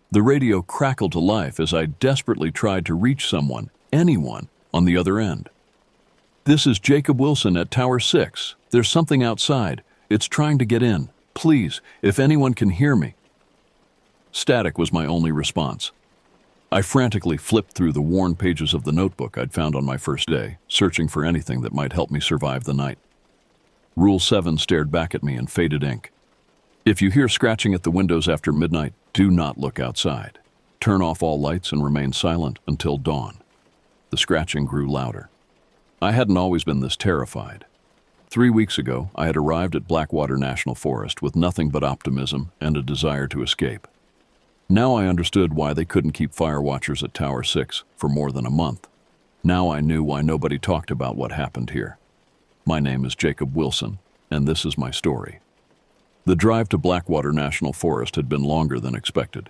The radio crackled to life as I desperately tried to reach someone, anyone, on the other end. "This is Jacob Wilson at Tower 6. There's something outside. It's trying to get in. Please, if anyone can hear me." Static was my only response. I frantically flipped through the worn pages of the notebook I'd found on my first day, searching for anything that might help me survive the night. Rule 7 stared back at me in faded ink. If you hear scratching at the windows after midnight, do not look outside. Turn off all lights and remain silent until dawn. The scratching grew louder. I hadn't always been this terrified. 3 weeks ago, I had arrived at Blackwater National Forest with nothing but optimism and a desire to escape. Now I understood why they couldn't keep fire watchers at Tower 6 for more than a month. Now I knew why nobody talked about what happened here. My name is Jacob Wilson, and this is my story. The drive to Blackwater National Forest had been longer than expected.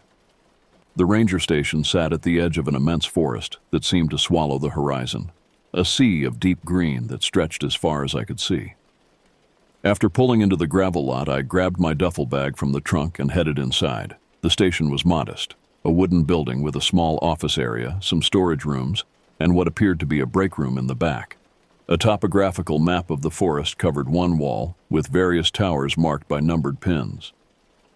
The ranger station sat at the edge of an immense forest that seemed to swallow the horizon, a sea of deep green that stretched as far as I could see. After pulling into the gravel lot, I grabbed my duffel bag from the trunk and headed inside. The station was modest, a wooden building with a small office area, some storage rooms, and what appeared to be a break room in the back. A topographical map of the forest covered one wall, with various towers marked by numbered pins.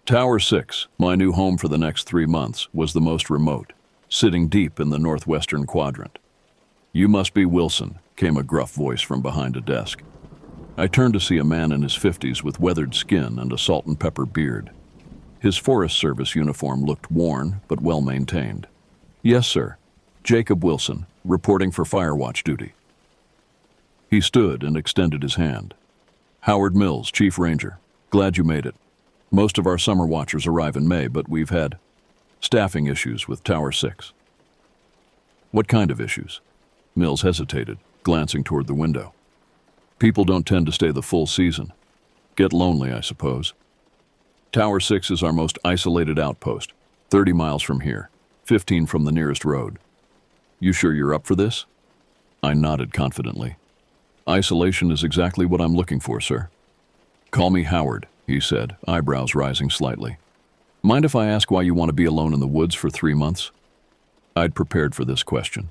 Tower 6, my new home for the next 3 months, was the most remote, sitting deep in the northwestern quadrant. "You must be Wilson," came a gruff voice from behind a desk. I turned to see a man in his 50s with weathered skin and a salt and pepper beard. His Forest Service uniform looked worn but well maintained. "Yes, sir. Jacob Wilson, reporting for fire watch duty." He stood and extended his hand. "Howard Mills, Chief Ranger. Glad you made it. Most of our summer watchers arrive in May, but we've had staffing issues with Tower 6. "What kind of issues?" Mills hesitated, glancing toward the window. "People don't tend to stay the full season. Get lonely, I suppose. Tower 6 is our most isolated outpost, 30 miles from here, 15 from the nearest road. You sure you're up for this?" I nodded confidently. "Isolation is exactly what I'm looking for, sir." "Call me Howard," he said, eyebrows rising slightly. "Mind if I ask why you want to be alone in the woods for 3 months?" I'd prepared for this question.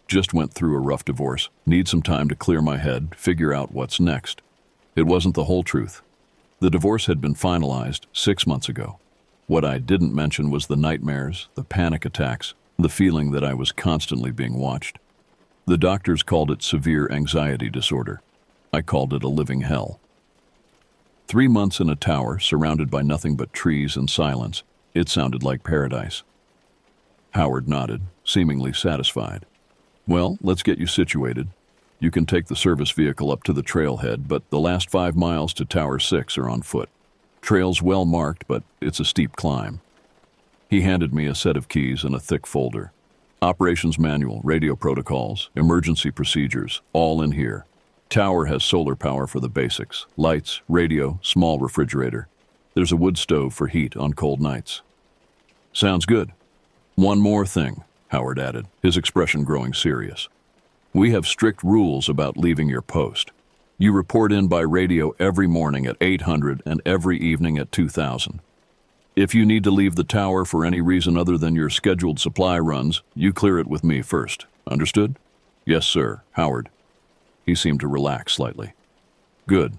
Just went through a rough divorce, need some time to clear my head, figure out what's next. It wasn't the whole truth. The divorce had been finalized 6 months ago. What I didn't mention was the nightmares, the panic attacks, the feeling that I was constantly being watched. The doctors called it severe anxiety disorder. I called it a living hell. 3 months in a tower, surrounded by nothing but trees and silence, it sounded like paradise. Howard nodded, seemingly satisfied. "Well, let's get you situated. You can take the service vehicle up to the trailhead, but the last 5 miles to Tower 6 are on foot. Trail's well marked, but it's a steep climb." He handed me a set of keys and a thick folder. "Operations manual, radio protocols, emergency procedures, all in here. Tower has solar power for the basics, lights, radio, small refrigerator. There's a wood stove for heat on cold nights." "Sounds good. One more thing," Howard added, his expression growing serious. "We have strict rules about leaving your post. You report in by radio every morning at 800 and every evening at 2000. If you need to leave the tower for any reason other than your scheduled supply runs, you clear it with me first. Understood?" "Yes, sir, Howard." He seemed to relax slightly. "Good.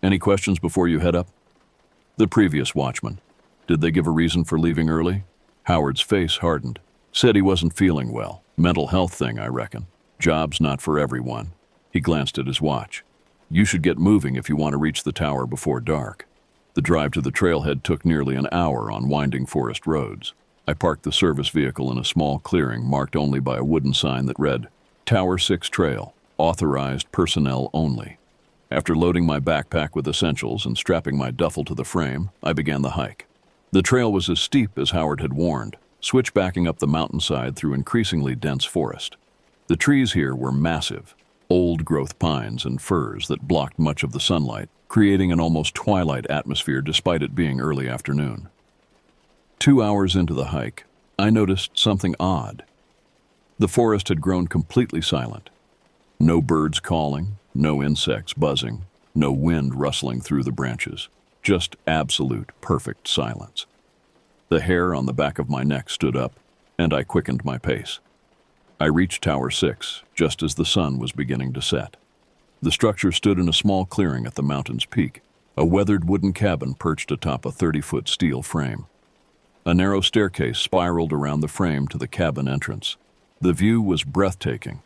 Any questions before you head up?" "The previous watchman. Did they give a reason for leaving early?" Howard's face hardened. "Said he wasn't feeling well. Mental health thing, I reckon. Job's not for everyone." He glanced at his watch. "You should get moving if you want to reach the tower before dark." The drive to the trailhead took nearly an hour on winding forest roads. I parked the service vehicle in a small clearing marked only by a wooden sign that read, "Tower 6 Trail, authorized personnel only." After loading my backpack with essentials and strapping my duffel to the frame, I began the hike. The trail was as steep as Howard had warned, switchbacking up the mountainside through increasingly dense forest. The trees here were massive, old-growth pines and firs that blocked much of the sunlight, creating an almost twilight atmosphere despite it being early afternoon. 2 hours into the hike, I noticed something odd. The forest had grown completely silent. No birds calling, no insects buzzing, no wind rustling through the branches, just absolute perfect silence. The hair on the back of my neck stood up, and I quickened my pace. I reached Tower 6 just as the sun was beginning to set. The structure stood in a small clearing at the mountain's peak, a weathered wooden cabin perched atop a 30-foot steel frame. A narrow staircase spiraled around the frame to the cabin entrance. The view was breathtaking.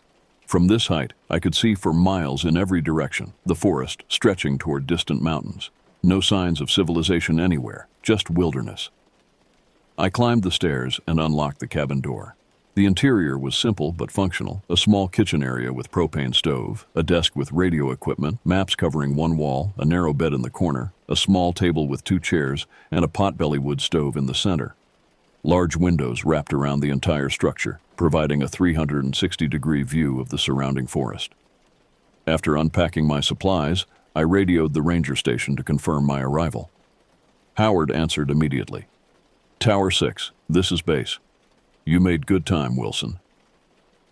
From this height, I could see for miles in every direction, the forest stretching toward distant mountains. No signs of civilization anywhere, just wilderness. I climbed the stairs and unlocked the cabin door. The interior was simple but functional, a small kitchen area with propane stove, a desk with radio equipment, maps covering one wall, a narrow bed in the corner, a small table with 2 chairs, and a potbelly wood stove in the center. Large windows wrapped around the entire structure, providing a 360-degree view of the surrounding forest. After unpacking my supplies, I radioed the ranger station to confirm my arrival. Howard answered immediately. "Tower 6, this is base. You made good time, Wilson.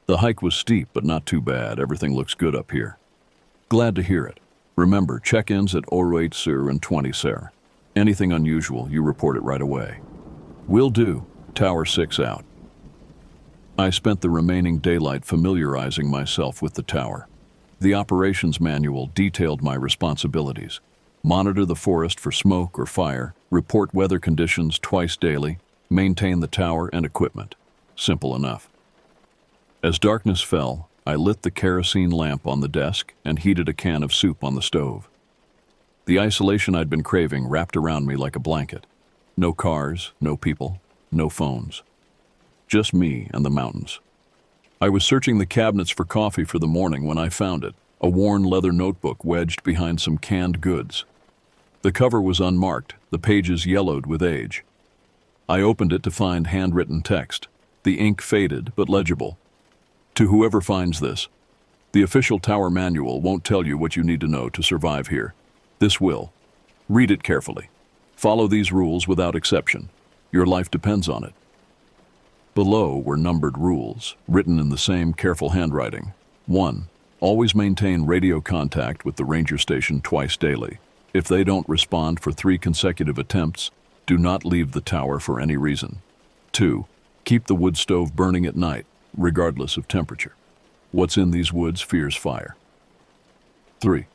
The hike was steep, but not too bad. Everything looks good up here." "Glad to hear it. Remember, check-ins at 08 Sur and 20 Sir. Anything unusual, you report it right away." "Will do. Tower 6 out." I spent the remaining daylight familiarizing myself with the tower. The operations manual detailed my responsibilities. Monitor the forest for smoke or fire, report weather conditions twice daily, maintain the tower and equipment. Simple enough. As darkness fell, I lit the kerosene lamp on the desk and heated a can of soup on the stove. The isolation I'd been craving wrapped around me like a blanket. No cars, no people, no phones. Just me and the mountains. I was searching the cabinets for coffee for the morning when I found it, a worn leather notebook wedged behind some canned goods. The cover was unmarked, the pages yellowed with age. I opened it to find handwritten text, the ink faded but legible. "To whoever finds this, the official tower manual won't tell you what you need to know to survive here. This will. Read it carefully. Follow these rules without exception. Your life depends on it." Below were numbered rules, written in the same careful handwriting. 1. Always maintain radio contact with the ranger station twice daily. If they don't respond for 3 consecutive attempts, do not leave the tower for any reason. 2. Keep the wood stove burning at night, regardless of temperature. What's in these woods fears fire. 3.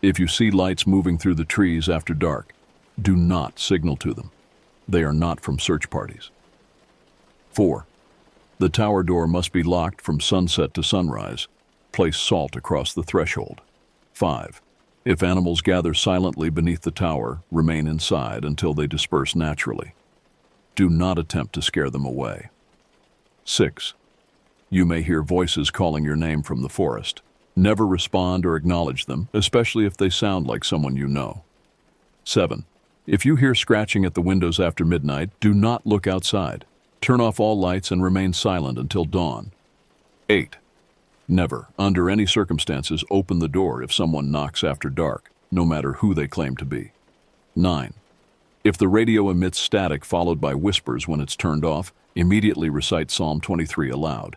If you see lights moving through the trees after dark, do not signal to them. They are not from search parties. 4. The tower door must be locked from sunset to sunrise. Place salt across the threshold. 5. If animals gather silently beneath the tower, remain inside until they disperse naturally. Do not attempt to scare them away. 6. You may hear voices calling your name from the forest. Never respond or acknowledge them, especially if they sound like someone you know. 7. If you hear scratching at the windows after midnight, do not look outside. Turn off all lights and remain silent until dawn. 8. Never, under any circumstances, open the door if someone knocks after dark, no matter who they claim to be. 9. If the radio emits static followed by whispers when it's turned off, immediately recite Psalm 23 aloud.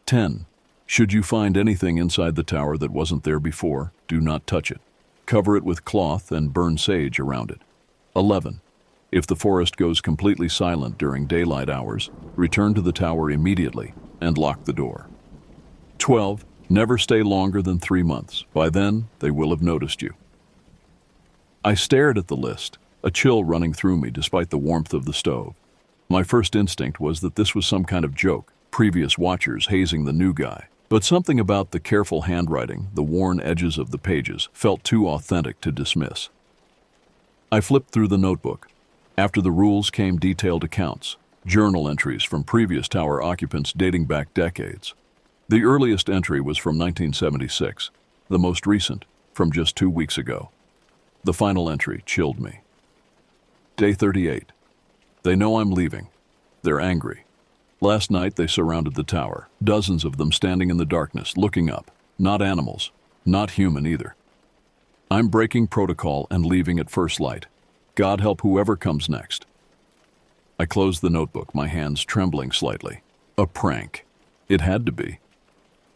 10. Should you find anything inside the tower that wasn't there before, do not touch it. Cover it with cloth and burn sage around it. 11. If the forest goes completely silent during daylight hours, return to the tower immediately and lock the door. 12. Never stay longer than 3 months. By then, they will have noticed you. I stared at the list, a chill running through me despite the warmth of the stove. My first instinct was that this was some kind of joke, previous watchers hazing the new guy. But something about the careful handwriting, the worn edges of the pages, felt too authentic to dismiss. I flipped through the notebook. After the rules came detailed accounts, journal entries from previous tower occupants dating back decades. The earliest entry was from 1976, the most recent, from just 2 weeks ago. The final entry chilled me. Day 38. They know I'm leaving. They're angry. Last night they surrounded the tower, dozens of them standing in the darkness, looking up. Not animals, not human either. I'm breaking protocol and leaving at first light. God help whoever comes next. I closed the notebook, my hands trembling slightly. A prank. It had to be.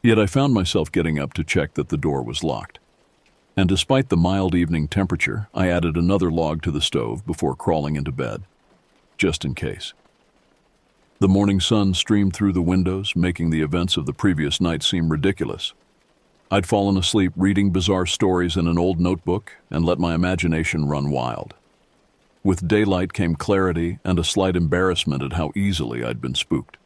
Yet I found myself getting up to check that the door was locked. And despite the mild evening temperature, I added another log to the stove before crawling into bed. just in case. The morning sun streamed through the windows, making the events of the previous night seem ridiculous. I'd fallen asleep reading bizarre stories in an old notebook and let my imagination run wild. With daylight came clarity and a slight embarrassment at how easily I'd been spooked.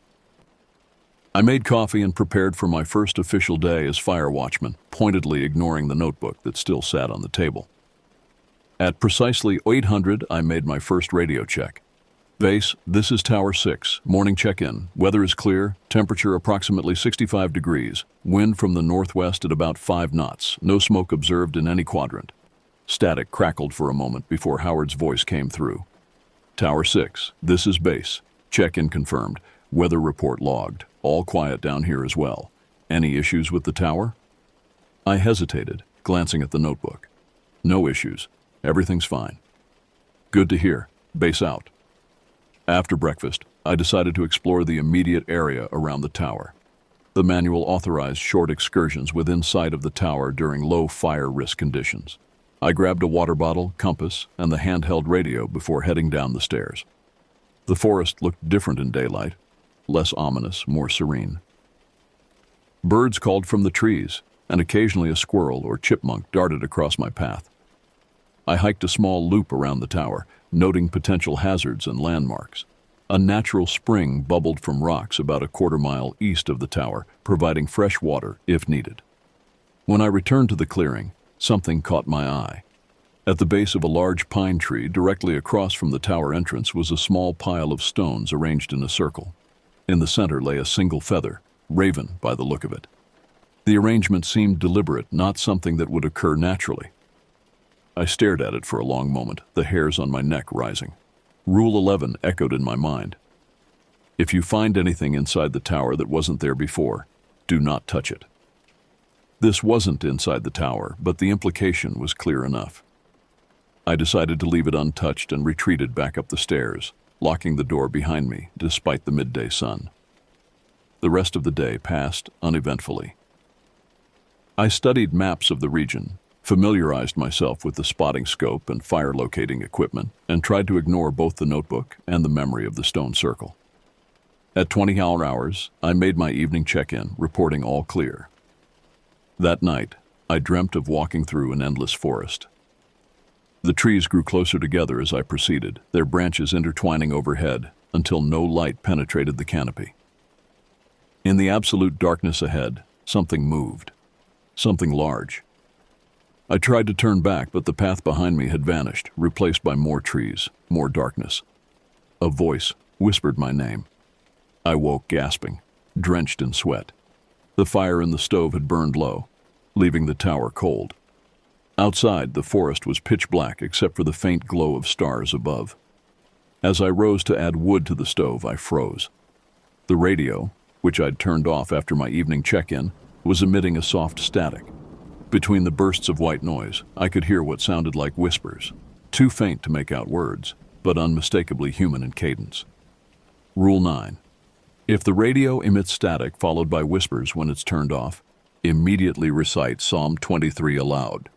I made coffee and prepared for my first official day as fire watchman, pointedly ignoring the notebook that still sat on the table. At precisely 800, I made my first radio check. Base, this is Tower 6, morning check-in. Weather is clear, temperature approximately 65 degrees, wind from the northwest at about 5 knots, no smoke observed in any quadrant. Static crackled for a moment before Howard's voice came through. Tower 6, this is base. Check-in confirmed. Weather report logged. All quiet down here as well. Any issues with the tower? I hesitated, glancing at the notebook. No issues. Everything's fine. Good to hear. Base out. After breakfast, I decided to explore the immediate area around the tower. The manual authorized short excursions within sight of the tower during low fire risk conditions. I grabbed a water bottle, compass, and the handheld radio before heading down the stairs. The forest looked different in daylight, less ominous, more serene. Birds called from the trees, and occasionally a squirrel or chipmunk darted across my path. I hiked a small loop around the tower, noting potential hazards and landmarks. A natural spring bubbled from rocks about a quarter-mile east of the tower, providing fresh water if needed. When I returned to the clearing, something caught my eye. At the base of a large pine tree directly across from the tower entrance was a small pile of stones arranged in a circle. In the center lay a single feather, raven by the look of it. The arrangement seemed deliberate, not something that would occur naturally. I stared at it for a long moment, the hairs on my neck rising. Rule 11 echoed in my mind. If you find anything inside the tower that wasn't there before, do not touch it. This wasn't inside the tower, but the implication was clear enough. I decided to leave it untouched and retreated back up the stairs, locking the door behind me despite the midday sun. The rest of the day passed uneventfully. I studied maps of the region, familiarized myself with the spotting scope and fire locating equipment, and tried to ignore both the notebook and the memory of the stone circle. At 20 hours, I made my evening check-in, reporting all clear. That night, I dreamt of walking through an endless forest. The trees grew closer together as I proceeded, their branches intertwining overhead until no light penetrated the canopy. In the absolute darkness ahead, something moved. Something large. I tried to turn back, but the path behind me had vanished, replaced by more trees, more darkness. A voice whispered my name. I woke gasping, drenched in sweat. The fire in the stove had burned low, leaving the tower cold. Outside, the forest was pitch black except for the faint glow of stars above. As I rose to add wood to the stove, I froze. The radio, which I'd turned off after my evening check-in, was emitting a soft static. Between the bursts of white noise, I could hear what sounded like whispers, too faint to make out words, but unmistakably human in cadence. Rule 9. If the radio emits static followed by whispers when it's turned off, immediately recite Psalm 23 aloud.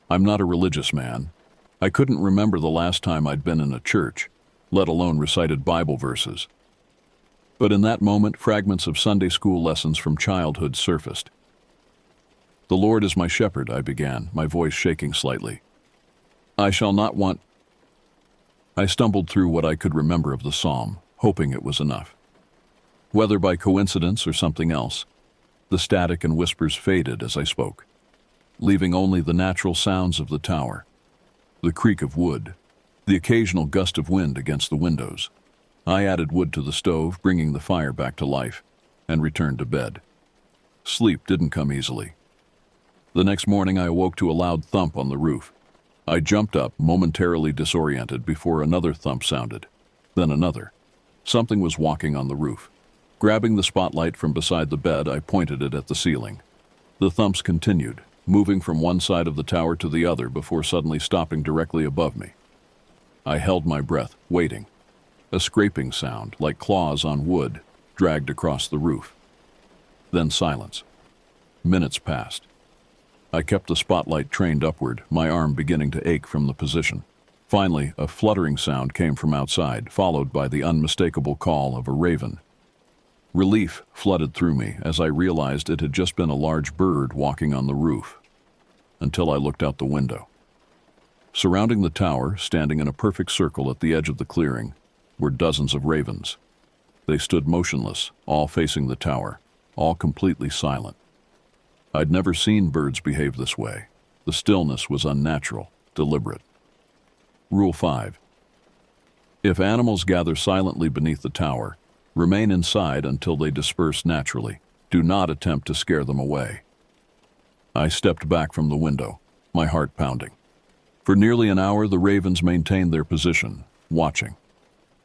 I'm not a religious man. I couldn't remember the last time I'd been in a church, let alone recited Bible verses. But in that moment, fragments of Sunday school lessons from childhood surfaced. The Lord is my shepherd, I began, my voice shaking slightly. I shall not want... I stumbled through what I could remember of the psalm, hoping it was enough. Whether by coincidence or something else, the static and whispers faded as I spoke, leaving only the natural sounds of the tower, the creak of wood, the occasional gust of wind against the windows. I added wood to the stove, bringing the fire back to life, and returned to bed. Sleep didn't come easily. The next morning I awoke to a loud thump on the roof. I jumped up, momentarily disoriented, before another thump sounded. Then another. Something was walking on the roof. Grabbing the spotlight from beside the bed, I pointed it at the ceiling. The thumps continued, moving from one side of the tower to the other before suddenly stopping directly above me. I held my breath, waiting. A scraping sound, like claws on wood, dragged across the roof. Then silence. Minutes passed. I kept the spotlight trained upward, my arm beginning to ache from the position. Finally, a fluttering sound came from outside, followed by the unmistakable call of a raven. Relief flooded through me as I realized it had just been a large bird walking on the roof, until I looked out the window. Surrounding the tower, standing in a perfect circle at the edge of the clearing, were dozens of ravens. They stood motionless, all facing the tower, all completely silent. I'd never seen birds behave this way. The stillness was unnatural, deliberate. Rule 5. If animals gather silently beneath the tower, remain inside until they disperse naturally. Do not attempt to scare them away. I stepped back from the window, my heart pounding. For nearly an hour, the ravens maintained their position, watching.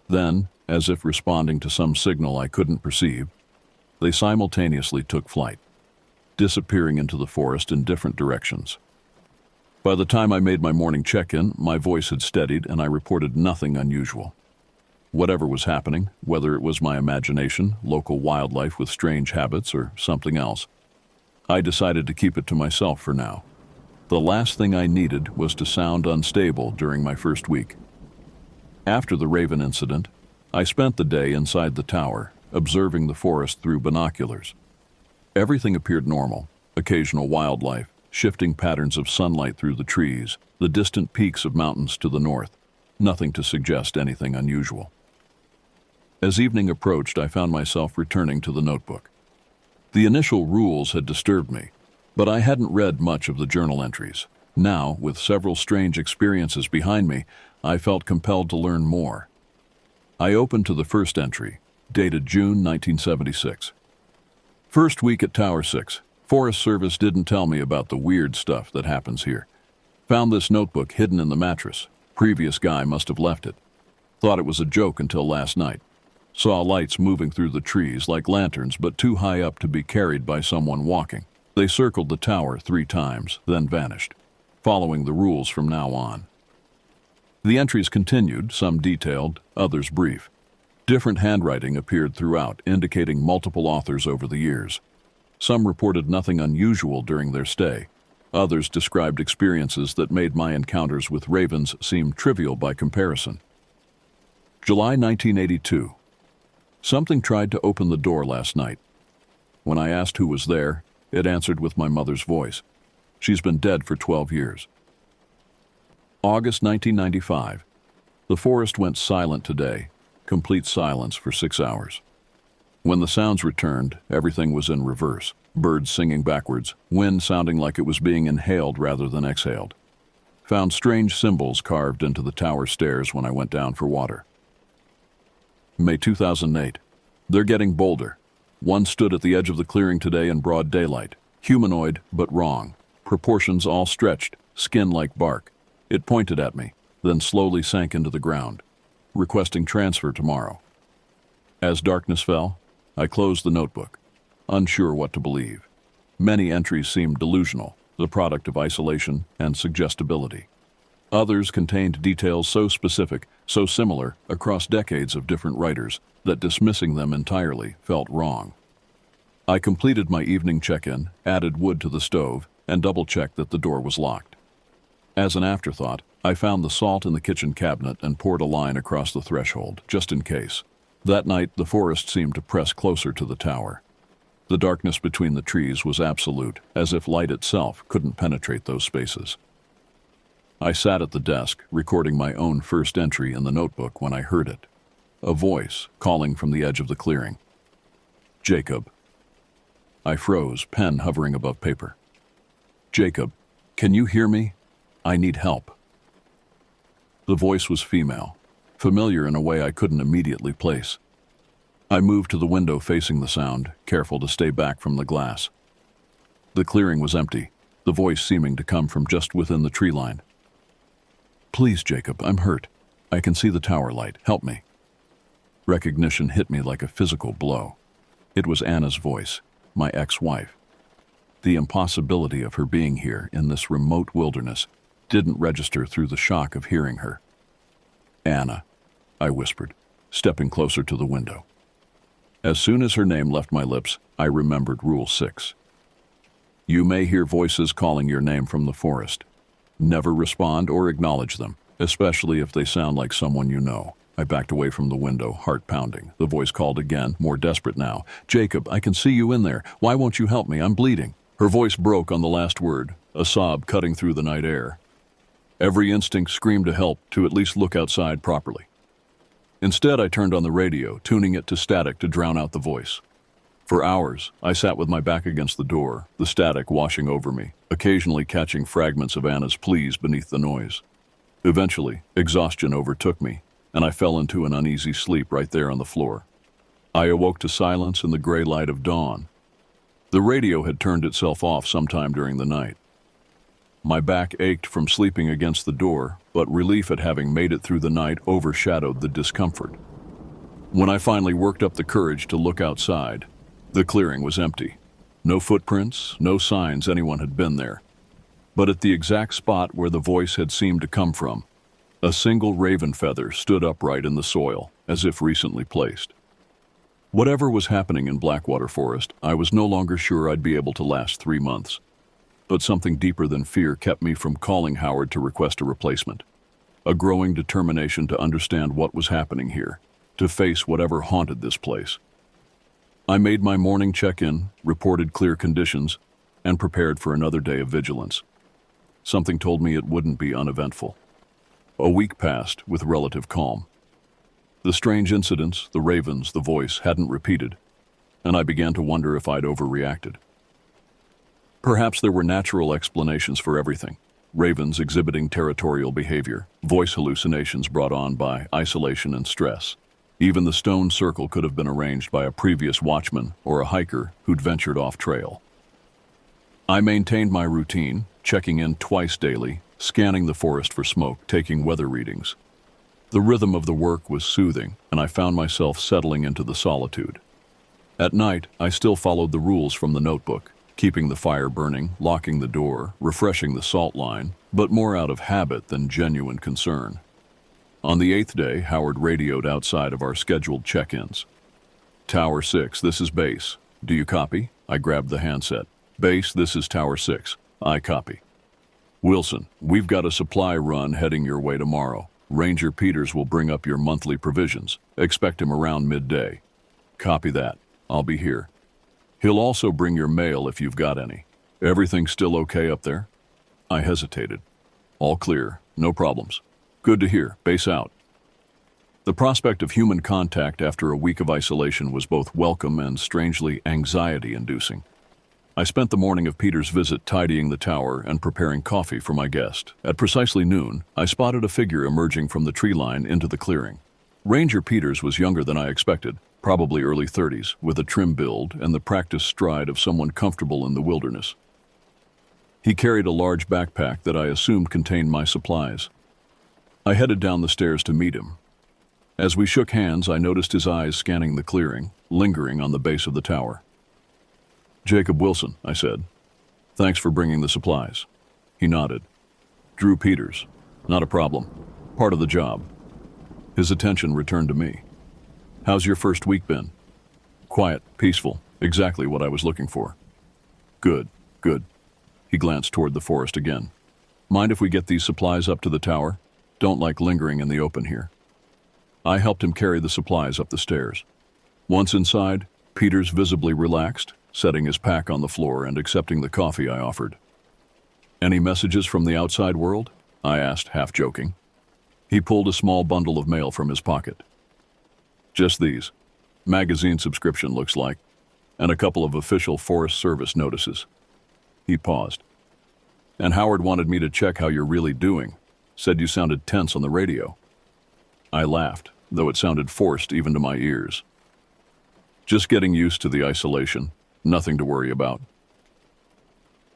Then, as if responding to some signal I couldn't perceive, they simultaneously took flight, disappearing into the forest in different directions. By the time I made my morning check-in, my voice had steadied and I reported nothing unusual. Whatever was happening, whether it was my imagination, local wildlife with strange habits, or something else, I decided to keep it to myself for now. The last thing I needed was to sound unstable during my first week. After the raven incident, I spent the day inside the tower, observing the forest through binoculars. Everything appeared normal: occasional wildlife, shifting patterns of sunlight through the trees, the distant peaks of mountains to the north, nothing to suggest anything unusual. As evening approached, I found myself returning to the notebook. The initial rules had disturbed me, but I hadn't read much of the journal entries. Now, with several strange experiences behind me, I felt compelled to learn more. I opened to the first entry, dated June 1976. First week at Tower 6. Forest Service didn't tell me about the weird stuff that happens here. Found this notebook hidden in the mattress. Previous guy must have left it. Thought it was a joke until last night. Saw lights moving through the trees like lanterns, but too high up to be carried by someone walking. They circled the tower 3 times, then vanished. Following the rules from now on. The entries continued, some detailed, others brief. Different handwriting appeared throughout, indicating multiple authors over the years. Some reported nothing unusual during their stay. Others described experiences that made my encounters with ravens seem trivial by comparison. July 1982. Something tried to open the door last night. When I asked who was there, it answered with my mother's voice. She's been dead for 12 years. August 1995. The forest went silent today, complete silence for 6 hours. When the sounds returned, everything was in reverse. Birds singing backwards, wind sounding like it was being inhaled rather than exhaled. Found strange symbols carved into the tower stairs when I went down for water. May 2008. They're getting bolder. One stood at the edge of the clearing today in broad daylight. Humanoid, but wrong. Proportions all stretched, skin like bark. It pointed at me, then slowly sank into the ground, requesting transfer tomorrow. As darkness fell, I closed the notebook, unsure what to believe. Many entries seemed delusional, the product of isolation and suggestibility. Others contained details so specific, so similar across decades of different writers, that dismissing them entirely felt wrong. I completed my evening check-in, added wood to the stove, and double-checked that the door was locked. As an afterthought, I found the salt in the kitchen cabinet and poured a line across the threshold, just in case. That night, the forest seemed to press closer to the tower. The darkness between the trees was absolute, as if light itself couldn't penetrate those spaces. I sat at the desk, recording my own first entry in the notebook when I heard it. A voice calling from the edge of the clearing. Jacob. I froze, pen hovering above paper. Jacob, can you hear me? I need help. The voice was female, familiar in a way I couldn't immediately place. I moved to the window facing the sound, careful to stay back from the glass. The clearing was empty, the voice seeming to come from just within the tree line. Please, Jacob, I'm hurt. I can see the tower light. Help me. Recognition hit me like a physical blow. It was Anna's voice, my ex-wife. The impossibility of her being here in this remote wilderness didn't register through the shock of hearing her. Anna, I whispered, stepping closer to the window. As soon as her name left my lips, I remembered Rule 6. You may hear voices calling your name from the forest. Never respond or acknowledge them. especially if they sound like someone you know. I backed away from the window, heart pounding. The voice called again, more desperate now. Jacob, I can see you in there. Why won't you help me? I'm bleeding. Her voice broke on the last word, a sob cutting through the night air. Every instinct screamed to help, to at least look outside properly. Instead, I turned on the radio, tuning it to static to drown out the voice. For hours, I sat with my back against the door, the static washing over me, occasionally catching fragments of Anna's pleas beneath the noise. Eventually, exhaustion overtook me, and I fell into an uneasy sleep right there on the floor. I awoke to silence in the gray light of dawn. The radio had turned itself off sometime during the night. My back ached from sleeping against the door, but relief at having made it through the night overshadowed the discomfort. When I finally worked up the courage to look outside, the clearing was empty. No footprints, no signs anyone had been there. But at the exact spot where the voice had seemed to come from, a single raven feather stood upright in the soil, as if recently placed. Whatever was happening in Blackwater Forest, I was no longer sure I'd be able to last 3 months. But something deeper than fear kept me from calling Howard to request a replacement. A growing determination to understand what was happening here, to face whatever haunted this place. I made my morning check-in, reported clear conditions, and prepared for another day of vigilance. Something told me it wouldn't be uneventful. A week passed with relative calm. The strange incidents, the ravens, the voice hadn't repeated, and I began to wonder if I'd overreacted. Perhaps there were natural explanations for everything. Ravens exhibiting territorial behavior, voice hallucinations brought on by isolation and stress. Even the stone circle could have been arranged by a previous watchman or a hiker who'd ventured off trail. I maintained my routine, checking in twice daily, scanning the forest for smoke, taking weather readings. The rhythm of the work was soothing, and I found myself settling into the solitude. At night, I still followed the rules from the notebook, keeping the fire burning, locking the door, refreshing the salt line, but more out of habit than genuine concern. On the 8th day, Howard radioed outside of our scheduled check-ins. Tower 6, this is base. Do you copy? I grabbed the handset. Base, this is Tower 6. I copy. Wilson, we've got a supply run heading your way tomorrow. Ranger Peters will bring up your monthly provisions. Expect him around midday. Copy that. I'll be here. He'll also bring your mail if you've got any. Everything still okay up there? I hesitated. All clear. No problems. Good to hear. Base out. The prospect of human contact after a week of isolation was both welcome and strangely anxiety-inducing. I spent the morning of Peter's visit tidying the tower and preparing coffee for my guest. At precisely noon, I spotted a figure emerging from the tree line into the clearing. Ranger Peters was younger than I expected, probably early 30s, with a trim build and the practiced stride of someone comfortable in the wilderness. He carried a large backpack that I assumed contained my supplies. I headed down the stairs to meet him. As we shook hands, I noticed his eyes scanning the clearing, lingering on the base of the tower. Jacob Wilson, I said. Thanks for bringing the supplies. He nodded. Drew Peters. Not a problem. Part of the job. His attention returned to me. How's your first week been? Quiet, peaceful, exactly what I was looking for. Good, good. He glanced toward the forest again. Mind if we get these supplies up to the tower? Don't like lingering in the open here. I helped him carry the supplies up the stairs. Once inside, Peters visibly relaxed, setting his pack on the floor and accepting the coffee I offered. Any messages from the outside world? I asked, half joking. He pulled a small bundle of mail from his pocket. Just these. Magazine subscription looks like, and a couple of official Forest Service notices. He paused. And Howard wanted me to check how you're really doing. Said you sounded tense on the radio. I laughed, though it sounded forced even to my ears. Just getting used to the isolation. Nothing to worry about.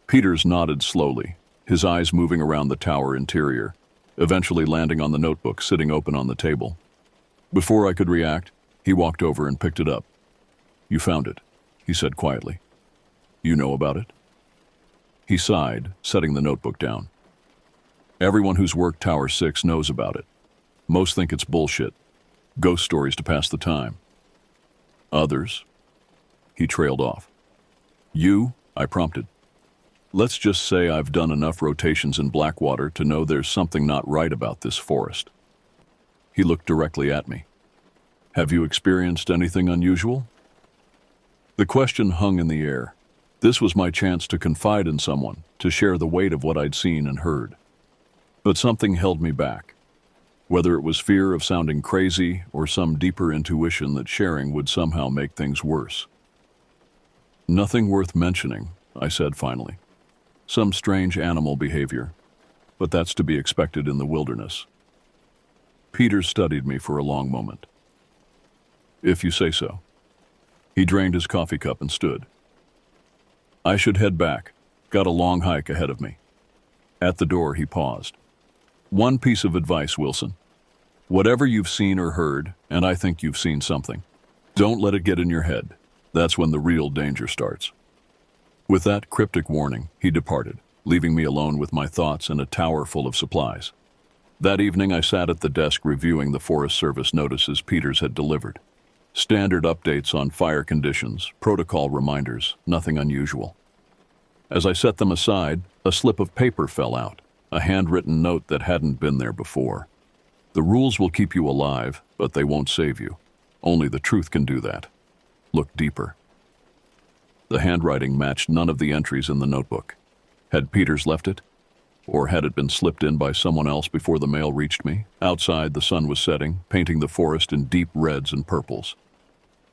Peters nodded slowly, his eyes moving around the tower interior, eventually landing on the notebook sitting open on the table. Before I could react, he walked over and picked it up. You found it, he said quietly. You know about it? He sighed, setting the notebook down. Everyone who's worked Tower 6 knows about it. Most think it's bullshit. Ghost stories to pass the time. Others? He trailed off. You? I prompted. Let's just say I've done enough rotations in Blackwater to know there's something not right about this forest. He looked directly at me. Have you experienced anything unusual? The question hung in the air. This was my chance to confide in someone, to share the weight of what I'd seen and heard. But something held me back. Whether it was fear of sounding crazy or some deeper intuition that sharing would somehow make things worse. Nothing worth mentioning, I said finally. Some strange animal behavior, but that's to be expected in the wilderness. Peter studied me for a long moment. If you say so. He drained his coffee cup and stood. I should head back. Got a long hike ahead of me. At the door, he paused. One piece of advice, Wilson. Whatever you've seen or heard, and I think you've seen something, don't let it get in your head. That's when the real danger starts. With that cryptic warning, he departed, leaving me alone with my thoughts and a tower full of supplies. That evening, I sat at the desk reviewing the Forest Service notices Peters had delivered. Standard updates on fire conditions, protocol reminders, nothing unusual. As I set them aside, a slip of paper fell out, a handwritten note that hadn't been there before. The rules will keep you alive, but they won't save you. Only the truth can do that. Look deeper. The handwriting matched none of the entries in the notebook. Had Peters left it? Or had it been slipped in by someone else before the mail reached me? Outside, the sun was setting, painting the forest in deep reds and purples.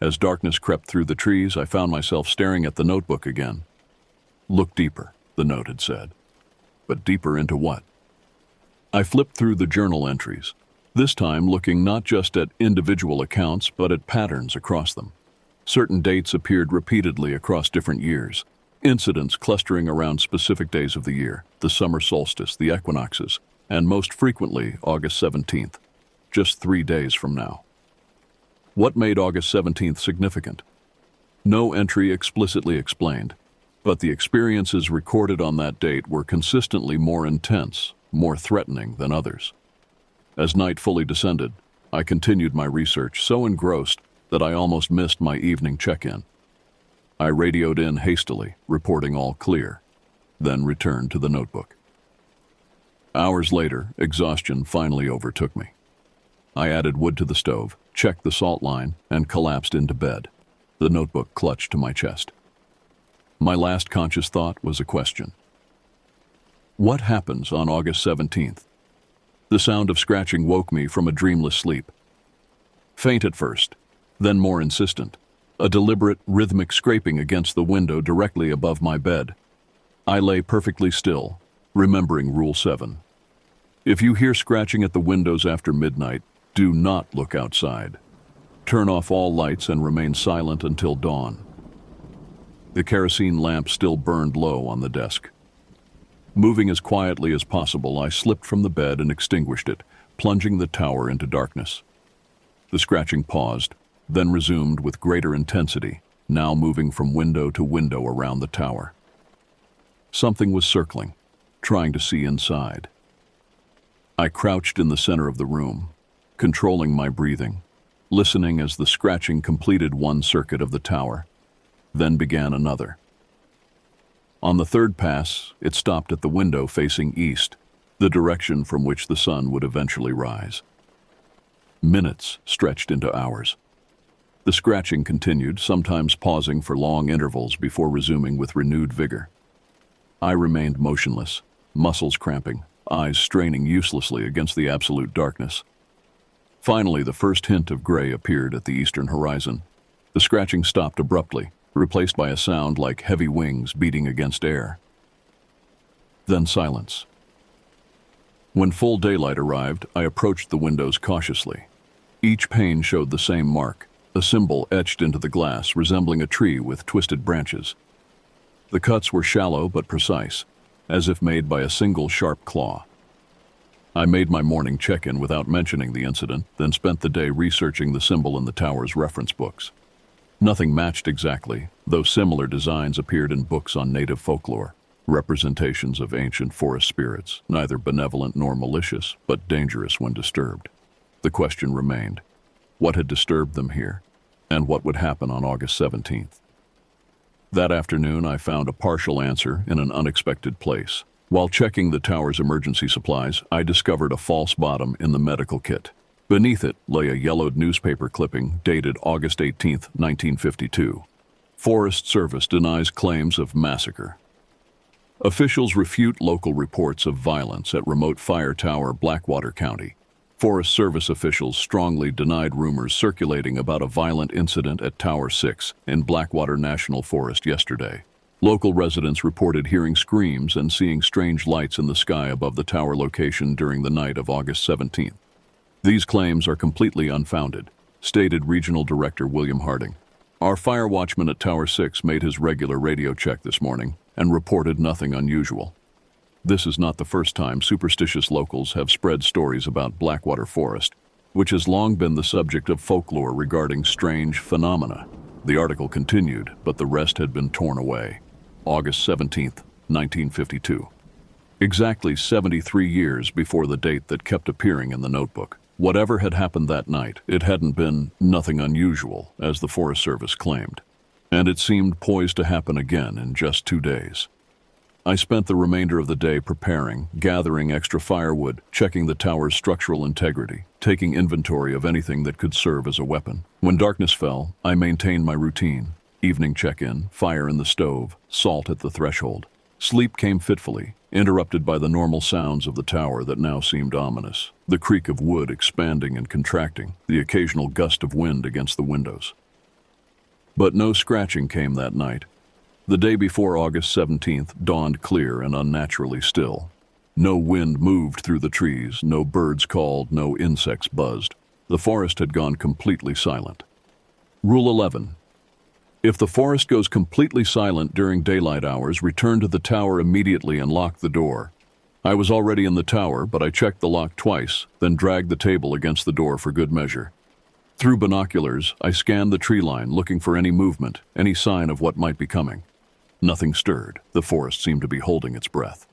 As darkness crept through the trees, I found myself staring at the notebook again. Look deeper, the note had said. But deeper into what? I flipped through the journal entries, this time looking not just at individual accounts, but at patterns across them. Certain dates appeared repeatedly across different years. Incidents clustering around specific days of the year, the summer solstice, the equinoxes, and most frequently August 17th, just 3 days from now. What made August 17th significant? No entry explicitly explained, but the experiences recorded on that date were consistently more intense, more threatening than others. As night fully descended, I continued my research, so engrossed that I almost missed my evening check-in. I radioed in hastily, reporting all clear, then returned to the notebook. Hours later, exhaustion finally overtook me. I added wood to the stove, checked the salt line, and collapsed into bed, the notebook clutched to my chest. My last conscious thought was a question. What happens on August 17th? The sound of scratching woke me from a dreamless sleep. Faint at first, then more insistent, a deliberate, rhythmic scraping against the window directly above my bed. I lay perfectly still, remembering Rule 7. If you hear scratching at the windows after midnight, do not look outside. Turn off all lights and remain silent until dawn. The kerosene lamp still burned low on the desk. Moving as quietly as possible, I slipped from the bed and extinguished it, plunging the tower into darkness. The scratching paused, then resumed with greater intensity, now moving from window to window around the tower. Something was circling, trying to see inside. I crouched in the center of the room, controlling my breathing, listening as the scratching completed one circuit of the tower, then began another. On the third pass, it stopped at the window facing east, the direction from which the sun would eventually rise. Minutes stretched into hours. The scratching continued, sometimes pausing for long intervals before resuming with renewed vigor. I remained motionless, muscles cramping, eyes straining uselessly against the absolute darkness. Finally, the first hint of gray appeared at the eastern horizon. The scratching stopped abruptly, replaced by a sound like heavy wings beating against air. Then silence. When full daylight arrived, I approached the windows cautiously. Each pane showed the same mark, a symbol etched into the glass resembling a tree with twisted branches. The cuts were shallow but precise, as if made by a single sharp claw. I made my morning check-in without mentioning the incident, then spent the day researching the symbol in the tower's reference books. Nothing matched exactly, though similar designs appeared in books on native folklore, representations of ancient forest spirits, neither benevolent nor malicious, but dangerous when disturbed. The question remained, what had disturbed them here, and what would happen on August 17th? That afternoon, I found a partial answer in an unexpected place. While checking the tower's emergency supplies, I discovered a false bottom in the medical kit. Beneath it lay a yellowed newspaper clipping dated August 18, 1952. Forest Service denies claims of massacre. Officials refute local reports of violence at remote fire tower, Blackwater County. Forest Service officials strongly denied rumors circulating about a violent incident at Tower 6 in Blackwater National Forest yesterday. Local residents reported hearing screams and seeing strange lights in the sky above the tower location during the night of August 17th. These claims are completely unfounded, stated Regional Director William Harding. Our fire watchman at Tower 6 made his regular radio check this morning and reported nothing unusual. This is not the first time superstitious locals have spread stories about Blackwater Forest, which has long been the subject of folklore regarding strange phenomena. The article continued, but the rest had been torn away. August 17th, 1952. Exactly 73 years before the date that kept appearing in the notebook. Whatever had happened that night, it hadn't been nothing unusual, as the Forest Service claimed. And it seemed poised to happen again in just 2 days. I spent the remainder of the day preparing, gathering extra firewood, checking the tower's structural integrity, taking inventory of anything that could serve as a weapon. When darkness fell, I maintained my routine. Evening check-in, fire in the stove, salt at the threshold. Sleep came fitfully, interrupted by the normal sounds of the tower that now seemed ominous. The creak of wood expanding and contracting, the occasional gust of wind against the windows. But no scratching came that night. The day before August 17th dawned clear and unnaturally still. No wind moved through the trees, no birds called, no insects buzzed. The forest had gone completely silent. Rule 11. If the forest goes completely silent during daylight hours, return to the tower immediately and lock the door. I was already in the tower, but I checked the lock twice, then dragged the table against the door for good measure. Through binoculars, I scanned the tree line, looking for any movement, any sign of what might be coming. Nothing stirred. The forest seemed to be holding its breath.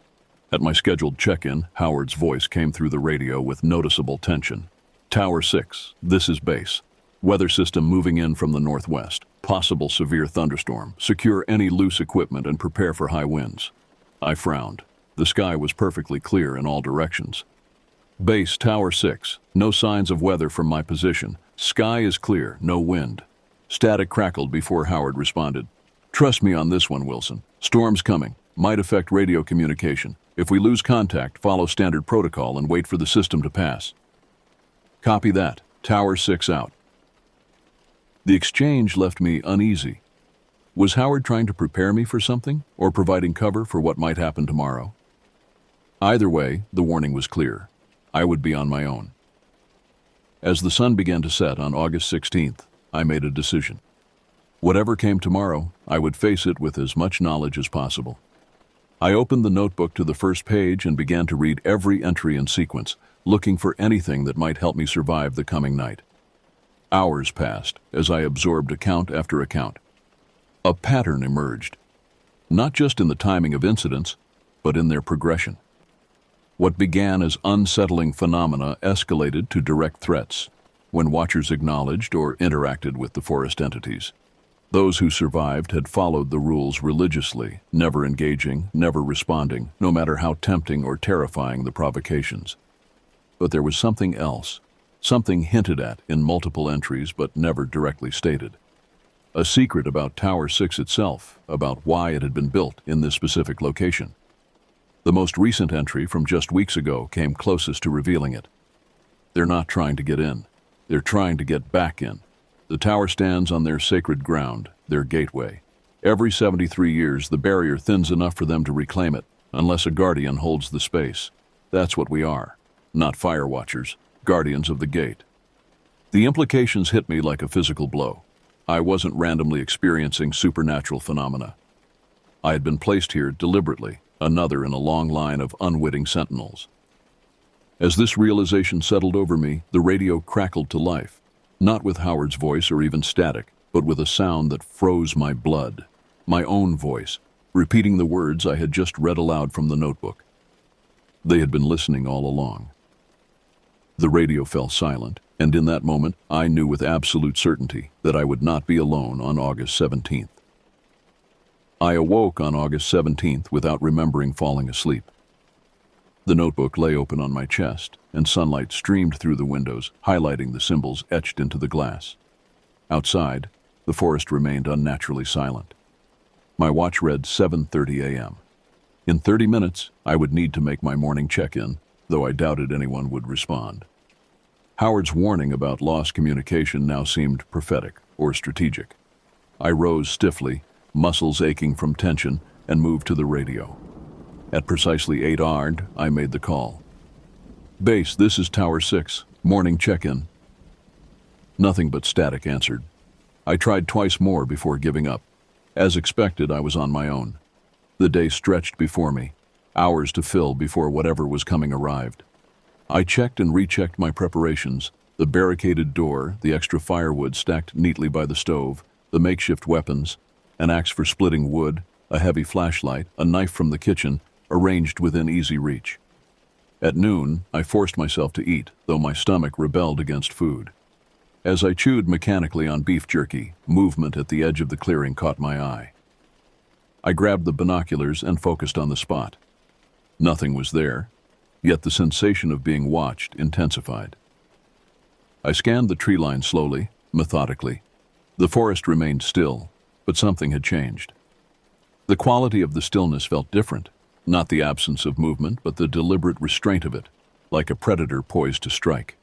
At my scheduled check-in, Howard's voice came through the radio with noticeable tension. Tower 6, this is base. Weather system moving in from the northwest. Possible severe thunderstorm. Secure any loose equipment and prepare for high winds. I frowned. The sky was perfectly clear in all directions. Base Tower 6. No signs of weather from my position. Sky is clear, no wind. Static crackled before Howard responded. Trust me on this one, Wilson. Storm's coming. Might affect radio communication. If we lose contact, follow standard protocol and wait for the system to pass. Copy that. Tower 6 out. The exchange left me uneasy. Was Howard trying to prepare me for something, or providing cover for what might happen tomorrow? Either way, the warning was clear. I would be on my own. As the sun began to set on August 16th, I made a decision. Whatever came tomorrow, I would face it with as much knowledge as possible. I opened the notebook to the first page and began to read every entry in sequence, looking for anything that might help me survive the coming night. Hours passed as I absorbed account after account. A pattern emerged, not just in the timing of incidents, but in their progression. What began as unsettling phenomena escalated to direct threats when watchers acknowledged or interacted with the forest entities. Those who survived had followed the rules religiously, never engaging, never responding, no matter how tempting or terrifying the provocations. But there was something else. Something hinted at in multiple entries but never directly stated. A secret about Tower 6 itself, about why it had been built in this specific location. The most recent entry from just weeks ago came closest to revealing it. They're not trying to get in. They're trying to get back in. The tower stands on their sacred ground, their gateway. Every 73 years, the barrier thins enough for them to reclaim it, unless a guardian holds the space. That's what we are. Not fire watchers. Guardians of the gate. The implications hit me like a physical blow. I wasn't randomly experiencing supernatural phenomena. I had been placed here deliberately, another in a long line of unwitting sentinels. As this realization settled over me, the radio crackled to life, not with Howard's voice or even static, but with a sound that froze my blood. My own voice, repeating the words I had just read aloud from the notebook. They had been listening all along. The radio fell silent, and in that moment, I knew with absolute certainty that I would not be alone on August 17th. I awoke on August 17th without remembering falling asleep. The notebook lay open on my chest, and sunlight streamed through the windows, highlighting the symbols etched into the glass. Outside, the forest remained unnaturally silent. My watch read 7:30 a.m. In 30 minutes, I would need to make my morning check-in, though I doubted anyone would respond. Howard's warning about lost communication now seemed prophetic or strategic. I rose stiffly, muscles aching from tension, and moved to the radio. At precisely 8 ARD, I made the call. "Base, this is Tower 6. Morning check-in." Nothing but static answered. I tried twice more before giving up. As expected, I was on my own. The day stretched before me, hours to fill before whatever was coming arrived. I checked and rechecked my preparations, the barricaded door, the extra firewood stacked neatly by the stove, the makeshift weapons, an axe for splitting wood, a heavy flashlight, a knife from the kitchen, arranged within easy reach. At noon, I forced myself to eat, though my stomach rebelled against food. As I chewed mechanically on beef jerky, movement at the edge of the clearing caught my eye. I grabbed the binoculars and focused on the spot. Nothing was there, yet the sensation of being watched intensified. I scanned the tree line slowly, methodically. The forest remained still, but something had changed. The quality of the stillness felt different, not the absence of movement, but the deliberate restraint of it, like a predator poised to strike.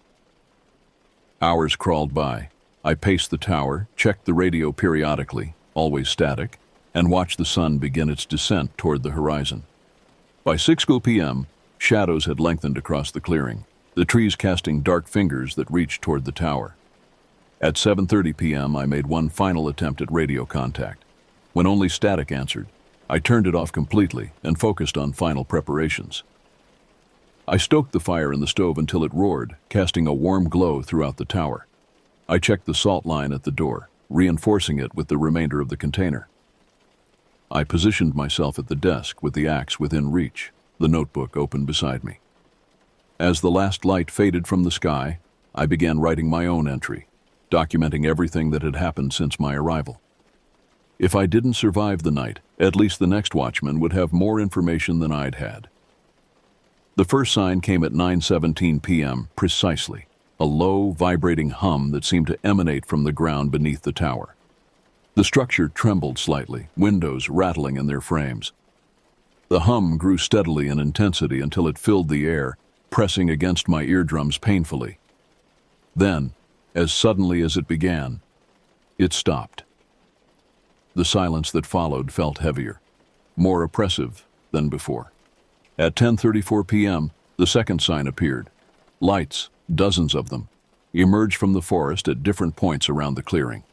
Hours crawled by. I paced the tower, checked the radio periodically, always static, and watched the sun begin its descent toward the horizon. By 6 p.m., shadows had lengthened across the clearing, the trees casting dark fingers that reached toward the tower. At 7:30 p.m., I made one final attempt at radio contact. When only static answered, I turned it off completely and focused on final preparations. I stoked the fire in the stove until it roared, casting a warm glow throughout the tower. I checked the salt line at the door, reinforcing it with the remainder of the container. I positioned myself at the desk with the axe within reach, the notebook open beside me. As the last light faded from the sky, I began writing my own entry, documenting everything that had happened since my arrival. If I didn't survive the night, at least the next watchman would have more information than I'd had. The first sign came at 9:17 p.m. precisely, a low, vibrating hum that seemed to emanate from the ground beneath the tower. The structure trembled slightly, windows rattling in their frames. The hum grew steadily in intensity until it filled the air, pressing against my eardrums painfully. Then, as suddenly as it began, it stopped. The silence that followed felt heavier, more oppressive than before. At 10:34 p.m., the second sign appeared. Lights, dozens of them, emerged from the forest at different points around the clearing.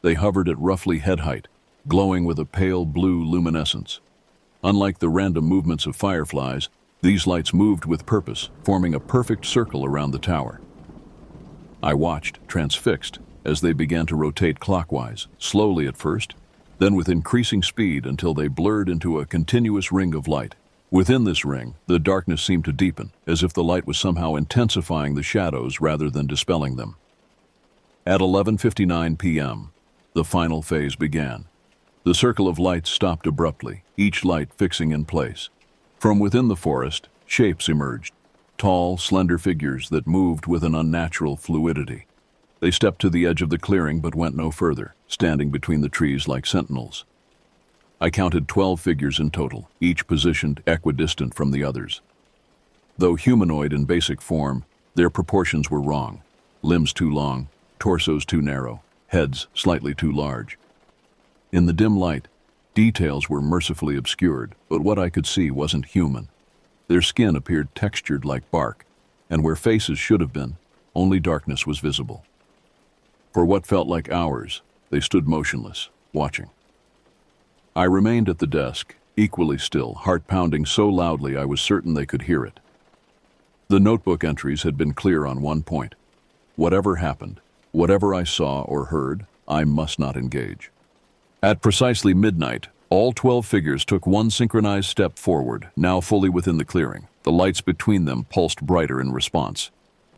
They hovered at roughly head height, glowing with a pale blue luminescence. Unlike the random movements of fireflies, these lights moved with purpose, forming a perfect circle around the tower. I watched, transfixed, as they began to rotate clockwise, slowly at first, then with increasing speed until they blurred into a continuous ring of light. Within this ring, the darkness seemed to deepen, as if the light was somehow intensifying the shadows rather than dispelling them. At 11:59 p.m., the final phase began. The circle of lights stopped abruptly, each light fixing in place. From within the forest, shapes emerged, tall, slender figures that moved with an unnatural fluidity. They stepped to the edge of the clearing but went no further, standing between the trees like sentinels. I counted 12 figures in total, each positioned equidistant from the others. Though humanoid in basic form, their proportions were wrong. Limbs too long, torsos too narrow, heads slightly too large. In the dim light, details were mercifully obscured, but what I could see wasn't human. Their skin appeared textured like bark, and where faces should have been, only darkness was visible. For what felt like hours, they stood motionless, watching. I remained at the desk, equally still, heart pounding so loudly I was certain they could hear it. The notebook entries had been clear on one point. Whatever happened, whatever I saw or heard, I must not engage. At precisely midnight, all 12 figures took one synchronized step forward, now fully within the clearing. The lights between them pulsed brighter in response.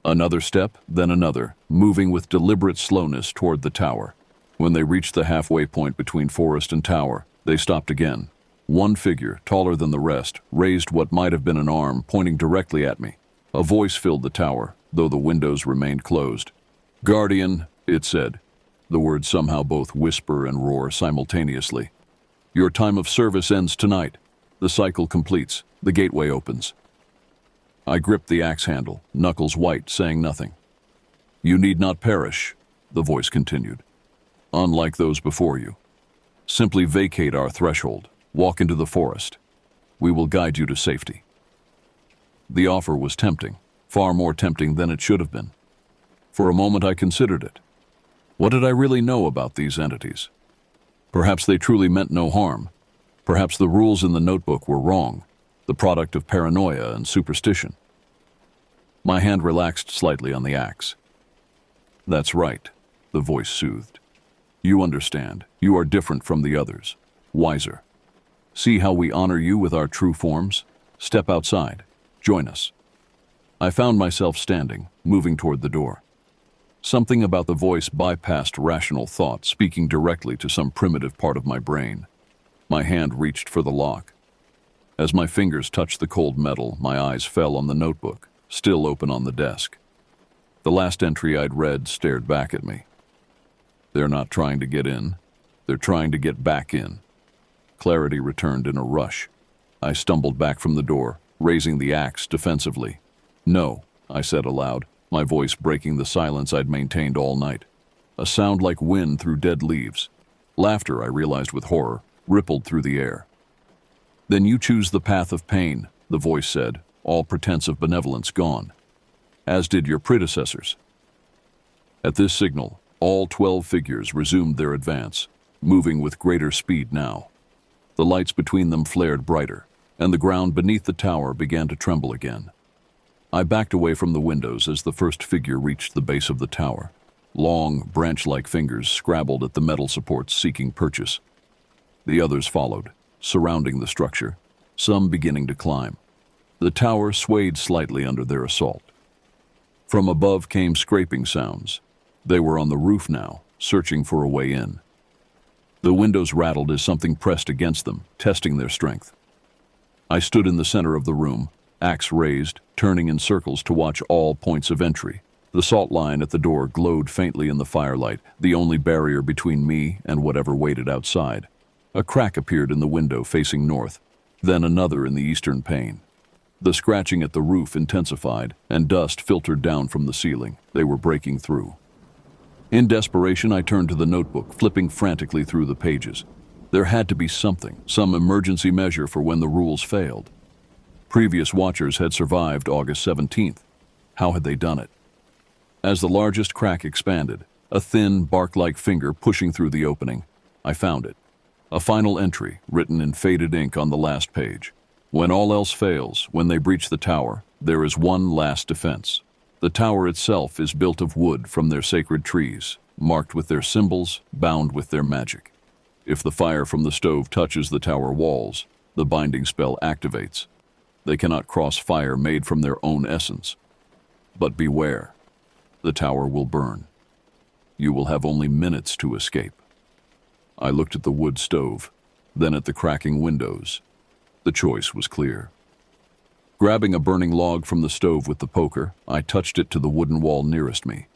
Another step, then another, moving with deliberate slowness toward the tower. When they reached the halfway point between forest and tower, They stopped again. One figure, taller than the rest, raised what might have been an arm, pointing directly at me. A voice filled the tower, though the windows remained closed. "Guardian," it said. The words somehow both whisper and roar simultaneously. "Your time of service ends tonight. The cycle completes. The gateway opens." I gripped the axe handle, knuckles white, saying nothing. "You need not perish," the voice continued. "Unlike those before you. Simply vacate our threshold. Walk into the forest. We will guide you to safety." The offer was tempting, far more tempting than it should have been. For a moment I considered it. What did I really know about these entities? Perhaps they truly meant no harm. Perhaps the rules in the notebook were wrong, the product of paranoia and superstition. My hand relaxed slightly on the axe. "That's right," the voice soothed. "You understand. You are different from the others. Wiser. See how we honor you with our true forms? Step outside. Join us." I found myself standing, moving toward the door. Something about the voice bypassed rational thought, speaking directly to some primitive part of my brain. My hand reached for the lock. As my fingers touched the cold metal, my eyes fell on the notebook, still open on the desk. The last entry I'd read stared back at me. "They're not trying to get in. They're trying to get back in." Clarity returned in a rush. I stumbled back from the door, raising the axe defensively. "No," I said aloud, my voice breaking the silence I'd maintained all night. A sound like wind through dead leaves. Laughter, I realized with horror, rippled through the air. "Then you choose the path of pain," the voice said, all pretense of benevolence gone. "As did your predecessors." At this signal, all 12 figures resumed their advance, moving with greater speed now. The lights between them flared brighter, and the ground beneath the tower began to tremble again. I backed away from the windows as the first figure reached the base of the tower. Long, branch-like fingers scrabbled at the metal supports seeking purchase. The others followed, surrounding the structure, some beginning to climb. The tower swayed slightly under their assault. From above came scraping sounds. They were on the roof now, searching for a way in. The windows rattled as something pressed against them, testing their strength. I stood in the center of the room, axe raised, turning in circles to watch all points of entry. The salt line at the door glowed faintly in the firelight, the only barrier between me and whatever waited outside. A crack appeared in the window facing north, then another in the eastern pane. The scratching at the roof intensified, and dust filtered down from the ceiling. They were breaking through. In desperation, I turned to the notebook, flipping frantically through the pages. There had to be something, some emergency measure for when the rules failed. Previous watchers had survived August 17th. How had they done it? As the largest crack expanded, a thin, bark-like finger pushing through the opening, I found it. A final entry, written in faded ink on the last page. "When all else fails, when they breach the tower, there is one last defense. The tower itself is built of wood from their sacred trees, marked with their symbols, bound with their magic. If the fire from the stove touches the tower walls, the binding spell activates. They cannot cross fire made from their own essence. But beware, the tower will burn. You will have only minutes to escape." I looked at the wood stove, then at the cracking windows. The choice was clear. Grabbing a burning log from the stove with the poker, I touched it to the wooden wall nearest me.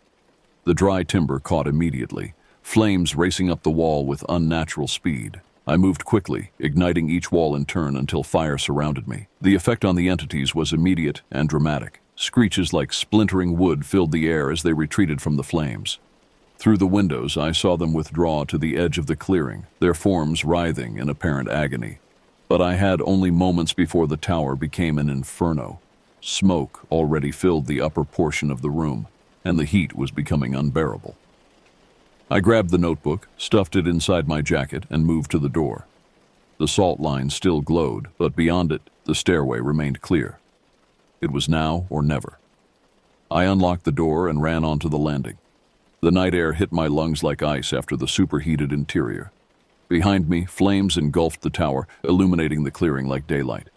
The dry timber caught immediately, flames racing up the wall with unnatural speed. I moved quickly, igniting each wall in turn until fire surrounded me. The effect on the entities was immediate and dramatic. Screeches like splintering wood filled the air as they retreated from the flames. Through the windows, I saw them withdraw to the edge of the clearing, their forms writhing in apparent agony. But I had only moments before the tower became an inferno. Smoke already filled the upper portion of the room, and the heat was becoming unbearable. I grabbed the notebook, stuffed it inside my jacket, and moved to the door. The salt line still glowed, but beyond it, the stairway remained clear. It was now or never. I unlocked the door and ran onto the landing. The night air hit my lungs like ice after the superheated interior. Behind me, flames engulfed the tower, illuminating the clearing like daylight.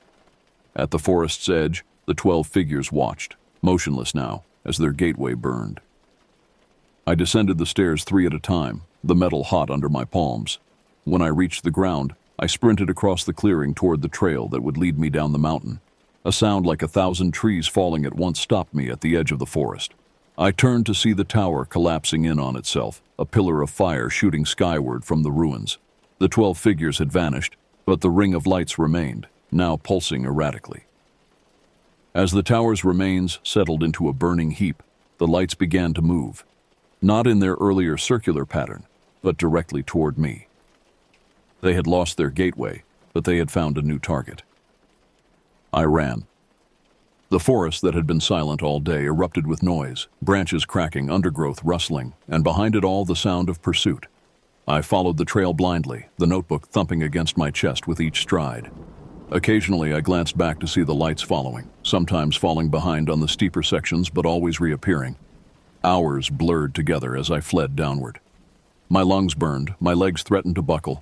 At the forest's edge, the 12 figures watched, motionless now, as their gateway burned. I descended the stairs 3 at a time, the metal hot under my palms. When I reached the ground, I sprinted across the clearing toward the trail that would lead me down the mountain. A sound like 1,000 trees falling at once stopped me at the edge of the forest. I turned to see the tower collapsing in on itself, a pillar of fire shooting skyward from the ruins. The 12 figures had vanished, but the ring of lights remained, now pulsing erratically. As the tower's remains settled into a burning heap, the lights began to move, not in their earlier circular pattern, but directly toward me. They had lost their gateway, but they had found a new target. I ran. The forest that had been silent all day erupted with noise, branches cracking, undergrowth rustling, and behind it all the sound of pursuit. I followed the trail blindly, the notebook thumping against my chest with each stride. Occasionally I glanced back to see the lights following, sometimes falling behind on the steeper sections but always reappearing. Hours blurred together as I fled downward. My lungs burned, my legs threatened to buckle,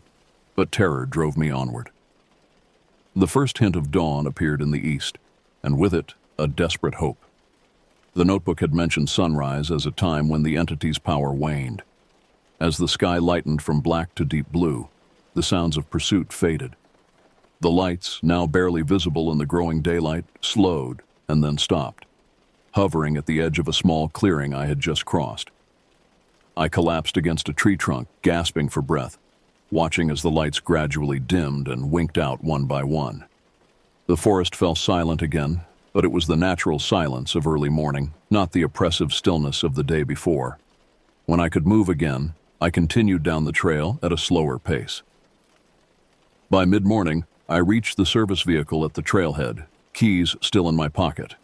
but terror drove me onward. The first hint of dawn appeared in the east, and with it, a desperate hope. The notebook had mentioned sunrise as a time when the entity's power waned. As the sky lightened from black to deep blue, the sounds of pursuit faded. The lights, now barely visible in the growing daylight, slowed and then stopped, hovering at the edge of a small clearing I had just crossed. I collapsed against a tree trunk, gasping for breath, watching as the lights gradually dimmed and winked out one by one. The forest fell silent again, but it was the natural silence of early morning, not the oppressive stillness of the day before. When I could move again, I continued down the trail at a slower pace. By mid-morning, I reached the service vehicle at the trailhead, keys still in my pocket.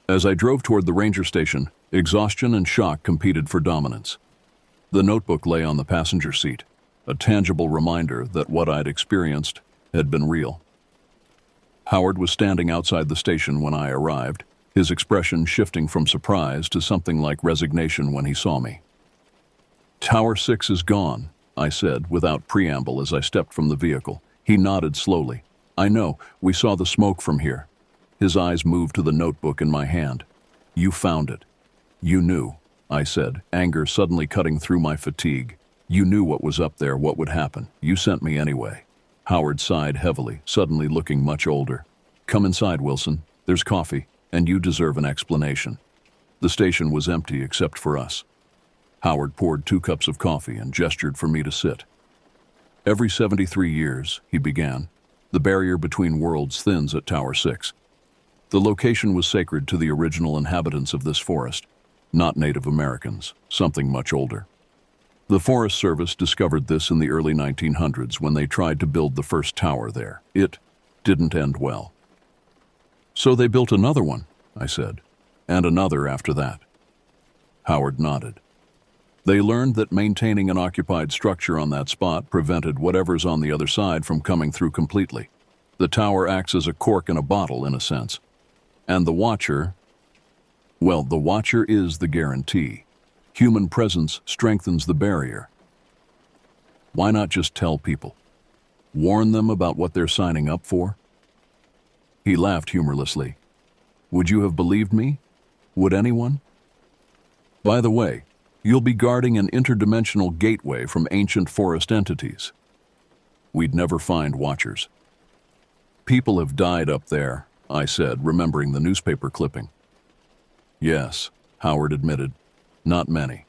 As I drove toward the ranger station, exhaustion and shock competed for dominance. The notebook lay on the passenger seat, a tangible reminder that what I'd experienced had been real. Howard was standing outside the station when I arrived, his expression shifting from surprise to something like resignation when he saw me. "Tower 6 is gone," I said without preamble as I stepped from the vehicle. He nodded slowly. "I know, we saw the smoke from here." His eyes moved to the notebook in my hand. "You found it." "You knew," I said, anger suddenly cutting through my fatigue. "You knew what was up there, what would happen. You sent me anyway." Howard sighed heavily, suddenly looking much older. "Come inside, Wilson. There's coffee, and you deserve an explanation." The station was empty except for us. Howard poured 2 cups of coffee and gestured for me to sit. "Every 73 years, he began, the barrier between worlds thins at Tower 6. The location was sacred to the original inhabitants of this forest, not Native Americans, something much older. The Forest Service discovered this in the early 1900s when they tried to build the first tower there. It didn't end well. "So they built another one," I said, "and another after that." Howard nodded. "They learned that maintaining an occupied structure on that spot prevented whatever's on the other side from coming through completely. The tower acts as a cork in a bottle, in a sense. And the Watcher, well, the Watcher is the guarantee. Human presence strengthens the barrier. Why not just tell people? Warn them about what they're signing up for?" He laughed humorlessly. "Would you have believed me? Would anyone? By the way, you'll be guarding an interdimensional gateway from ancient forest entities. We'd never find Watchers." "People have died up there," I said, remembering the newspaper clipping. "Yes," Howard admitted. "Not many.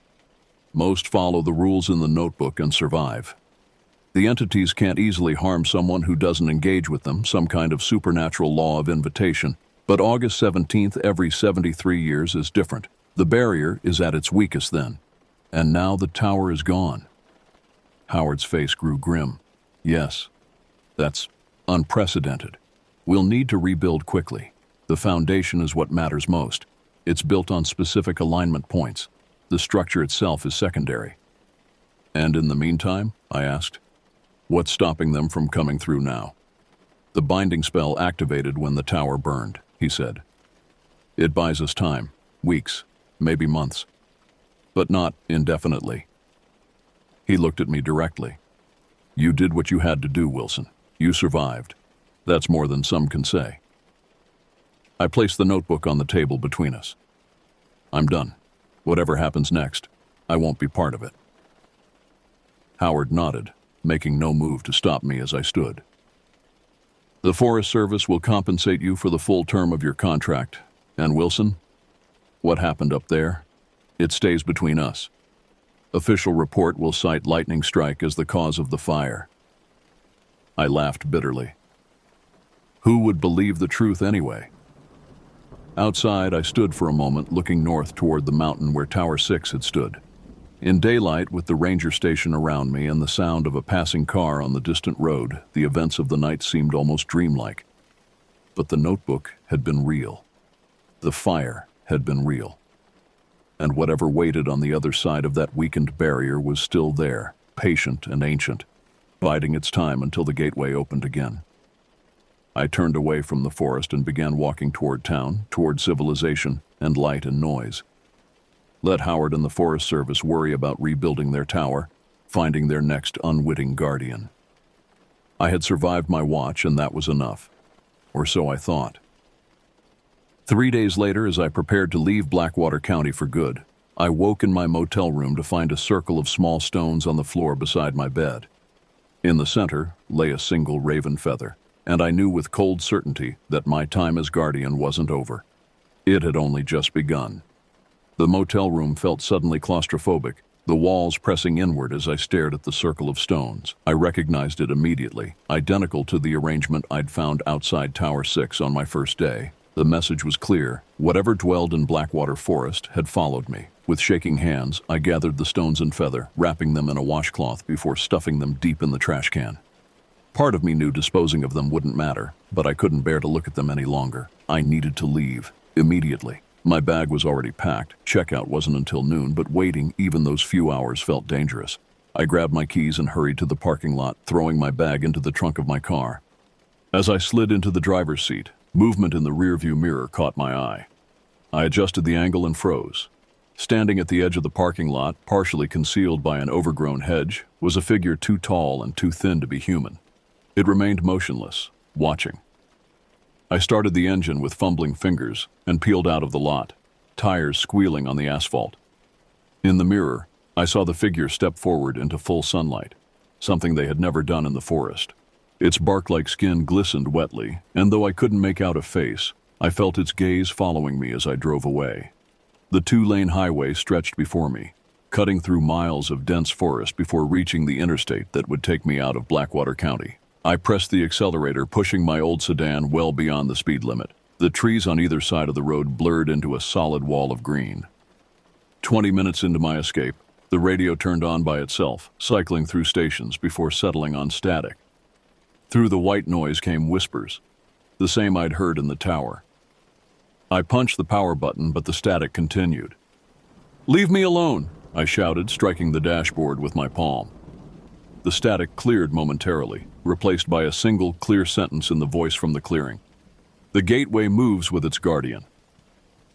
Most follow the rules in the notebook and survive. The entities can't easily harm someone who doesn't engage with them, some kind of supernatural law of invitation. But August 17th every 73 years is different. The barrier is at its weakest then. And now the tower is gone." Howard's face grew grim. "Yes, that's unprecedented. We'll need to rebuild quickly. The foundation is what matters most. It's built on specific alignment points. The structure itself is secondary." "And in the meantime?" I asked. "What's stopping them from coming through now?" "The binding spell activated when the tower burned," he said. "It buys us time, weeks, maybe months, but not indefinitely." He looked at me directly. "You did what you had to do, Wilson. You survived. That's more than some can say." I placed the notebook on the table between us. "I'm done. Whatever happens next, I won't be part of it." Howard nodded, making no move to stop me as I stood. "The Forest Service will compensate you for the full term of your contract. And Wilson? What happened up there? It stays between us. Official report will cite lightning strike as the cause of the fire." I laughed bitterly. Who would believe the truth anyway? Outside, I stood for a moment looking north toward the mountain where Tower 6 had stood. In daylight, with the ranger station around me and the sound of a passing car on the distant road, the events of the night seemed almost dreamlike. But the notebook had been real. The fire had been real. And whatever waited on the other side of that weakened barrier was still there, patient and ancient, biding its time until the gateway opened again. I turned away from the forest and began walking toward town, toward civilization and light and noise. Let Howard and the Forest Service worry about rebuilding their tower, finding their next unwitting guardian. I had survived my watch, and that was enough. Or so I thought. 3 days later, as I prepared to leave Blackwater County for good, I woke in my motel room to find a circle of small stones on the floor beside my bed. In the center lay a single raven feather, and I knew with cold certainty that my time as guardian wasn't over. It had only just begun. The motel room felt suddenly claustrophobic, the walls pressing inward as I stared at the circle of stones. I recognized it immediately, identical to the arrangement I'd found outside Tower 6 on my first day. The message was clear. Whatever dwelled in Blackwater Forest had followed me. With shaking hands, I gathered the stones and feather, wrapping them in a washcloth before stuffing them deep in the trash can. Part of me knew disposing of them wouldn't matter, but I couldn't bear to look at them any longer. I needed to leave, immediately. My bag was already packed. Checkout wasn't until noon, but waiting even those few hours felt dangerous. I grabbed my keys and hurried to the parking lot, throwing my bag into the trunk of my car. As I slid into the driver's seat, movement in the rearview mirror caught my eye. I adjusted the angle and froze. Standing at the edge of the parking lot, partially concealed by an overgrown hedge, was a figure too tall and too thin to be human. It remained motionless, watching. I started the engine with fumbling fingers and peeled out of the lot, tires squealing on the asphalt. In the mirror, I saw the figure step forward into full sunlight, something they had never done in the forest. Its bark-like skin glistened wetly, and though I couldn't make out a face, I felt its gaze following me as I drove away. The 2-lane highway stretched before me, cutting through miles of dense forest before reaching the interstate that would take me out of Blackwater County. I pressed the accelerator, pushing my old sedan well beyond the speed limit. The trees on either side of the road blurred into a solid wall of green. 20 minutes into my escape, the radio turned on by itself, cycling through stations before settling on static. Through the white noise came whispers, the same I'd heard in the tower. I punched the power button, but the static continued. "Leave me alone," I shouted, striking the dashboard with my palm. The static cleared momentarily, replaced by a single clear sentence in the voice from the clearing. "The gateway moves with its guardian."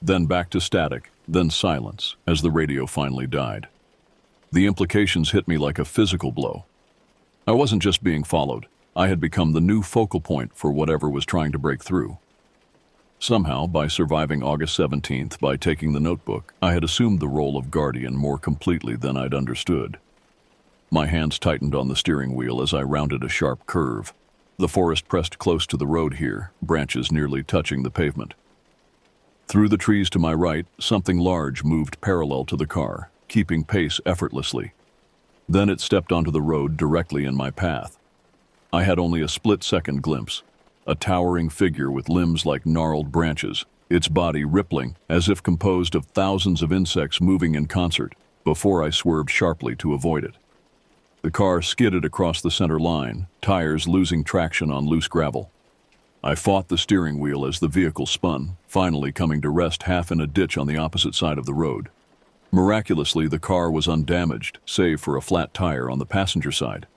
Then back to static, then silence, as the radio finally died. The implications hit me like a physical blow. I wasn't just being followed. I had become the new focal point for whatever was trying to break through. Somehow, by surviving August 17th, by taking the notebook, I had assumed the role of guardian more completely than I'd understood. My hands tightened on the steering wheel as I rounded a sharp curve. The forest pressed close to the road here, branches nearly touching the pavement. Through the trees to my right, something large moved parallel to the car, keeping pace effortlessly. Then it stepped onto the road directly in my path. I had only a split-second glimpse. A towering figure with limbs like gnarled branches, its body rippling as if composed of thousands of insects moving in concert, before I swerved sharply to avoid it. The car skidded across the center line, tires losing traction on loose gravel. I fought the steering wheel as the vehicle spun, finally coming to rest half in a ditch on the opposite side of the road. Miraculously, the car was undamaged, save for a flat tire on the passenger side.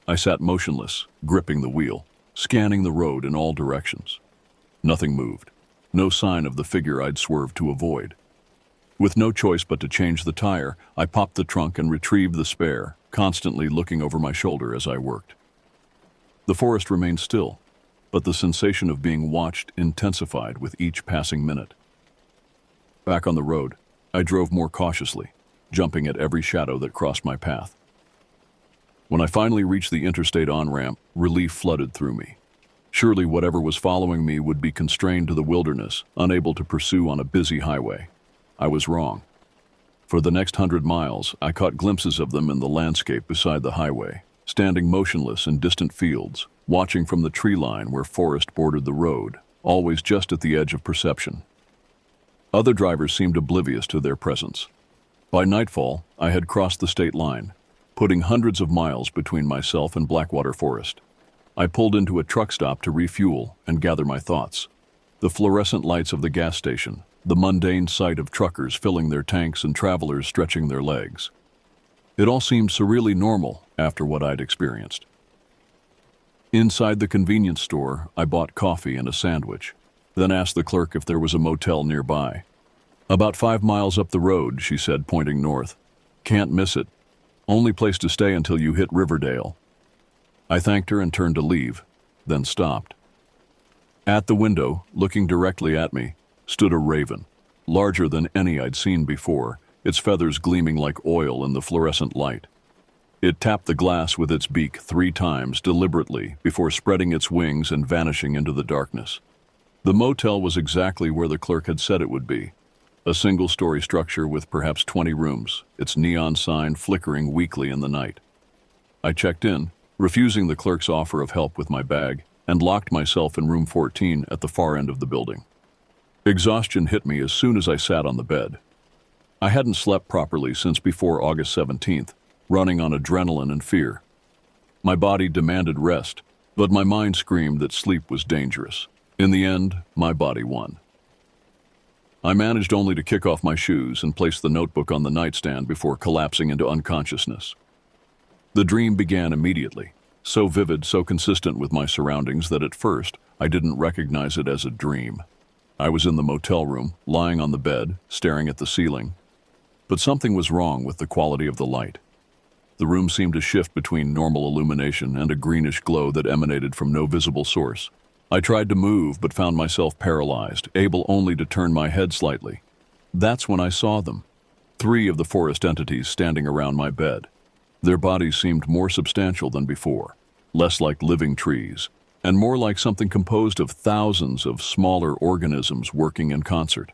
I sat motionless, gripping the wheel, scanning the road in all directions. Nothing moved. No sign of the figure I'd swerved to avoid. With no choice but to change the tire, I popped the trunk and retrieved the spare, constantly looking over my shoulder as I worked. The forest remained still, but the sensation of being watched intensified with each passing minute. Back on the road, I drove more cautiously, jumping at every shadow that crossed my path. When I finally reached the interstate on-ramp, relief flooded through me. Surely whatever was following me would be constrained to the wilderness, unable to pursue on a busy highway. I was wrong. For the next 100 miles, I caught glimpses of them in the landscape beside the highway, standing motionless in distant fields, watching from the tree line where forest bordered the road, always just at the edge of perception. Other drivers seemed oblivious to their presence. By nightfall, I had crossed the state line, putting hundreds of miles between myself and Blackwater Forest. I pulled into a truck stop to refuel and gather my thoughts. The fluorescent lights of the gas station, the mundane sight of truckers filling their tanks and travelers stretching their legs. It all seemed surreally normal after what I'd experienced. Inside the convenience store, I bought coffee and a sandwich, then asked the clerk if there was a motel nearby. "About 5 miles up the road," she said, pointing north. "Can't miss it. Only place to stay until you hit Riverdale." I thanked her and turned to leave, then stopped. At the window, looking directly at me, stood a raven, larger than any I'd seen before, its feathers gleaming like oil in the fluorescent light. It tapped the glass with its beak 3 times deliberately before spreading its wings and vanishing into the darkness. The motel was exactly where the clerk had said it would be, a single-story structure with perhaps 20 rooms, its neon sign flickering weakly in the night. I checked in, refusing the clerk's offer of help with my bag, and locked myself in room 14 at the far end of the building. Exhaustion hit me as soon as I sat on the bed. I hadn't slept properly since before August 17th, running on adrenaline and fear. My body demanded rest, but my mind screamed that sleep was dangerous. In the end, my body won. I managed only to kick off my shoes and place the notebook on the nightstand before collapsing into unconsciousness. The dream began immediately, so vivid, so consistent with my surroundings that at first I didn't recognize it as a dream. I was in the motel room, lying on the bed, staring at the ceiling. But something was wrong with the quality of the light. The room seemed to shift between normal illumination and a greenish glow that emanated from no visible source. I tried to move but found myself paralyzed, able only to turn my head slightly. That's when I saw them. 3 of the forest entities standing around my bed. Their bodies seemed more substantial than before, less like living trees, and more like something composed of thousands of smaller organisms working in concert.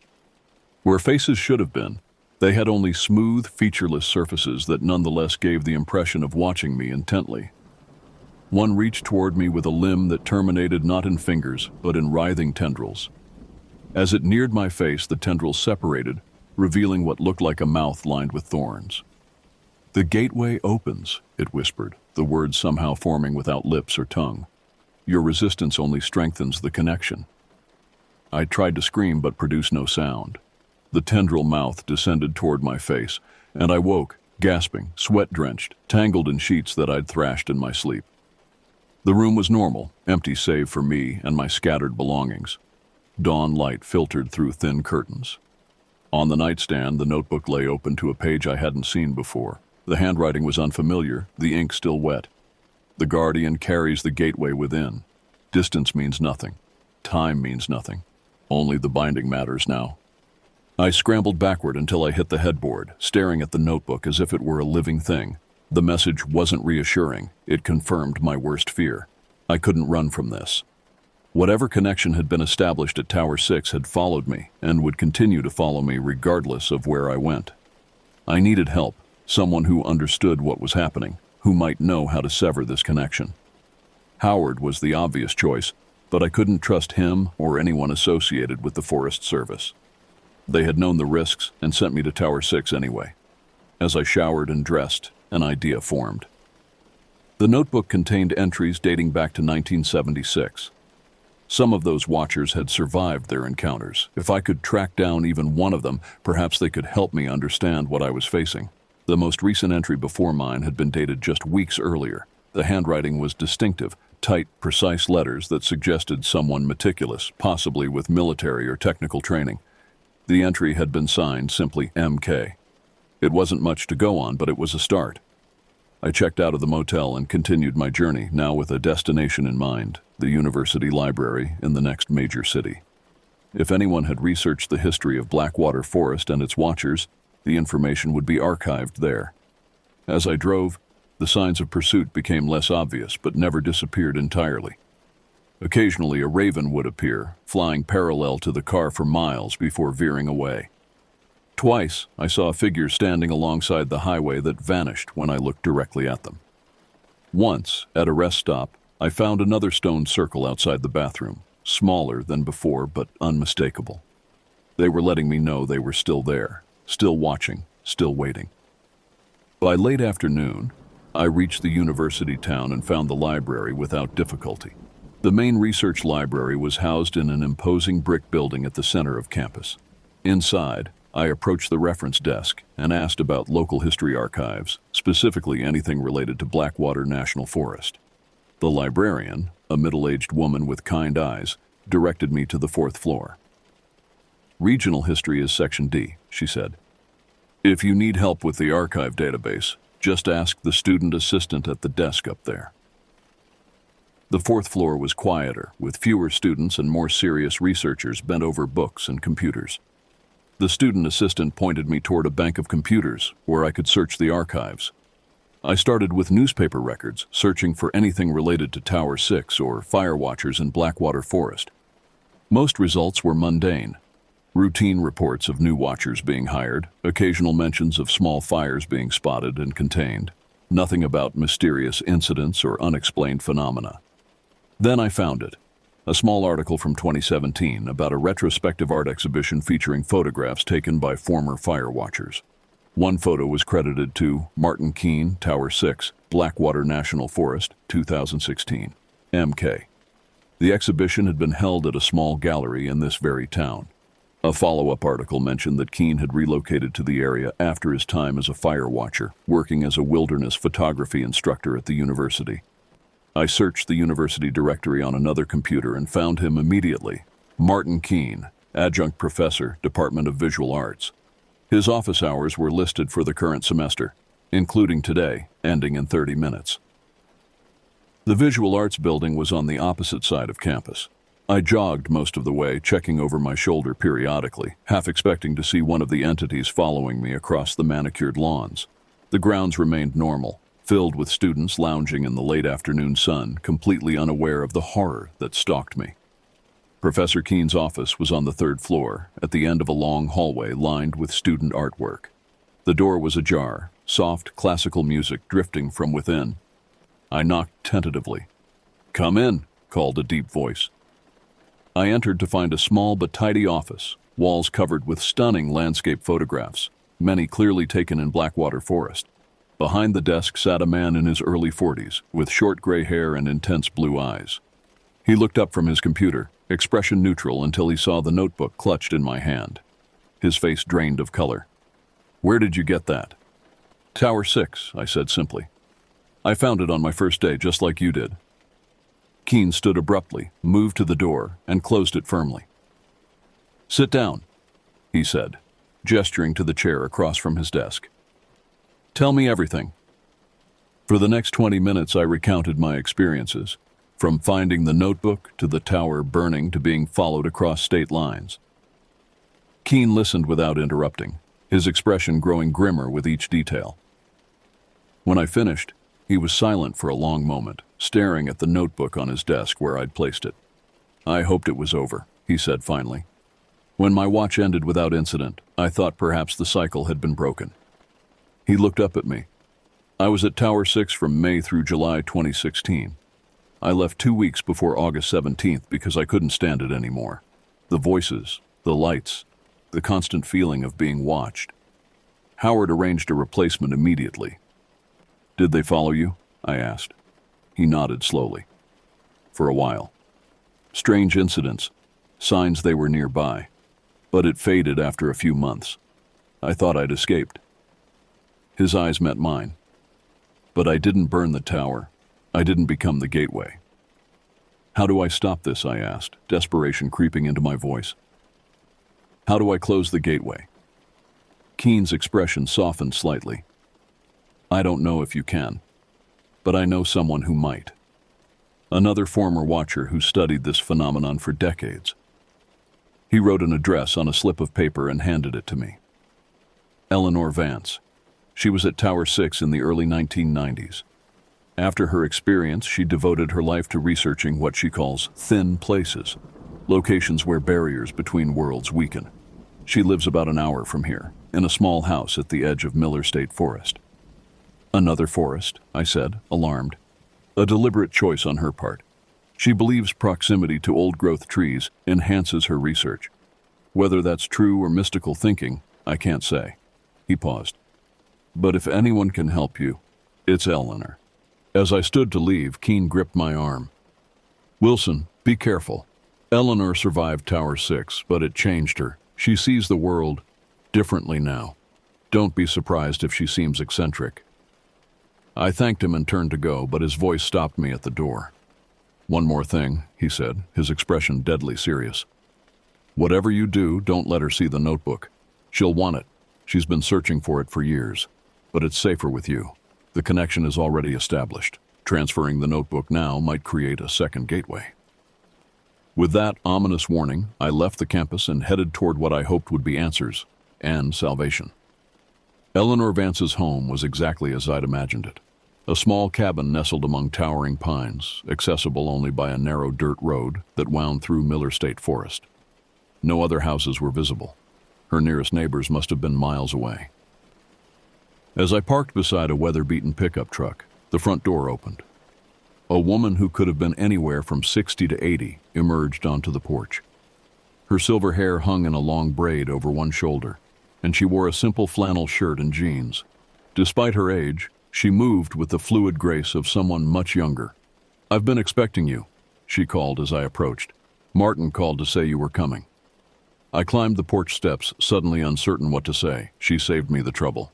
Where faces should have been, they had only smooth, featureless surfaces that nonetheless gave the impression of watching me intently. One reached toward me with a limb that terminated not in fingers, but in writhing tendrils. As it neared my face, the tendrils separated, revealing what looked like a mouth lined with thorns. "The gateway opens," it whispered, the words somehow forming without lips or tongue. "Your resistance only strengthens the connection." I tried to scream but produced no sound. The tendril mouth descended toward my face, and I woke, gasping, sweat-drenched, tangled in sheets that I'd thrashed in my sleep. The room was normal, empty save for me and my scattered belongings. Dawn light filtered through thin curtains. On the nightstand, the notebook lay open to a page I hadn't seen before. The handwriting was unfamiliar, the ink still wet. "The guardian carries the gateway within. Distance means nothing. Time means nothing. Only the binding matters now." I scrambled backward until I hit the headboard, staring at the notebook as if it were a living thing. The message wasn't reassuring. It confirmed my worst fear. I couldn't run from this. Whatever connection had been established at Tower 6 had followed me and would continue to follow me regardless of where I went. I needed help, someone who understood what was happening, who might know how to sever this connection. Howard was the obvious choice, but I couldn't trust him or anyone associated with the Forest Service. They had known the risks and sent me to Tower 6 anyway. As I showered and dressed, an idea formed. The notebook contained entries dating back to 1976. Some of those watchers had survived their encounters. If I could track down even one of them, perhaps they could help me understand what I was facing. The most recent entry before mine had been dated just weeks earlier. The handwriting was distinctive, tight, precise letters that suggested someone meticulous, possibly with military or technical training. The entry had been signed simply MK. It wasn't much to go on, but it was a start. I checked out of the motel and continued my journey, now with a destination in mind, the university library in the next major city. If anyone had researched the history of Blackwater Forest and its watchers, the information would be archived there. As I drove, The signs of pursuit became less obvious but never disappeared entirely. Occasionally a raven would appear, flying parallel to the car for miles before veering away. Twice, I saw a figure standing alongside the highway that vanished when I looked directly at them. Once, at a rest stop, I found another stone circle outside the bathroom, smaller than before but unmistakable. They were letting me know they were still there, still watching, still waiting. By late afternoon, I reached the university town and found the library without difficulty. The main research library was housed in an imposing brick building at the center of campus. Inside, I approached the reference desk and asked about local history archives, specifically anything related to Blackwater National Forest. The librarian, a middle-aged woman with kind eyes, directed me to the 4th floor. "Regional history is Section D," she said. "If you need help with the archive database, just ask the student assistant at the desk up there." The 4th floor was quieter, with fewer students and more serious researchers bent over books and computers. The student assistant pointed me toward a bank of computers where I could search the archives. I started with newspaper records, searching for anything related to Tower 6 or fire watchers in Blackwater Forest. Most results were mundane. Routine reports of new watchers being hired, occasional mentions of small fires being spotted and contained, nothing about mysterious incidents or unexplained phenomena. Then I found it. A small article from 2017 about a retrospective art exhibition featuring photographs taken by former fire watchers. One photo was credited to Martin Keene, Tower 6, Blackwater National Forest, 2016, MK. The exhibition had been held at a small gallery in this very town. A follow-up article mentioned that Keene had relocated to the area after his time as a fire watcher, working as a wilderness photography instructor at the university. I searched the university directory on another computer and found him immediately. Martin Keene, adjunct professor, Department of Visual Arts. His office hours were listed for the current semester, including today, ending in 30 minutes. The Visual Arts building was on the opposite side of campus. I jogged most of the way, checking over my shoulder periodically, half expecting to see one of the entities following me across the manicured lawns. The grounds remained normal, filled with students lounging in the late afternoon sun, completely unaware of the horror that stalked me. Professor Keene's office was on the 3rd floor, at the end of a long hallway lined with student artwork. The door was ajar, soft classical music drifting from within. I knocked tentatively. "Come in," called a deep voice. I entered to find a small but tidy office, walls covered with stunning landscape photographs, many clearly taken in Blackwater Forest. Behind the desk sat a man in his early 40s, with short gray hair and intense blue eyes. He looked up from his computer, expression neutral until he saw the notebook clutched in my hand. His face drained of color. "Where did you get that?" "Tower 6, I said simply. "I found it on my first day, just like you did." Keene stood abruptly, moved to the door, and closed it firmly. "Sit down," he said, gesturing to the chair across from his desk. "Tell me everything." For the next 20 minutes I recounted my experiences, from finding the notebook to the tower burning to being followed across state lines. Keene listened without interrupting, his expression growing grimmer with each detail. When I finished, he was silent for a long moment, staring at the notebook on his desk where I'd placed it. "I hoped it was over," he said finally. "When my watch ended without incident, I thought perhaps the cycle had been broken." He looked up at me. "I was at Tower 6 from May through July 2016. I left 2 weeks before August 17th because I couldn't stand it anymore. The voices, the lights, the constant feeling of being watched. Howard arranged a replacement immediately." "Did they follow you?" I asked. He nodded slowly. "For a while. Strange incidents, signs they were nearby. But it faded after a few months. I thought I'd escaped." His eyes met mine. "But I didn't burn the tower. I didn't become the gateway." "How do I stop this?" I asked, desperation creeping into my voice. "How do I close the gateway?" Keene's expression softened slightly. "I don't know if you can, but I know someone who might. Another former watcher who studied this phenomenon for decades." He wrote an address on a slip of paper and handed it to me. "Eleanor Vance. She was at Tower 6 in the early 1990s. After her experience, she devoted her life to researching what she calls thin places, locations where barriers between worlds weaken. She lives about an hour from here, in a small house at the edge of Miller State Forest. Another forest, I said, alarmed. A deliberate choice on her part. She believes proximity to old-growth trees enhances her research. Whether that's true or mystical thinking, I can't say. He paused. But if anyone can help you, it's Eleanor. As I stood to leave, Keene gripped my arm. Wilson, be careful. Eleanor survived Tower 6, but it changed her. She sees the world differently now. Don't be surprised if she seems eccentric. I thanked him and turned to go, but his voice stopped me at the door. One more thing, he said, his expression deadly serious. Whatever you do, don't let her see the notebook. She'll want it. She's been searching for it for years. But it's safer with you. The connection is already established. Transferring the notebook now might create a second gateway. With that ominous warning, I left the campus and headed toward what I hoped would be answers and salvation. Eleanor Vance's home was exactly as I'd imagined it. A small cabin nestled among towering pines, accessible only by a narrow dirt road that wound through Miller State Forest. No other houses were visible. Her nearest neighbors must have been miles away. As I parked beside a weather-beaten pickup truck, the front door opened. A woman who could have been anywhere from 60 to 80 emerged onto the porch. Her silver hair hung in a long braid over one shoulder, and she wore a simple flannel shirt and jeans. Despite her age, she moved with the fluid grace of someone much younger. I've been expecting you, she called as I approached. Martin called to say you were coming. I climbed the porch steps, suddenly uncertain what to say. She saved me the trouble.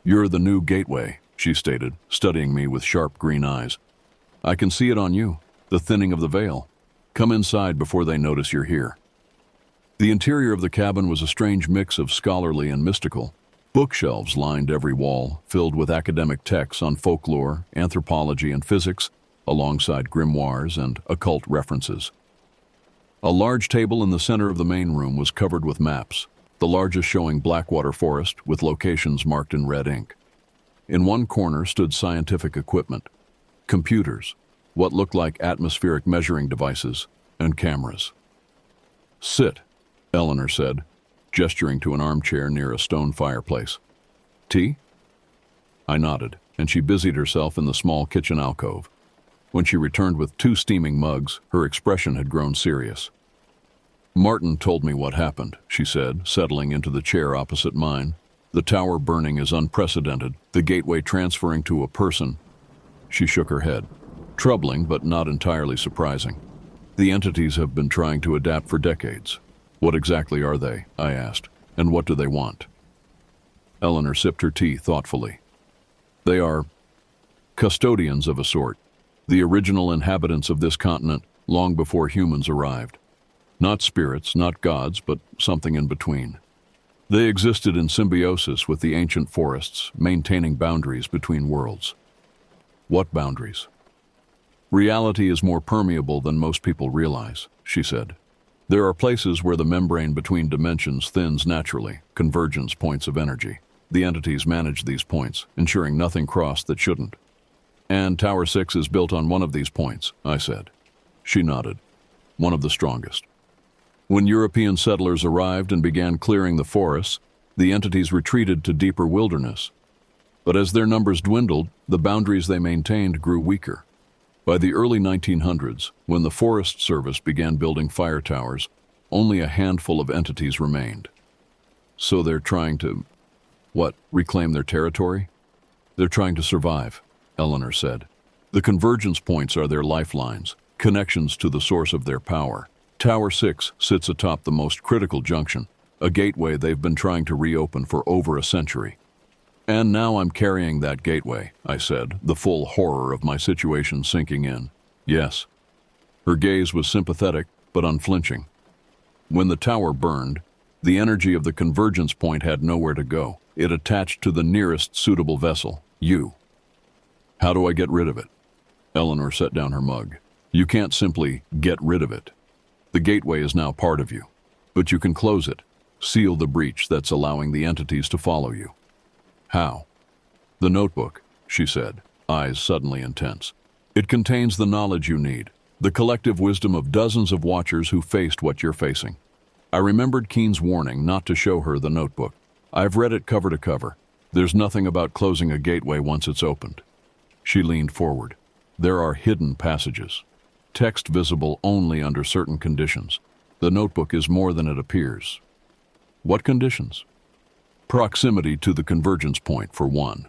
You're the new gateway, she stated, studying me with sharp green eyes. I can see it on you, the thinning of the veil. Come inside before they notice you're here. The interior of the cabin was a strange mix of scholarly and mystical. Bookshelves lined every wall, filled with academic texts on folklore, anthropology, and physics, alongside grimoires and occult references. A large table in the center of the main room was covered with maps, the largest showing Blackwater Forest with locations marked in red ink. In one corner stood scientific equipment, computers, what looked like atmospheric measuring devices, and cameras. Sit, Eleanor said, gesturing to an armchair near a stone fireplace. Tea? I nodded, and she busied herself in the small kitchen alcove. When she returned with 2 steaming mugs, her expression had grown serious. Martin told me what happened, she said, settling into the chair opposite mine. The tower burning is unprecedented, the gateway transferring to a person. She shook her head. Troubling, but not entirely surprising. The entities have been trying to adapt for decades. What exactly are they? I asked. And what do they want? Eleanor sipped her tea thoughtfully. They are custodians of a sort, the original inhabitants of this continent long before humans arrived. Not spirits, not gods, but something in between. They existed in symbiosis with the ancient forests, maintaining boundaries between worlds. What boundaries? Reality is more permeable than most people realize, she said. There are places where the membrane between dimensions thins naturally, convergence points of energy. The entities manage these points, ensuring nothing crossed that shouldn't. And Tower 6 is built on one of these points, I said. She nodded. One of the strongest. When European settlers arrived and began clearing the forests, the entities retreated to deeper wilderness. But as their numbers dwindled, the boundaries they maintained grew weaker. By the early 1900s, when the Forest Service began building fire towers, only a handful of entities remained. So they're trying to, reclaim their territory? They're trying to survive, Eleanor said. The convergence points are their lifelines, connections to the source of their power. Tower 6 sits atop the most critical junction, a gateway they've been trying to reopen for over a century. And now I'm carrying that gateway, I said, the full horror of my situation sinking in. Yes. Her gaze was sympathetic, but unflinching. When the tower burned, the energy of the convergence point had nowhere to go. It attached to the nearest suitable vessel, you. How do I get rid of it? Eleanor set down her mug. You can't simply get rid of it. The gateway is now part of you. But you can close it, seal the breach that's allowing the entities to follow you. How? The notebook, she said, eyes suddenly intense. It contains the knowledge you need, the collective wisdom of dozens of watchers who faced what you're facing. I remembered Keene's warning not to show her the notebook. I've read it cover to cover. There's nothing about closing a gateway once it's opened. She leaned forward. There are hidden passages. Text visible only under certain conditions. The notebook is more than it appears. What conditions? Proximity to the convergence point, for one.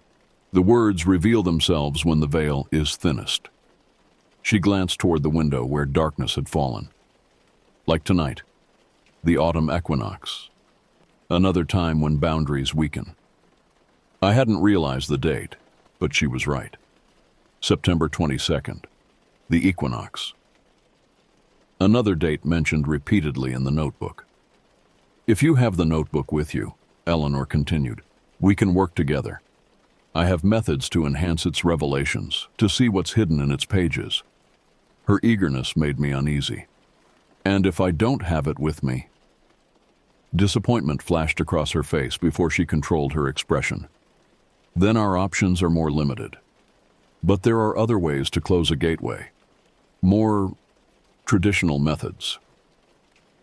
The words reveal themselves when the veil is thinnest. She glanced toward the window where darkness had fallen. Like tonight, the autumn equinox. Another time when boundaries weaken. I hadn't realized the date, but she was right. September 22nd, the equinox. Another date mentioned repeatedly in the notebook. If you have the notebook with you, Eleanor continued, we can work together. I have methods to enhance its revelations, to see what's hidden in its pages. Her eagerness made me uneasy. And if I don't have it with me? Disappointment flashed across her face before she controlled her expression. Then our options are more limited. But there are other ways to close a gateway. More traditional methods.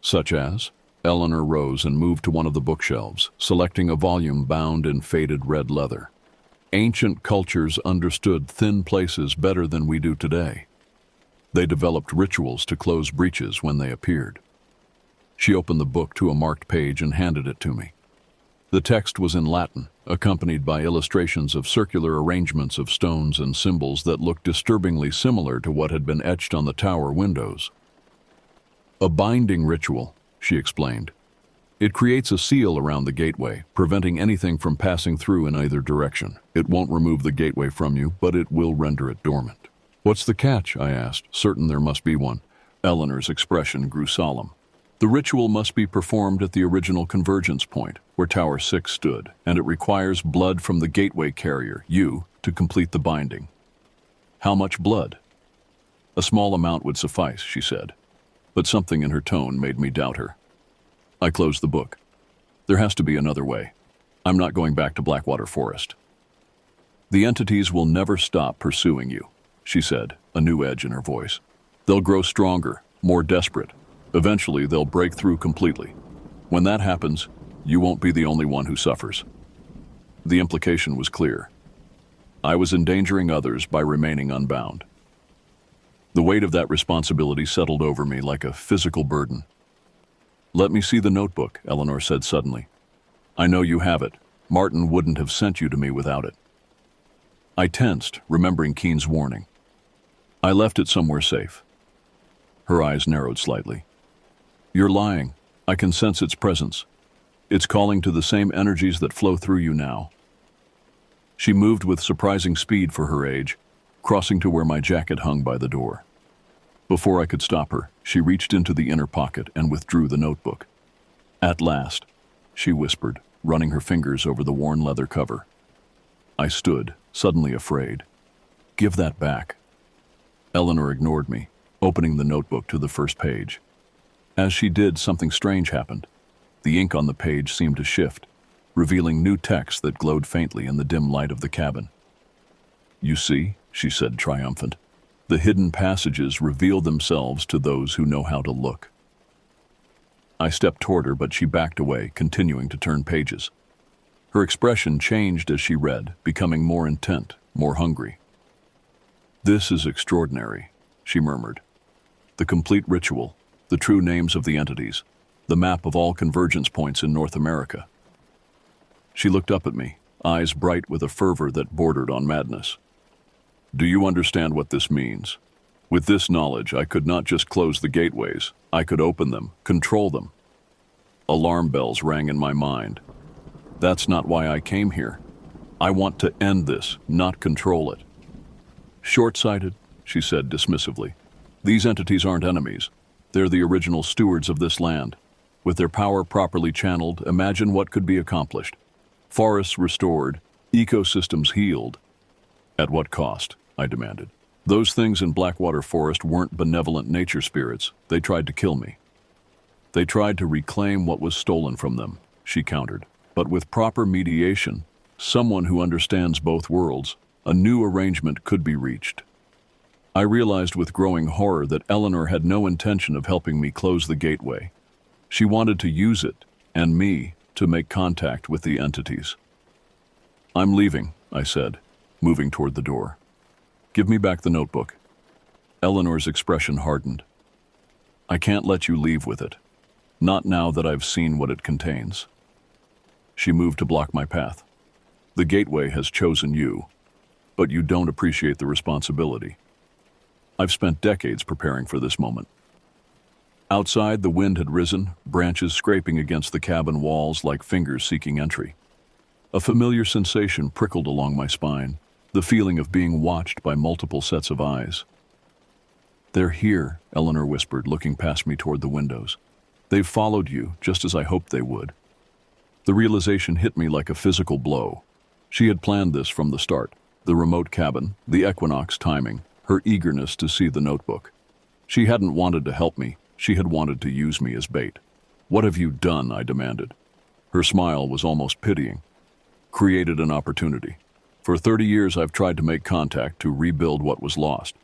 Such as? Eleanor rose and moved to one of the bookshelves, selecting a volume bound in faded red leather. Ancient cultures understood thin places better than we do today. They developed rituals to close breaches when they appeared. She opened the book to a marked page and handed it to me. The text was in Latin, accompanied by illustrations of circular arrangements of stones and symbols that looked disturbingly similar to what had been etched on the tower windows. A binding ritual, she explained. It creates a seal around the gateway, preventing anything from passing through in either direction. It won't remove the gateway from you, but it will render it dormant. What's the catch? I asked, certain there must be one. Eleanor's expression grew solemn. The ritual must be performed at the original convergence point, where Tower 6 stood, and it requires blood from the gateway carrier, you, to complete the binding. How much blood? A small amount would suffice, she said, but something in her tone made me doubt her. I closed the book. There has to be another way. I'm not going back to Blackwater Forest. The entities will never stop pursuing you, she said, a new edge in her voice. They'll grow stronger, more desperate. Eventually, they'll break through completely. When that happens, you won't be the only one who suffers. The implication was clear. I was endangering others by remaining unbound. The weight of that responsibility settled over me like a physical burden. Let me see the notebook, Eleanor said suddenly. I know you have it. Martin wouldn't have sent you to me without it. I tensed, remembering Keene's warning. I left it somewhere safe. Her eyes narrowed slightly. You're lying. I can sense its presence. It's calling to the same energies that flow through you now. She moved with surprising speed for her age, crossing to where my jacket hung by the door. Before I could stop her, she reached into the inner pocket and withdrew the notebook. At last, she whispered, running her fingers over the worn leather cover. I stood, suddenly afraid. Give that back. Eleanor ignored me, opening the notebook to the first page. As she did, something strange happened. The ink on the page seemed to shift, revealing new text that glowed faintly in the dim light of the cabin. You see, she said, triumphant. The hidden passages reveal themselves to those who know how to look. I stepped toward her, but she backed away, continuing to turn pages. Her expression changed as she read, becoming more intent, more hungry. This is extraordinary, she murmured. The complete ritual, the true names of the entities, the map of all convergence points in North America. She looked up at me, eyes bright with a fervor that bordered on madness. Do you understand what this means? With this knowledge, I could not just close the gateways. I could open them, control them. Alarm bells rang in my mind. That's not why I came here. I want to end this, not control it. Short-sighted, she said dismissively. These entities aren't enemies. They're the original stewards of this land. With their power properly channeled, imagine what could be accomplished. Forests restored, ecosystems healed. At what cost? I demanded. Those things in Blackwater Forest weren't benevolent nature spirits. They tried to kill me. They tried to reclaim what was stolen from them, she countered. But with proper mediation, someone who understands both worlds, a new arrangement could be reached. I realized with growing horror that Eleanor had no intention of helping me close the gateway. She wanted to use it, and me, to make contact with the entities. "I'm leaving," I said, moving toward the door. "Give me back the notebook." Eleanor's expression hardened. "I can't let you leave with it. Not now that I've seen what it contains." She moved to block my path. "The gateway has chosen you, but you don't appreciate the responsibility. I've spent decades preparing for this moment." Outside, the wind had risen, branches scraping against the cabin walls like fingers seeking entry. A familiar sensation prickled along my spine, the feeling of being watched by multiple sets of eyes. "They're here," Eleanor whispered, looking past me toward the windows. "They've followed you, just as I hoped they would." The realization hit me like a physical blow. She had planned this from the start: the remote cabin, the equinox timing, her eagerness to see the notebook. She hadn't wanted to help me, she had wanted to use me as bait. "What have you done?" I demanded. Her smile was almost pitying. "Created an opportunity. For 30 years I've tried to make contact, to rebuild what was lost.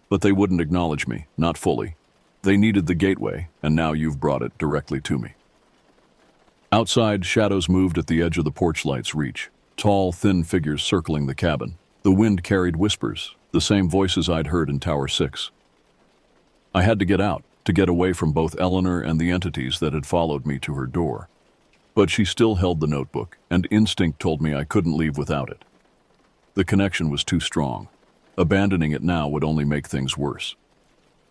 But they wouldn't acknowledge me, not fully. They needed the gateway, and now you've brought it directly to me." Outside, shadows moved at the edge of the porch light's reach, tall, thin figures circling the cabin. The wind carried whispers, the same voices I'd heard in Tower 6. I had to get out, to get away from both Eleanor and the entities that had followed me to her door. But she still held the notebook, and instinct told me I couldn't leave without it. The connection was too strong. Abandoning it now would only make things worse.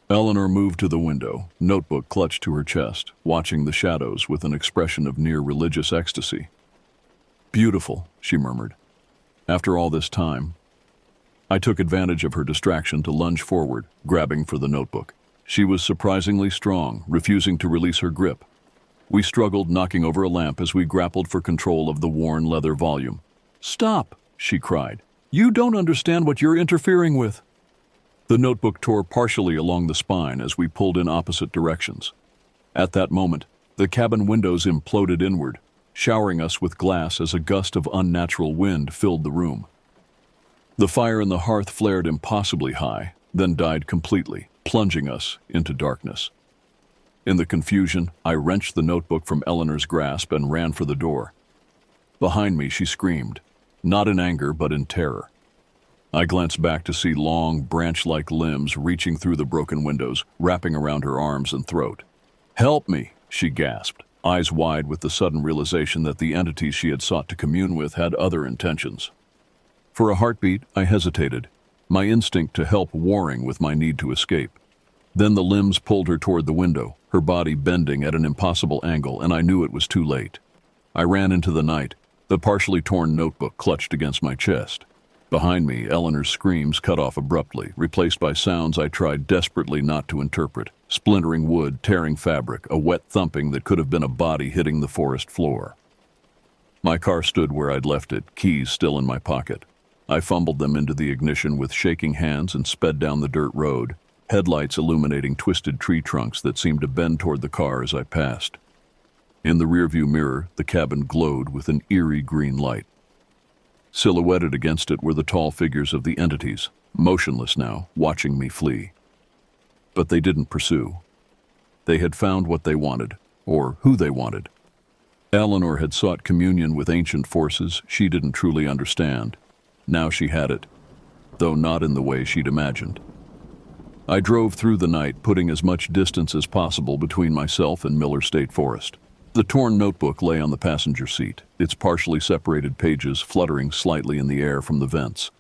Eleanor moved to the window, notebook clutched to her chest, watching the shadows with an expression of near religious ecstasy. "Beautiful," she murmured. "After all this time." I took advantage of her distraction to lunge forward, grabbing for the notebook. She was surprisingly strong, refusing to release her grip. We struggled, knocking over a lamp as we grappled for control of the worn leather volume. "Stop!" she cried. "You don't understand what you're interfering with." The notebook tore partially along the spine as we pulled in opposite directions. At that moment, the cabin windows imploded inward, showering us with glass as a gust of unnatural wind filled the room. The fire in the hearth flared impossibly high, then died completely, plunging us into darkness. In the confusion, I wrenched the notebook from Eleanor's grasp and ran for the door. Behind me, she screamed, not in anger but in terror. I glanced back to see long, branch-like limbs reaching through the broken windows, wrapping around her arms and throat. "Help me," she gasped, eyes wide with the sudden realization that the entities she had sought to commune with had other intentions. For a heartbeat, I hesitated, my instinct to help warring with my need to escape. Then the limbs pulled her toward the window, her body bending at an impossible angle, and I knew it was too late. I ran into the night, the partially torn notebook clutched against my chest. Behind me, Eleanor's screams cut off abruptly, replaced by sounds I tried desperately not to interpret: splintering wood, tearing fabric, a wet thumping that could have been a body hitting the forest floor. My car stood where I'd left it, keys still in my pocket. I fumbled them into the ignition with shaking hands and sped down the dirt road, headlights illuminating twisted tree trunks that seemed to bend toward the car as I passed. In the rearview mirror, the cabin glowed with an eerie green light. Silhouetted against it were the tall figures of the entities, motionless now, watching me flee. But they didn't pursue. They had found what they wanted, or who they wanted. Eleanor had sought communion with ancient forces she didn't truly understand. Now she had it, though not in the way she'd imagined. I drove through the night, putting as much distance as possible between myself and Miller State Forest. The torn notebook lay on the passenger seat, its partially separated pages fluttering slightly in the air from the vents.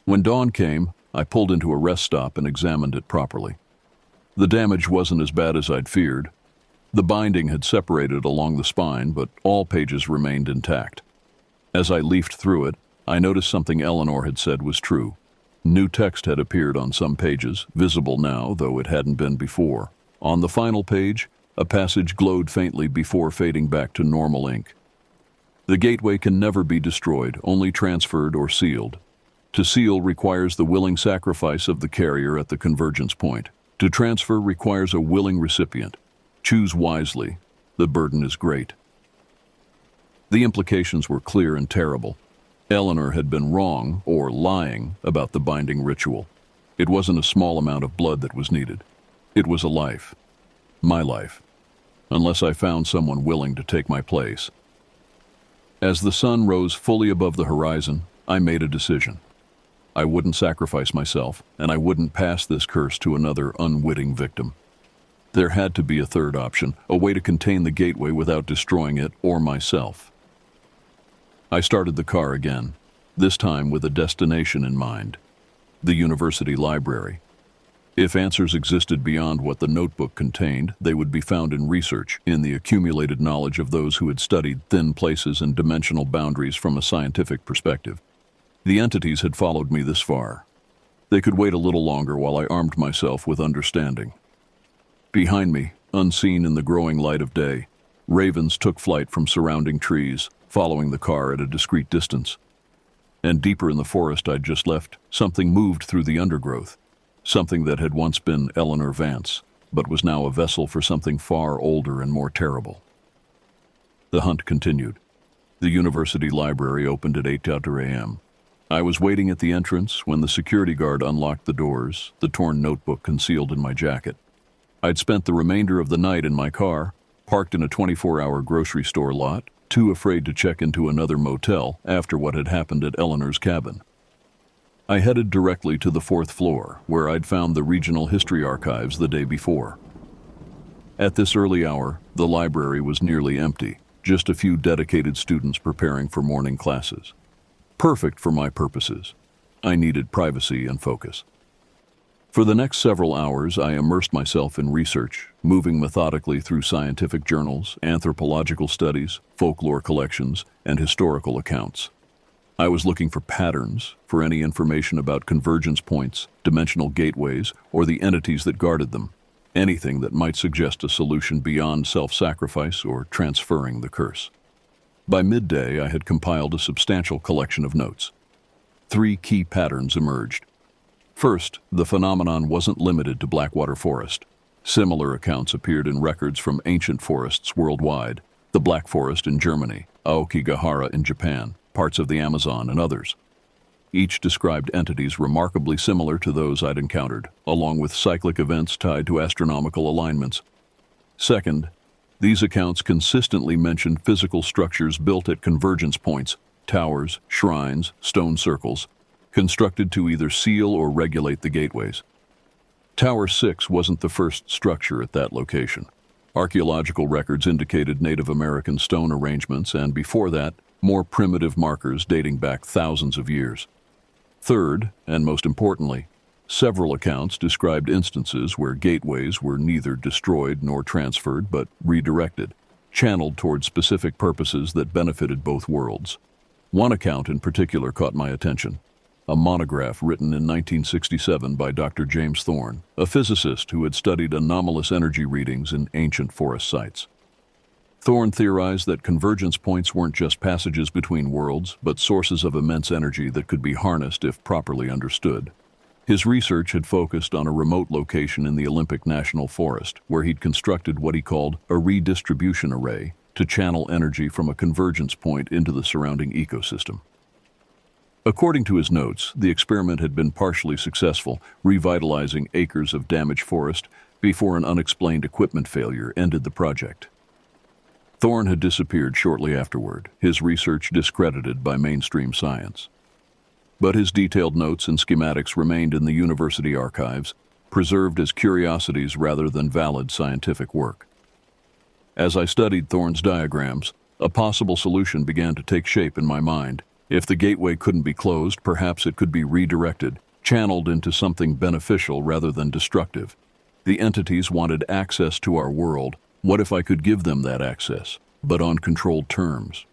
When dawn came, I pulled into a rest stop and examined it properly. The damage wasn't as bad as I'd feared. The binding had separated along the spine, but all pages remained intact. As I leafed through it, I noticed something Eleanor had said was true. New text had appeared on some pages, visible now, though it hadn't been before. On the final page, a passage glowed faintly before fading back to normal ink. The gateway can never be destroyed, only transferred or sealed. To seal requires the willing sacrifice of the carrier at the convergence point. To transfer requires a willing recipient. Choose wisely. The burden is great. The implications were clear and terrible. Eleanor had been wrong, or lying, about the binding ritual. It wasn't a small amount of blood that was needed. It was a life. My life. Unless I found someone willing to take my place. As the sun rose fully above the horizon, I made a decision. I wouldn't sacrifice myself, and I wouldn't pass this curse to another unwitting victim. There had to be a third option, a way to contain the gateway without destroying it or myself. I started the car again, this time with a destination in mind: the university library. If answers existed beyond what the notebook contained, they would be found in research, in the accumulated knowledge of those who had studied thin places and dimensional boundaries from a scientific perspective. The entities had followed me this far. They could wait a little longer while I armed myself with understanding. Behind me, unseen in the growing light of day, ravens took flight from surrounding trees, following the car at a discreet distance. And deeper in the forest I'd just left, something moved through the undergrowth. Something that had once been Eleanor Vance, but was now a vessel for something far older and more terrible. The hunt continued. The university library opened at 8:00 a.m. I was waiting at the entrance when the security guard unlocked the doors, the torn notebook concealed in my jacket. I'd spent the remainder of the night in my car, parked in a 24-hour grocery store lot, too afraid to check into another motel after what had happened at Eleanor's cabin. I headed directly to the 4th floor, where I'd found the regional history archives the day before. At this early hour, the library was nearly empty, just a few dedicated students preparing for morning classes. Perfect for my purposes. I needed privacy and focus. For the next several hours, I immersed myself in research, moving methodically through scientific journals, anthropological studies, folklore collections, and historical accounts. I was looking for patterns, for any information about convergence points, dimensional gateways, or the entities that guarded them, anything that might suggest a solution beyond self-sacrifice or transferring the curse. By midday, I had compiled a substantial collection of notes. 3 key patterns emerged. First, the phenomenon wasn't limited to Blackwater Forest. Similar accounts appeared in records from ancient forests worldwide: the Black Forest in Germany, Aokigahara in Japan, parts of the Amazon, and others. Each described entities remarkably similar to those I'd encountered, along with cyclic events tied to astronomical alignments. Second, these accounts consistently mentioned physical structures built at convergence points: towers, shrines, stone circles, constructed to either seal or regulate the gateways. Tower 6 wasn't the first structure at that location. Archaeological records indicated Native American stone arrangements, and before that, more primitive markers dating back thousands of years. Third, and most importantly, several accounts described instances where gateways were neither destroyed nor transferred, but redirected, channeled toward specific purposes that benefited both worlds. One account in particular caught my attention: a monograph written in 1967 by Dr. James Thorne, a physicist who had studied anomalous energy readings in ancient forest sites. Thorne theorized that convergence points weren't just passages between worlds, but sources of immense energy that could be harnessed if properly understood. His research had focused on a remote location in the Olympic National Forest, where he'd constructed what he called a redistribution array to channel energy from a convergence point into the surrounding ecosystem. According to his notes, the experiment had been partially successful, revitalizing acres of damaged forest before an unexplained equipment failure ended the project. Thorne had disappeared shortly afterward, his research discredited by mainstream science. But his detailed notes and schematics remained in the university archives, preserved as curiosities rather than valid scientific work. As I studied Thorne's diagrams, a possible solution began to take shape in my mind. If the gateway couldn't be closed, perhaps it could be redirected, channeled into something beneficial rather than destructive. The entities wanted access to our world. What if I could give them that access, but on controlled terms?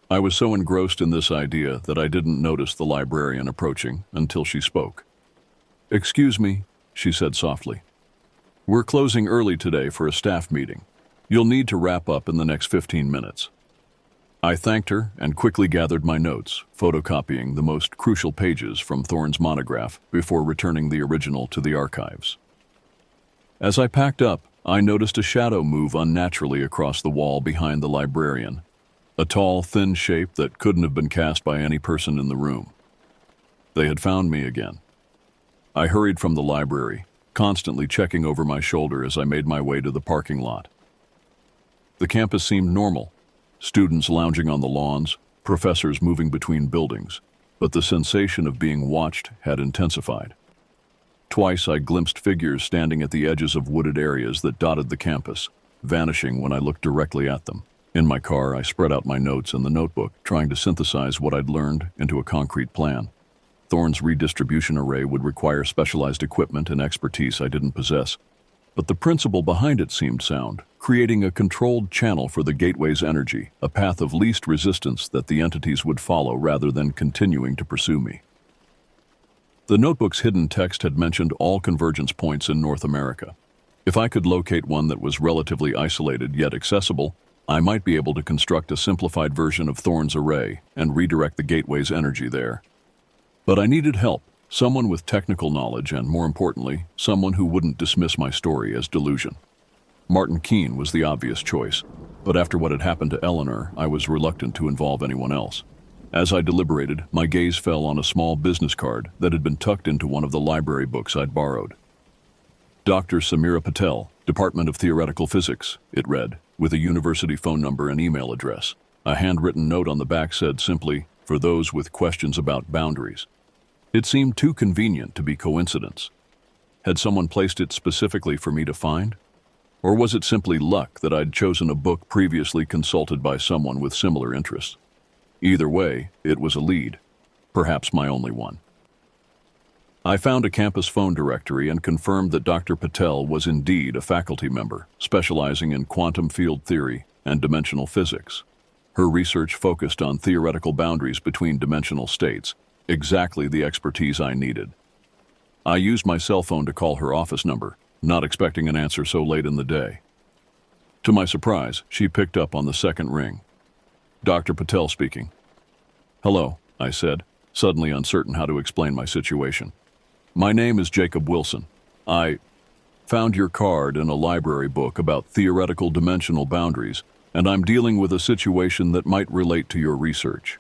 I was so engrossed in this idea that I didn't notice the librarian approaching until she spoke. "Excuse me," she said softly. "We're closing early today for a staff meeting. You'll need to wrap up in the next 15 minutes. I thanked her and quickly gathered my notes, photocopying the most crucial pages from Thorne's monograph before returning the original to the archives. As I packed up, I noticed a shadow move unnaturally across the wall behind the librarian. A tall, thin shape that couldn't have been cast by any person in the room. They had found me again. I hurried from the library, constantly checking over my shoulder as I made my way to the parking lot. The campus seemed normal, students lounging on the lawns, professors moving between buildings, but the sensation of being watched had intensified. Twice I glimpsed figures standing at the edges of wooded areas that dotted the campus, vanishing when I looked directly at them. In my car, I spread out my notes in the notebook, trying to synthesize what I'd learned into a concrete plan. Thorne's redistribution array would require specialized equipment and expertise I didn't possess, but the principle behind it seemed sound, creating a controlled channel for the gateway's energy, a path of least resistance that the entities would follow rather than continuing to pursue me. The notebook's hidden text had mentioned all convergence points in North America. If I could locate one that was relatively isolated yet accessible, I might be able to construct a simplified version of Thorne's array and redirect the gateway's energy there. But I needed help, someone with technical knowledge and, more importantly, someone who wouldn't dismiss my story as delusion. Martin Keene was the obvious choice, but after what had happened to Eleanor, I was reluctant to involve anyone else. As I deliberated, my gaze fell on a small business card that had been tucked into one of the library books I'd borrowed. Dr. Samira Patel, Department of Theoretical Physics, it read, with a university phone number and email address. A handwritten note on the back said simply, "For those with questions about boundaries." It seemed too convenient to be coincidence. Had someone placed it specifically for me to find? Or was it simply luck that I'd chosen a book previously consulted by someone with similar interests? Either way, it was a lead, perhaps my only one. I found a campus phone directory and confirmed that Dr. Patel was indeed a faculty member, specializing in quantum field theory and dimensional physics. Her research focused on theoretical boundaries between dimensional states, exactly the expertise I needed. I used my cell phone to call her office number, not expecting an answer so late in the day. To my surprise, she picked up on the second ring. Dr. Patel speaking. "Hello," I said, suddenly uncertain how to explain my situation. "My name is Jacob Wilson. I found your card in a library book about theoretical dimensional boundaries, and I'm dealing with a situation that might relate to your research."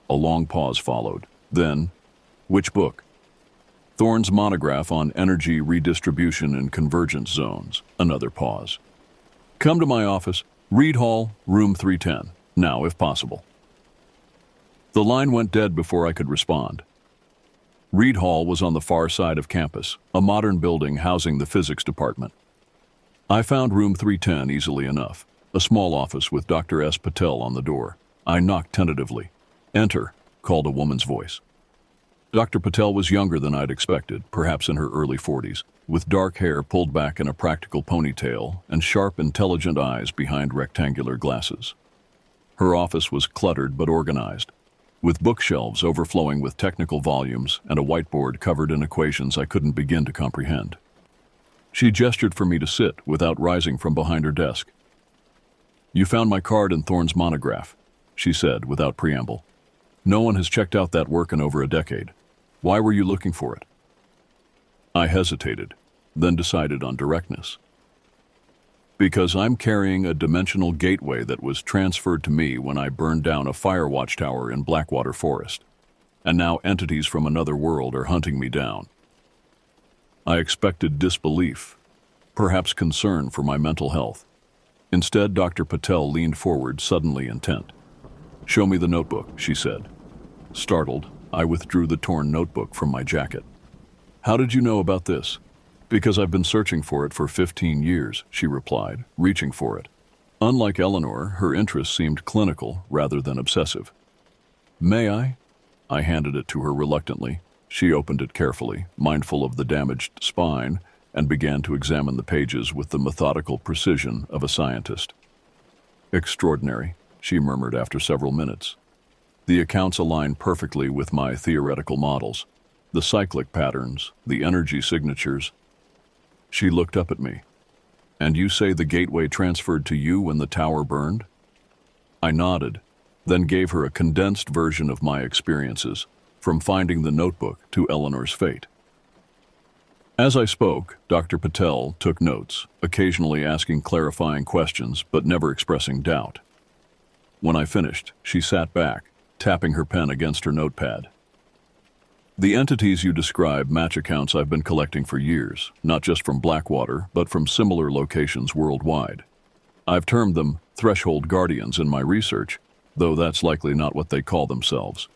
A long pause followed. Then, "Which book?" "Thorne's monograph on energy redistribution in convergence zones." Another pause. "Come to my office, Reed Hall, room 310, now if possible." The line went dead before I could respond. Reed Hall was on the far side of campus, a modern building housing the physics department. I found room 310 easily enough, a small office with Dr. S. Patel on the door. I knocked tentatively. "Enter," called a woman's voice. Dr. Patel was younger than I'd expected, perhaps in her early 40s, with dark hair pulled back in a practical ponytail and sharp, intelligent eyes behind rectangular glasses. Her office was cluttered but organized, with bookshelves overflowing with technical volumes and a whiteboard covered in equations I couldn't begin to comprehend. She gestured for me to sit without rising from behind her desk. "You found my card in Thorne's monograph," she said without preamble. "No one has checked out that work in over a decade. Why were you looking for it?" I hesitated, then decided on directness. "Because I'm carrying a dimensional gateway that was transferred to me when I burned down a fire watchtower in Blackwater Forest, and now entities from another world are hunting me down." I expected disbelief, perhaps concern for my mental health. Instead, Dr. Patel leaned forward, suddenly intent. "Show me the notebook," she said. Startled, I withdrew the torn notebook from my jacket. "How did you know about this?" "Because I've been searching for it for 15 years, she replied, reaching for it. Unlike Eleanor, her interest seemed clinical rather than obsessive. "May I?" I handed it to her reluctantly. She opened it carefully, mindful of the damaged spine, and began to examine the pages with the methodical precision of a scientist. "Extraordinary," she murmured after several minutes. "The accounts align perfectly with my theoretical models. The cyclic patterns, the energy signatures." She looked up at me. "And you say the gateway transferred to you when the tower burned?" I nodded, then gave her a condensed version of my experiences, from finding the notebook to Eleanor's fate. As I spoke, Dr. Patel took notes, occasionally asking clarifying questions but never expressing doubt. When I finished, she sat back, tapping her pen against her notepad. The entities you describe match accounts I've been collecting for years, not just from Blackwater, but from similar locations worldwide. I've termed them threshold guardians in my research, though that's likely not what they call themselves.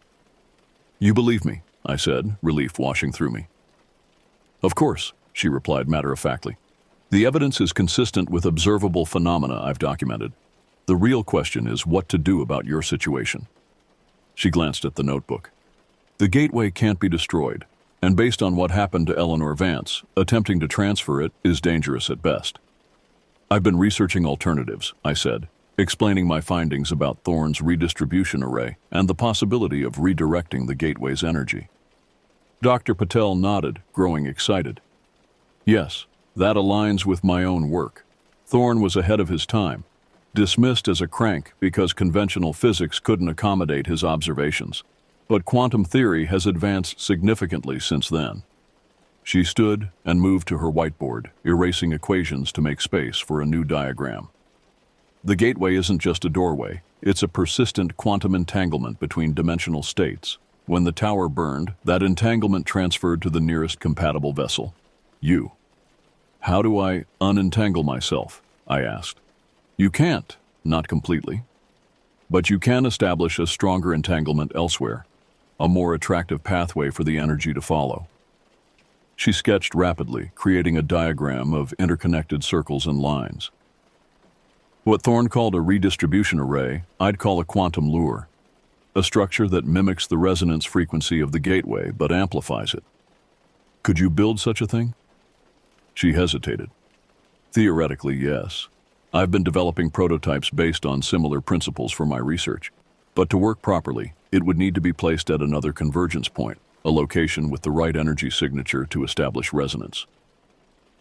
You believe me, I said, relief washing through me. Of course, she replied matter-of-factly. The evidence is consistent with observable phenomena I've documented. The real question is what to do about your situation. She glanced at the notebook. The gateway can't be destroyed, and based on what happened to Eleanor Vance, attempting to transfer it is dangerous at best. I've been researching alternatives, I said, explaining my findings about Thorne's redistribution array and the possibility of redirecting the gateway's energy. Dr. Patel nodded, growing excited. Yes, that aligns with my own work. Thorne was ahead of his time, dismissed as a crank because conventional physics couldn't accommodate his observations. But quantum theory has advanced significantly since then. She stood and moved to her whiteboard, erasing equations to make space for a new diagram. The gateway isn't just a doorway, it's a persistent quantum entanglement between dimensional states. When the tower burned, that entanglement transferred to the nearest compatible vessel, you. How do I unentangle myself? I asked. You can't, not completely. But you can establish a stronger entanglement elsewhere, a more attractive pathway for the energy to follow. She sketched rapidly, creating a diagram of interconnected circles and lines. What Thorne called a redistribution array, I'd call a quantum lure, a structure that mimics the resonance frequency of the gateway but amplifies it. Could you build such a thing? She hesitated. Theoretically, yes. I've been developing prototypes based on similar principles for my research. But to work properly, it would need to be placed at another convergence point, a location with the right energy signature to establish resonance.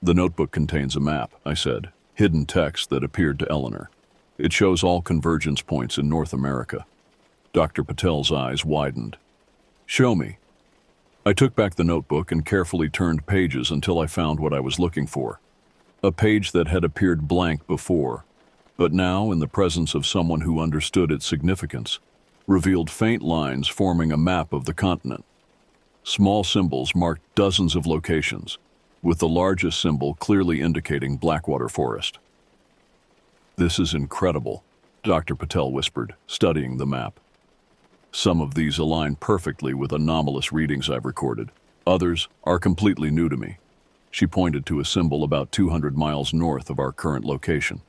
The notebook contains a map, I said, hidden text that appeared to Eleanor. It shows all convergence points in North America. Dr. Patel's eyes widened. Show me. I took back the notebook and carefully turned pages until I found what I was looking for. A page that had appeared blank before, but now, in the presence of someone who understood its significance, revealed faint lines forming a map of the continent. Small symbols marked dozens of locations, with the largest symbol clearly indicating Blackwater Forest. This is incredible, Dr. Patel whispered, studying the map. Some of these align perfectly with anomalous readings I've recorded. Others are completely new to me. She pointed to a symbol about 200 miles north of our current location.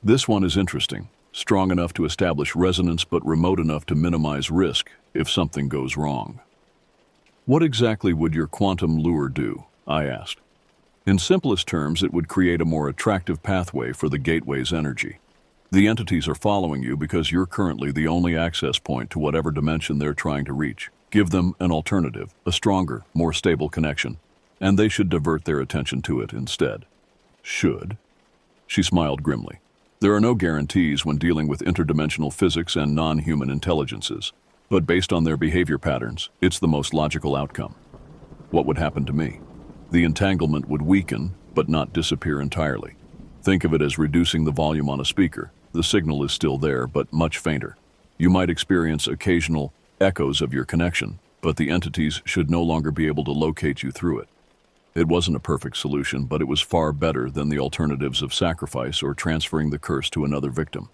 This one is interesting, strong enough to establish resonance but remote enough to minimize risk if something goes wrong. What exactly would your quantum lure do? I asked. In simplest terms, it would create a more attractive pathway for the gateway's energy. The entities are following you because you're currently the only access point to whatever dimension they're trying to reach. Give them an alternative, a stronger, more stable connection, and they should divert their attention to it instead. Should? She smiled grimly. There are no guarantees when dealing with interdimensional physics and non-human intelligences, but based on their behavior patterns, it's the most logical outcome. What would happen to me? The entanglement would weaken, but not disappear entirely. Think of it as reducing the volume on a speaker. The signal is still there, but much fainter. You might experience occasional echoes of your connection, but the entities should no longer be able to locate you through it. It wasn't a perfect solution, but it was far better than the alternatives of sacrifice or transferring the curse to another victim.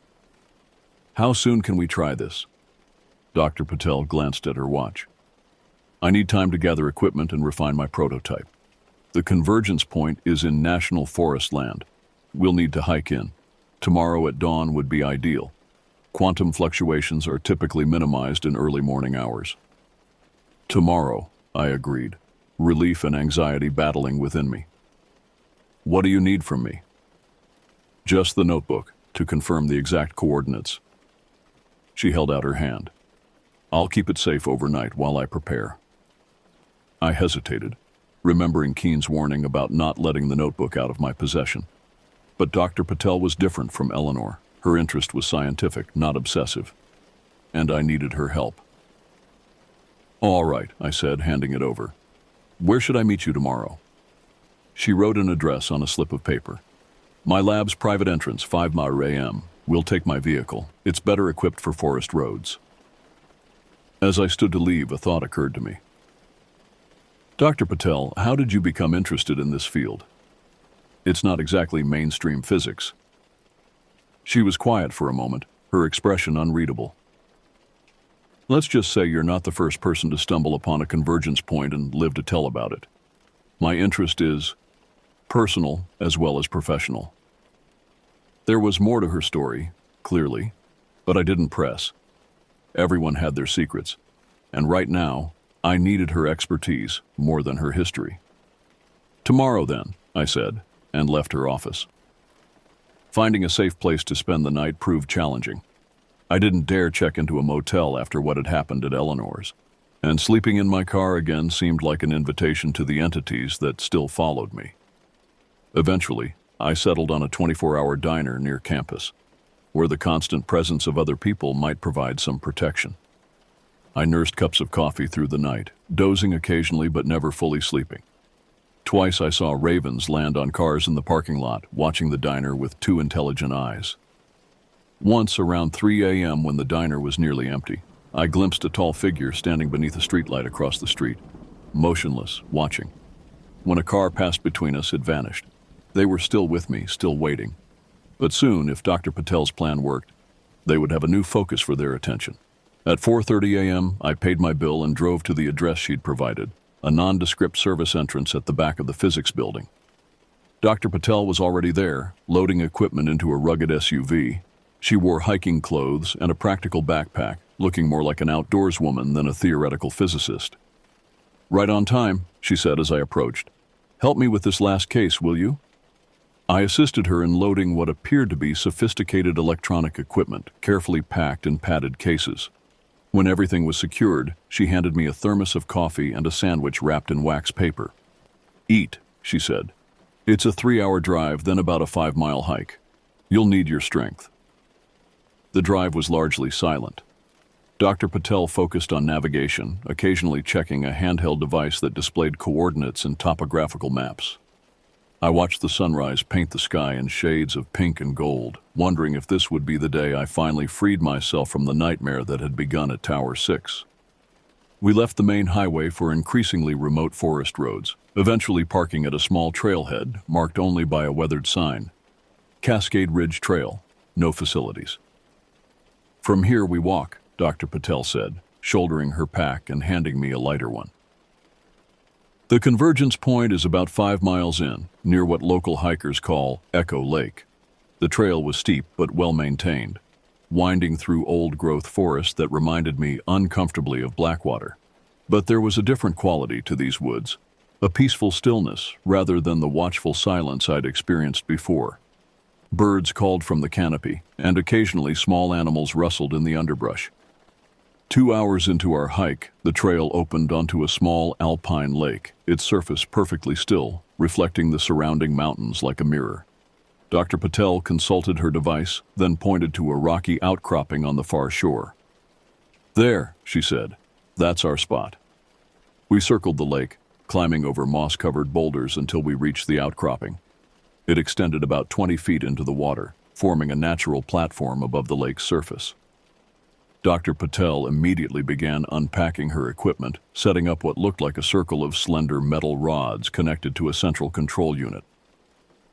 How soon can we try this? Dr. Patel glanced at her watch. I need time to gather equipment and refine my prototype. The convergence point is in National Forest land. We'll need to hike in. Tomorrow at dawn would be ideal. Quantum fluctuations are typically minimized in early morning hours. Tomorrow, I agreed, relief and anxiety battling within me. What do you need from me? Just the notebook to confirm the exact coordinates. She held out her hand. I'll keep it safe overnight while I prepare. I hesitated, remembering Keen's warning about not letting the notebook out of my possession. But Dr. Patel was different from Eleanor. Her interest was scientific, not obsessive. And I needed her help. All right, I said, handing it over. Where should I meet you tomorrow? She wrote an address on a slip of paper. My lab's private entrance, 5 a.m. We'll take my vehicle. It's better equipped for forest roads. As I stood to leave, a thought occurred to me. Dr. Patel, how did you become interested in this field? It's not exactly mainstream physics. She was quiet for a moment, her expression unreadable. Let's just say you're not the first person to stumble upon a convergence point and live to tell about it. My interest is personal as well as professional. There was more to her story, clearly, but I didn't press. Everyone had their secrets, and right now, I needed her expertise more than her history. Tomorrow then, I said, and left her office. Finding a safe place to spend the night proved challenging. I didn't dare check into a motel after what had happened at Eleanor's, and sleeping in my car again seemed like an invitation to the entities that still followed me. Eventually, I settled on a 24-hour diner near campus, where the constant presence of other people might provide some protection. I nursed cups of coffee through the night, dozing occasionally but never fully sleeping. Twice I saw ravens land on cars in the parking lot, watching the diner with two intelligent eyes. Once, around 3 a.m. when the diner was nearly empty, I glimpsed a tall figure standing beneath a streetlight across the street, motionless, watching. When a car passed between us, it vanished. They were still with me, still waiting. But soon, if Dr. Patel's plan worked, they would have a new focus for their attention. At 4:30 a.m., I paid my bill and drove to the address she'd provided, a nondescript service entrance at the back of the physics building. Dr. Patel was already there, loading equipment into a rugged SUV. She wore hiking clothes and a practical backpack, looking more like an outdoors woman than a theoretical physicist. "Right on time," she said as I approached. "Help me with this last case, will you?" I assisted her in loading what appeared to be sophisticated electronic equipment, carefully packed in padded cases. When everything was secured, she handed me a thermos of coffee and a sandwich wrapped in wax paper. "Eat," she said. "It's a 3-hour drive, then about a 5-mile hike. You'll need your strength." The drive was largely silent. Dr. Patel focused on navigation, occasionally checking a handheld device that displayed coordinates and topographical maps. I watched the sunrise paint the sky in shades of pink and gold, wondering if this would be the day I finally freed myself from the nightmare that had begun at Tower 6. We left the main highway for increasingly remote forest roads, eventually parking at a small trailhead marked only by a weathered sign. Cascade Ridge Trail, no facilities. "From here we walk," Dr. Patel said, shouldering her pack and handing me a lighter one. The convergence point is about 5 miles in, near what local hikers call Echo Lake. The trail was steep but well-maintained, winding through old-growth forest that reminded me uncomfortably of Blackwater. But there was a different quality to these woods, a peaceful stillness rather than the watchful silence I'd experienced before. Birds called from the canopy, and occasionally small animals rustled in the underbrush. 2 hours into our hike, the trail opened onto a small alpine lake, its surface perfectly still, reflecting the surrounding mountains like a mirror. Dr. Patel consulted her device, then pointed to a rocky outcropping on the far shore. "There," she said, "that's our spot." We circled the lake, climbing over moss-covered boulders until we reached the outcropping. It extended about 20 feet into the water, forming a natural platform above the lake's surface. Dr. Patel immediately began unpacking her equipment, setting up what looked like a circle of slender metal rods connected to a central control unit.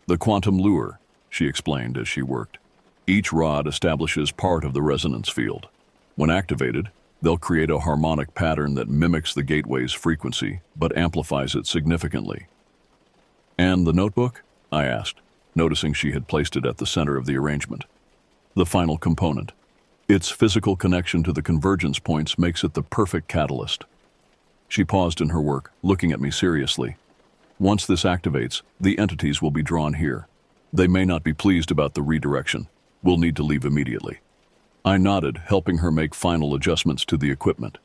"The quantum lure," she explained as she worked. "Each rod establishes part of the resonance field. When activated, they'll create a harmonic pattern that mimics the gateway's frequency, but amplifies it significantly." "And the notebook?" I asked, noticing she had placed it at the center of the arrangement. "The final component. Its physical connection to the convergence points makes it the perfect catalyst." She paused in her work, looking at me seriously. "Once this activates, the entities will be drawn here. They may not be pleased about the redirection. We'll need to leave immediately." I nodded, helping her make final adjustments to the equipment.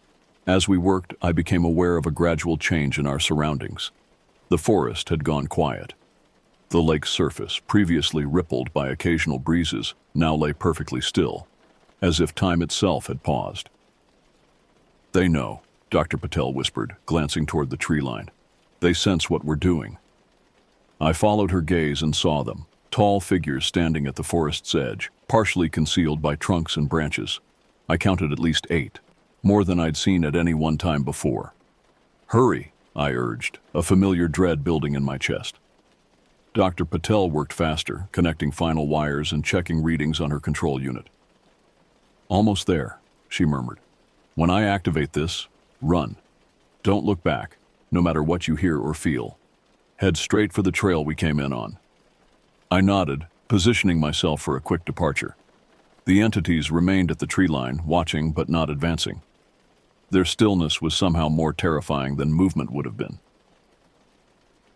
As we worked, I became aware of a gradual change in our surroundings. The forest had gone quiet. The lake's surface, previously rippled by occasional breezes, now lay perfectly still, as if time itself had paused. "They know," Dr. Patel whispered, glancing toward the tree line. "They sense what we're doing." I followed her gaze and saw them, tall figures standing at the forest's edge, partially concealed by trunks and branches. I counted at least 8, more than I'd seen at any one time before. "Hurry," I urged, a familiar dread building in my chest. Dr. Patel worked faster, connecting final wires and checking readings on her control unit. "Almost there," she murmured. "When I activate this, run. Don't look back, no matter what you hear or feel. Head straight for the trail we came in on." I nodded, positioning myself for a quick departure. The entities remained at the tree line, watching but not advancing. Their stillness was somehow more terrifying than movement would have been.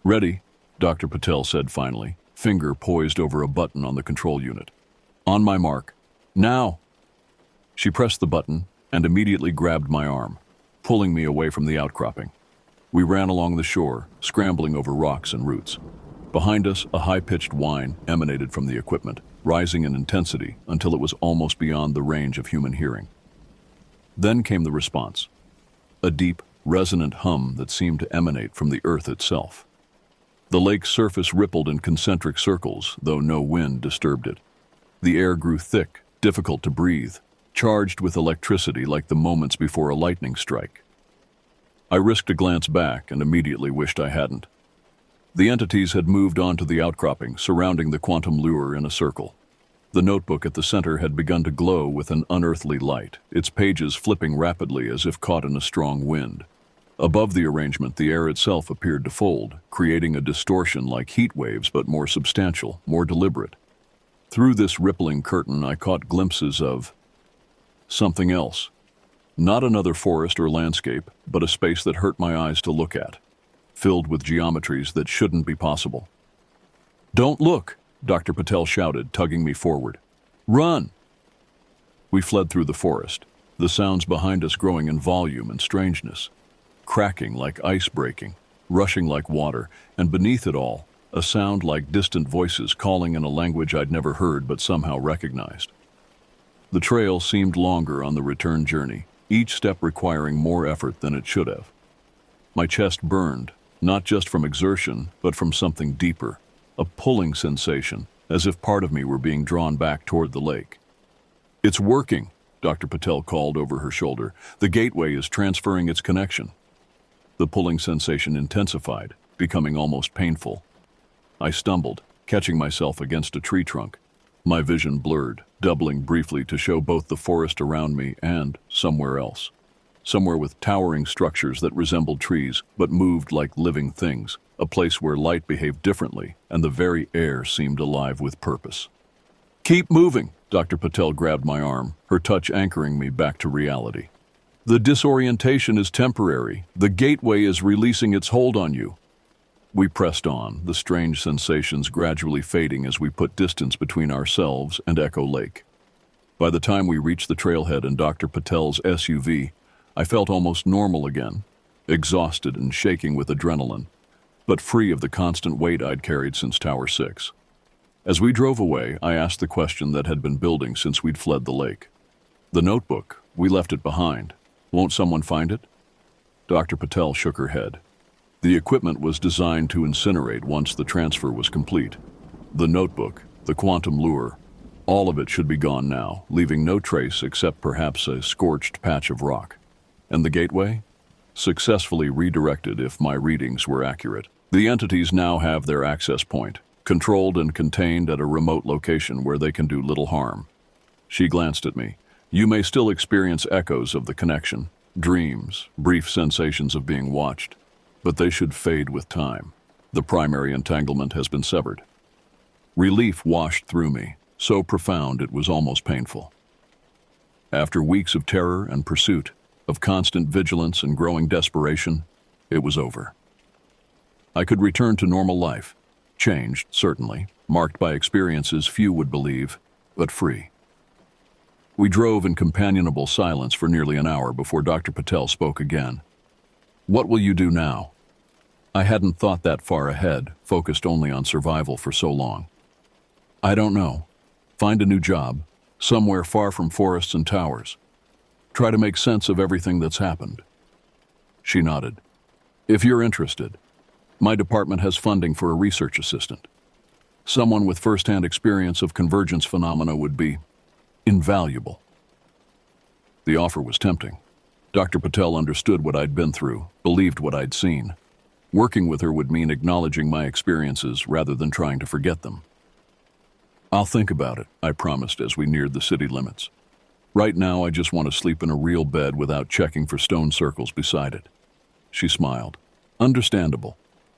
"Ready," Dr. Patel said finally, finger poised over a button on the control unit. "On my mark. Now!" She pressed the button and immediately grabbed my arm, pulling me away from the outcropping. We ran along the shore, scrambling over rocks and roots. Behind us, a high-pitched whine emanated from the equipment, rising in intensity until it was almost beyond the range of human hearing. Then came the response, a deep, resonant hum that seemed to emanate from the earth itself. The lake's surface rippled in concentric circles, though no wind disturbed it. The air grew thick, difficult to breathe, charged with electricity like the moments before a lightning strike. I risked a glance back and immediately wished I hadn't. The entities had moved onto the outcropping, surrounding the quantum lure in a circle. The notebook at the center had begun to glow with an unearthly light, its pages flipping rapidly as if caught in a strong wind. Above the arrangement, the air itself appeared to fold, creating a distortion like heat waves but more substantial, more deliberate. Through this rippling curtain, I caught glimpses of something else. Not another forest or landscape, but a space that hurt my eyes to look at, filled with geometries that shouldn't be possible. "Don't look!" Dr. Patel shouted, tugging me forward. "Run!" We fled through the forest, the sounds behind us growing in volume and strangeness, cracking like ice breaking, rushing like water, and beneath it all, a sound like distant voices calling in a language I'd never heard but somehow recognized. The trail seemed longer on the return journey, each step requiring more effort than it should have. My chest burned, not just from exertion, but from something deeper, a pulling sensation, as if part of me were being drawn back toward the lake. "It's working," Dr. Patel called over her shoulder. "The gateway is transferring its connection." The pulling sensation intensified, becoming almost painful. I stumbled, catching myself against a tree trunk. My vision blurred, doubling briefly to show both the forest around me and somewhere else. Somewhere with towering structures that resembled trees but moved like living things, a place where light behaved differently and the very air seemed alive with purpose. "Keep moving," Dr. Patel grabbed my arm, her touch anchoring me back to reality. "The disorientation is temporary. The gateway is releasing its hold on you." We pressed on, the strange sensations gradually fading as we put distance between ourselves and Echo Lake. By the time we reached the trailhead and Dr. Patel's SUV, I felt almost normal again, exhausted and shaking with adrenaline, but free of the constant weight I'd carried since Tower 6. As we drove away, I asked the question that had been building since we'd fled the lake. "The notebook, we left it behind. Won't someone find it?" Dr. Patel shook her head. "The equipment was designed to incinerate once the transfer was complete. The notebook, the quantum lure, all of it should be gone now, leaving no trace except perhaps a scorched patch of rock. And the gateway? Successfully redirected if my readings were accurate. The entities now have their access point, controlled and contained at a remote location where they can do little harm." She glanced at me. "You may still experience echoes of the connection, dreams, brief sensations of being watched, but they should fade with time. The primary entanglement has been severed." Relief washed through me, so profound it was almost painful. After weeks of terror and pursuit, of constant vigilance and growing desperation, it was over. I could return to normal life, changed, certainly, marked by experiences few would believe, but free. We drove in companionable silence for nearly an hour before Dr. Patel spoke again. "What will you do now?" I hadn't thought that far ahead, focused only on survival for so long. "I don't know. Find a new job, somewhere far from forests and towers. Try to make sense of everything that's happened." She nodded. "If you're interested, my department has funding for a research assistant. Someone with first-hand experience of convergence phenomena would be invaluable. The offer was tempting. Dr. Patel understood what I'd been through, believed what I'd seen. Working with her would mean acknowledging my experiences rather than trying to forget them. "I'll think about it," I promised as we neared the city limits. "Right now, I just want to sleep in a real bed without checking for stone circles beside it." She smiled. "Understandable.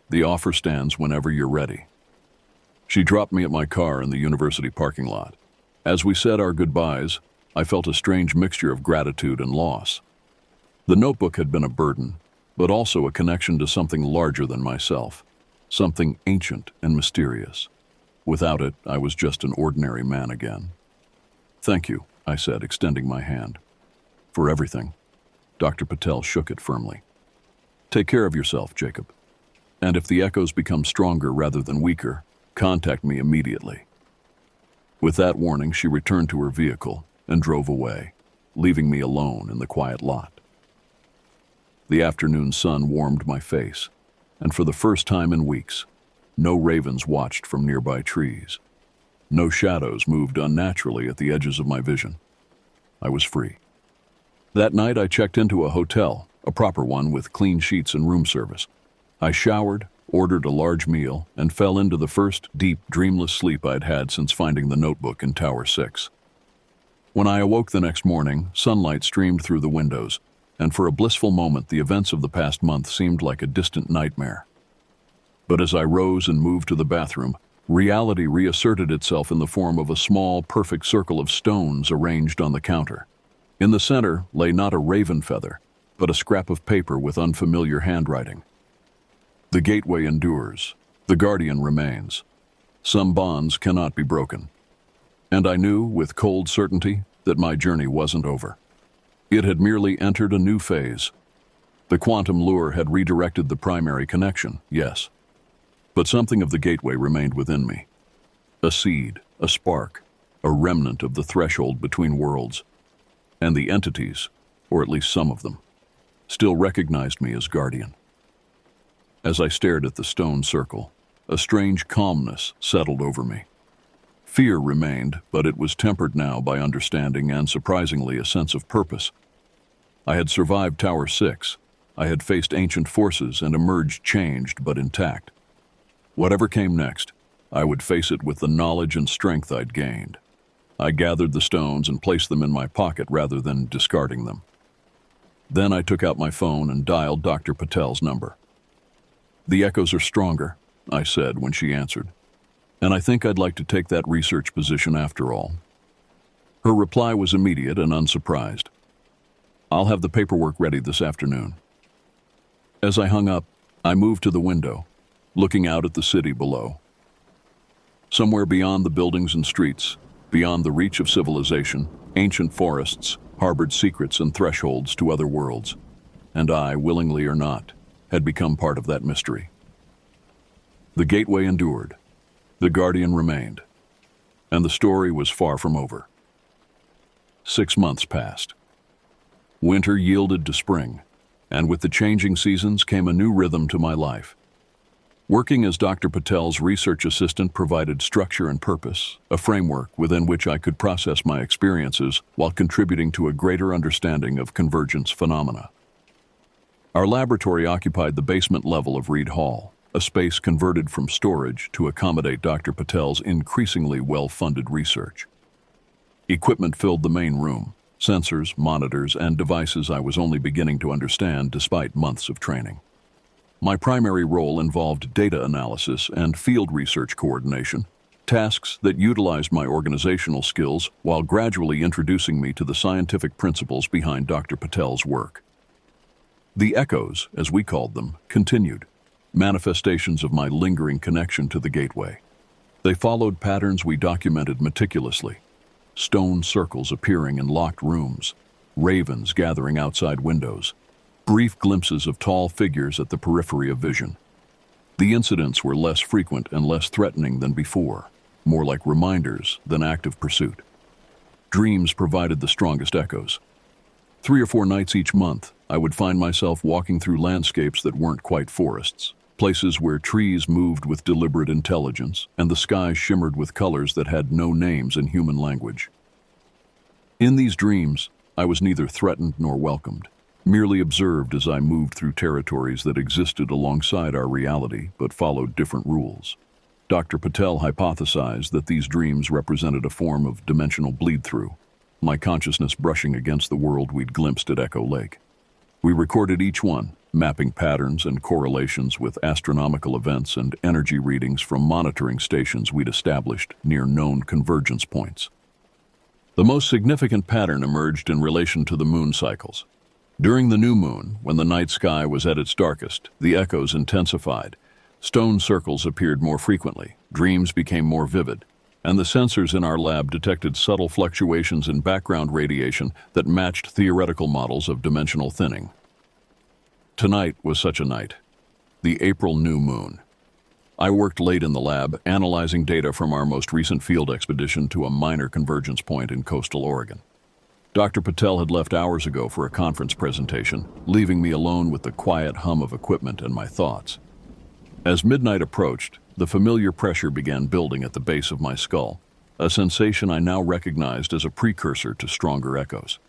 The offer stands whenever you're ready." She dropped me at my car in the university parking lot. As we said our goodbyes, I felt a strange mixture of gratitude and loss. The notebook had been a burden, but also a connection to something larger than myself, something ancient and mysterious. Without it, I was just an ordinary man again. "Thank you," I said, extending my hand. "For everything." Dr. Patel shook it firmly. "Take care of yourself, Jacob. And if the echoes become stronger rather than weaker, contact me immediately." With that warning, she returned to her vehicle and drove away, leaving me alone in the quiet lot. The afternoon sun warmed my face, and for the first time in weeks, no ravens watched from nearby trees. No shadows moved unnaturally at the edges of my vision. I was free. That night, I checked into a hotel, a proper one with clean sheets and room service. I showered, ordered a large meal, and fell into the first deep, dreamless sleep I'd had since finding the notebook in Tower 6. When I awoke the next morning, sunlight streamed through the windows, and for a blissful moment the events of the past month seemed like a distant nightmare. But as I rose and moved to the bathroom, reality reasserted itself in the form of a small, perfect circle of stones arranged on the counter. In the center lay not a raven feather, but a scrap of paper with unfamiliar handwriting. "The gateway endures. The guardian remains. Some bonds cannot be broken." And I knew with cold certainty that my journey wasn't over. It had merely entered a new phase. The quantum lure had redirected the primary connection, yes. But something of the gateway remained within me. A seed, a spark, a remnant of the threshold between worlds. And the entities, or at least some of them, still recognized me as guardian. As I stared at the stone circle, a strange calmness settled over me. Fear remained, but it was tempered now by understanding and, surprisingly, a sense of purpose. I had survived Tower 6. I had faced ancient forces and emerged changed but intact. Whatever came next, I would face it with the knowledge and strength I'd gained. I gathered the stones and placed them in my pocket rather than discarding them. Then I took out my phone and dialed Dr. Patel's number. "The echoes are stronger," I said when she answered. "And I think I'd like to take that research position after all." Her reply was immediate and unsurprised. "I'll have the paperwork ready this afternoon." As I hung up, I moved to the window, looking out at the city below. Somewhere beyond the buildings and streets, beyond the reach of civilization, ancient forests harbored secrets and thresholds to other worlds, and I, willingly or not, had become part of that mystery. The gateway endured. The guardian remained, and the story was far from over. 6 months passed. Winter yielded to spring, and with the changing seasons came a new rhythm to my life. Working as Dr. Patel's research assistant provided structure and purpose, a framework within which I could process my experiences while contributing to a greater understanding of convergence phenomena. Our laboratory occupied the basement level of Reed Hall, a space converted from storage to accommodate Dr. Patel's increasingly well-funded research. Equipment filled the main room, sensors, monitors, and devices I was only beginning to understand despite months of training. My primary role involved data analysis and field research coordination, tasks that utilized my organizational skills while gradually introducing me to the scientific principles behind Dr. Patel's work. The echoes, as we called them, continued, manifestations of my lingering connection to the gateway. They followed patterns we documented meticulously: stone circles appearing in locked rooms, ravens gathering outside windows, brief glimpses of tall figures at the periphery of vision. The incidents were less frequent and less threatening than before, more like reminders than active pursuit. Dreams provided the strongest echoes. 3 or 4 nights each month, I would find myself walking through landscapes that weren't quite forests, places where trees moved with deliberate intelligence and the sky shimmered with colors that had no names in human language. In these dreams, I was neither threatened nor welcomed, merely observed as I moved through territories that existed alongside our reality but followed different rules. Dr. Patel hypothesized that these dreams represented a form of dimensional bleed-through, my consciousness brushing against the world we'd glimpsed at Echo Lake. We recorded each one, mapping patterns and correlations with astronomical events and energy readings from monitoring stations we'd established near known convergence points. The most significant pattern emerged in relation to the moon cycles. During the new moon, when the night sky was at its darkest, the echoes intensified. Stone circles appeared more frequently, dreams became more vivid, and the sensors in our lab detected subtle fluctuations in background radiation that matched theoretical models of dimensional thinning. Tonight was such a night. The April new moon. I worked late in the lab, analyzing data from our most recent field expedition to a minor convergence point in coastal Oregon. Dr. Patel had left hours ago for a conference presentation, leaving me alone with the quiet hum of equipment and my thoughts. As midnight approached, the familiar pressure began building at the base of my skull, a sensation I now recognized as a precursor to stronger echoes.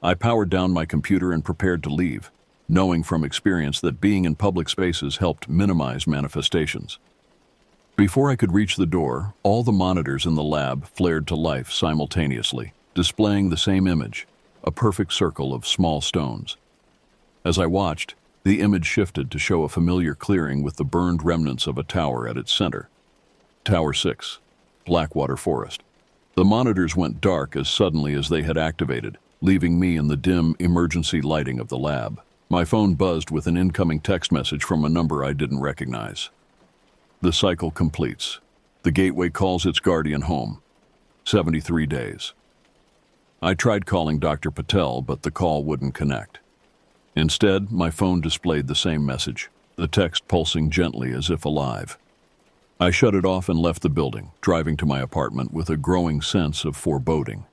I powered down my computer and prepared to leave, knowing from experience that being in public spaces helped minimize manifestations. Before I could reach the door, all the monitors in the lab flared to life simultaneously, displaying the same image, a perfect circle of small stones. As I watched, the image shifted to show a familiar clearing with the burned remnants of a tower at its center. Tower 6, Blackwater Forest. The monitors went dark as suddenly as they had activated, leaving me in the dim emergency lighting of the lab. My phone buzzed with an incoming text message from a number I didn't recognize. The cycle completes. The gateway calls its guardian home. 73 days. I tried calling Dr. Patel, but the call wouldn't connect. Instead, my phone displayed the same message, the text pulsing gently as if alive. I shut it off and left the building, driving to my apartment with a growing sense of foreboding.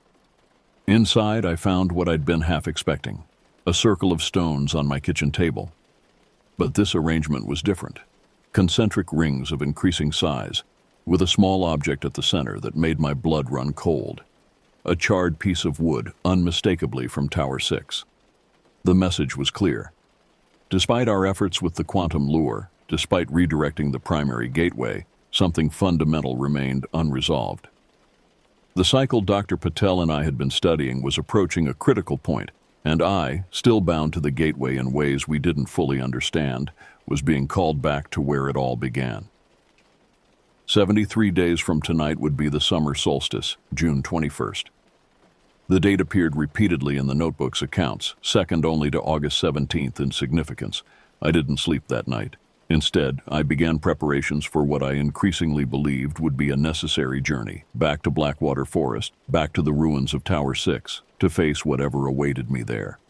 Inside, I found what I'd been half expecting, a circle of stones on my kitchen table. But this arrangement was different. Concentric rings of increasing size, with a small object at the center that made my blood run cold. A charred piece of wood, unmistakably from Tower 6. The message was clear. Despite our efforts with the quantum lure, despite redirecting the primary gateway, something fundamental remained unresolved. The cycle Dr. Patel and I had been studying was approaching a critical point, and I, still bound to the gateway in ways we didn't fully understand, was being called back to where it all began. 73 days from tonight would be the summer solstice, June 21st. The date appeared repeatedly in the notebook's accounts, second only to August 17th in significance. I didn't sleep that night. Instead, I began preparations for what I increasingly believed would be a necessary journey, back to Blackwater Forest, back to the ruins of Tower 6, to face whatever awaited me there.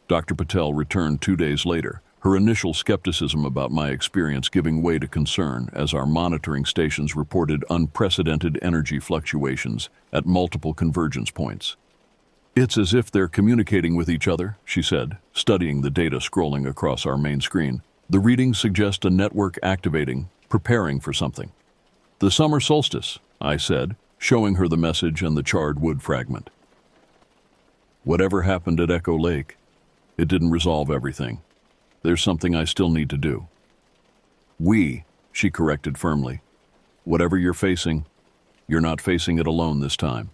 Dr. Patel returned 2 days later, her initial skepticism about my experience giving way to concern as our monitoring stations reported unprecedented energy fluctuations at multiple convergence points. "It's as if they're communicating with each other," she said, studying the data scrolling across our main screen. "The readings suggest a network activating, preparing for something." "The summer solstice," I said, showing her the message and the charred wood fragment. "Whatever happened at Echo Lake, it didn't resolve everything. There's something I still need to do." She corrected firmly. "Whatever you're facing, you're not facing it alone this time."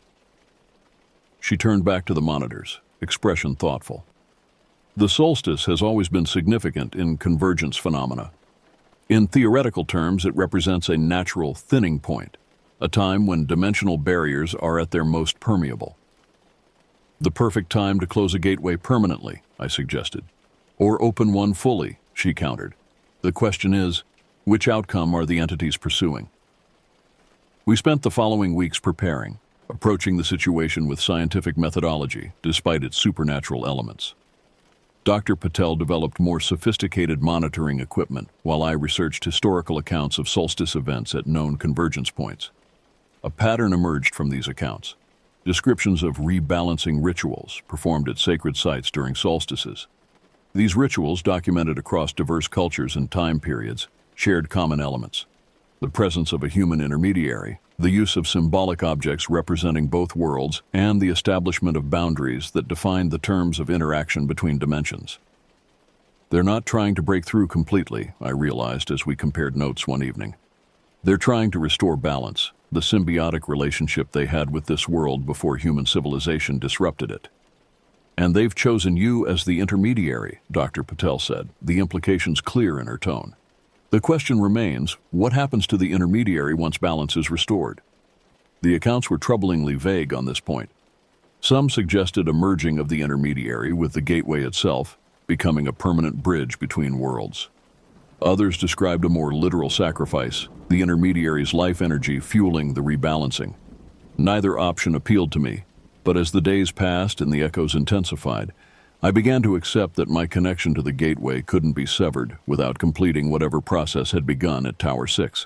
She turned back to the monitors, expression thoughtful. "The solstice has always been significant in convergence phenomena. In theoretical terms, it represents a natural thinning point, a time when dimensional barriers are at their most permeable. The perfect time to close a gateway permanently," I suggested. "Or open one fully," she countered. "The question is, which outcome are the entities pursuing?" We spent the following weeks preparing, approaching the situation with scientific methodology, despite its supernatural elements. Dr. Patel developed more sophisticated monitoring equipment, while I researched historical accounts of solstice events at known convergence points. A pattern emerged from these accounts. Descriptions of rebalancing rituals performed at sacred sites during solstices. These rituals, documented across diverse cultures and time periods, shared common elements. The presence of a human intermediary, the use of symbolic objects representing both worlds, and the establishment of boundaries that define the terms of interaction between dimensions. They're not trying to break through completely, I realized as we compared notes one evening. They're trying to restore balance, the symbiotic relationship they had with this world before human civilization disrupted it. And they've chosen you as the intermediary, Dr. Patel said, the implications clear in her tone. The question remains, what happens to the intermediary once balance is restored? The accounts were troublingly vague on this point. Some suggested a merging of the intermediary with the gateway itself, becoming a permanent bridge between worlds. Others described a more literal sacrifice, the intermediary's life energy fueling the rebalancing. Neither option appealed to me, but as the days passed and the echoes intensified, I began to accept that my connection to the gateway couldn't be severed without completing whatever process had begun at Tower 6.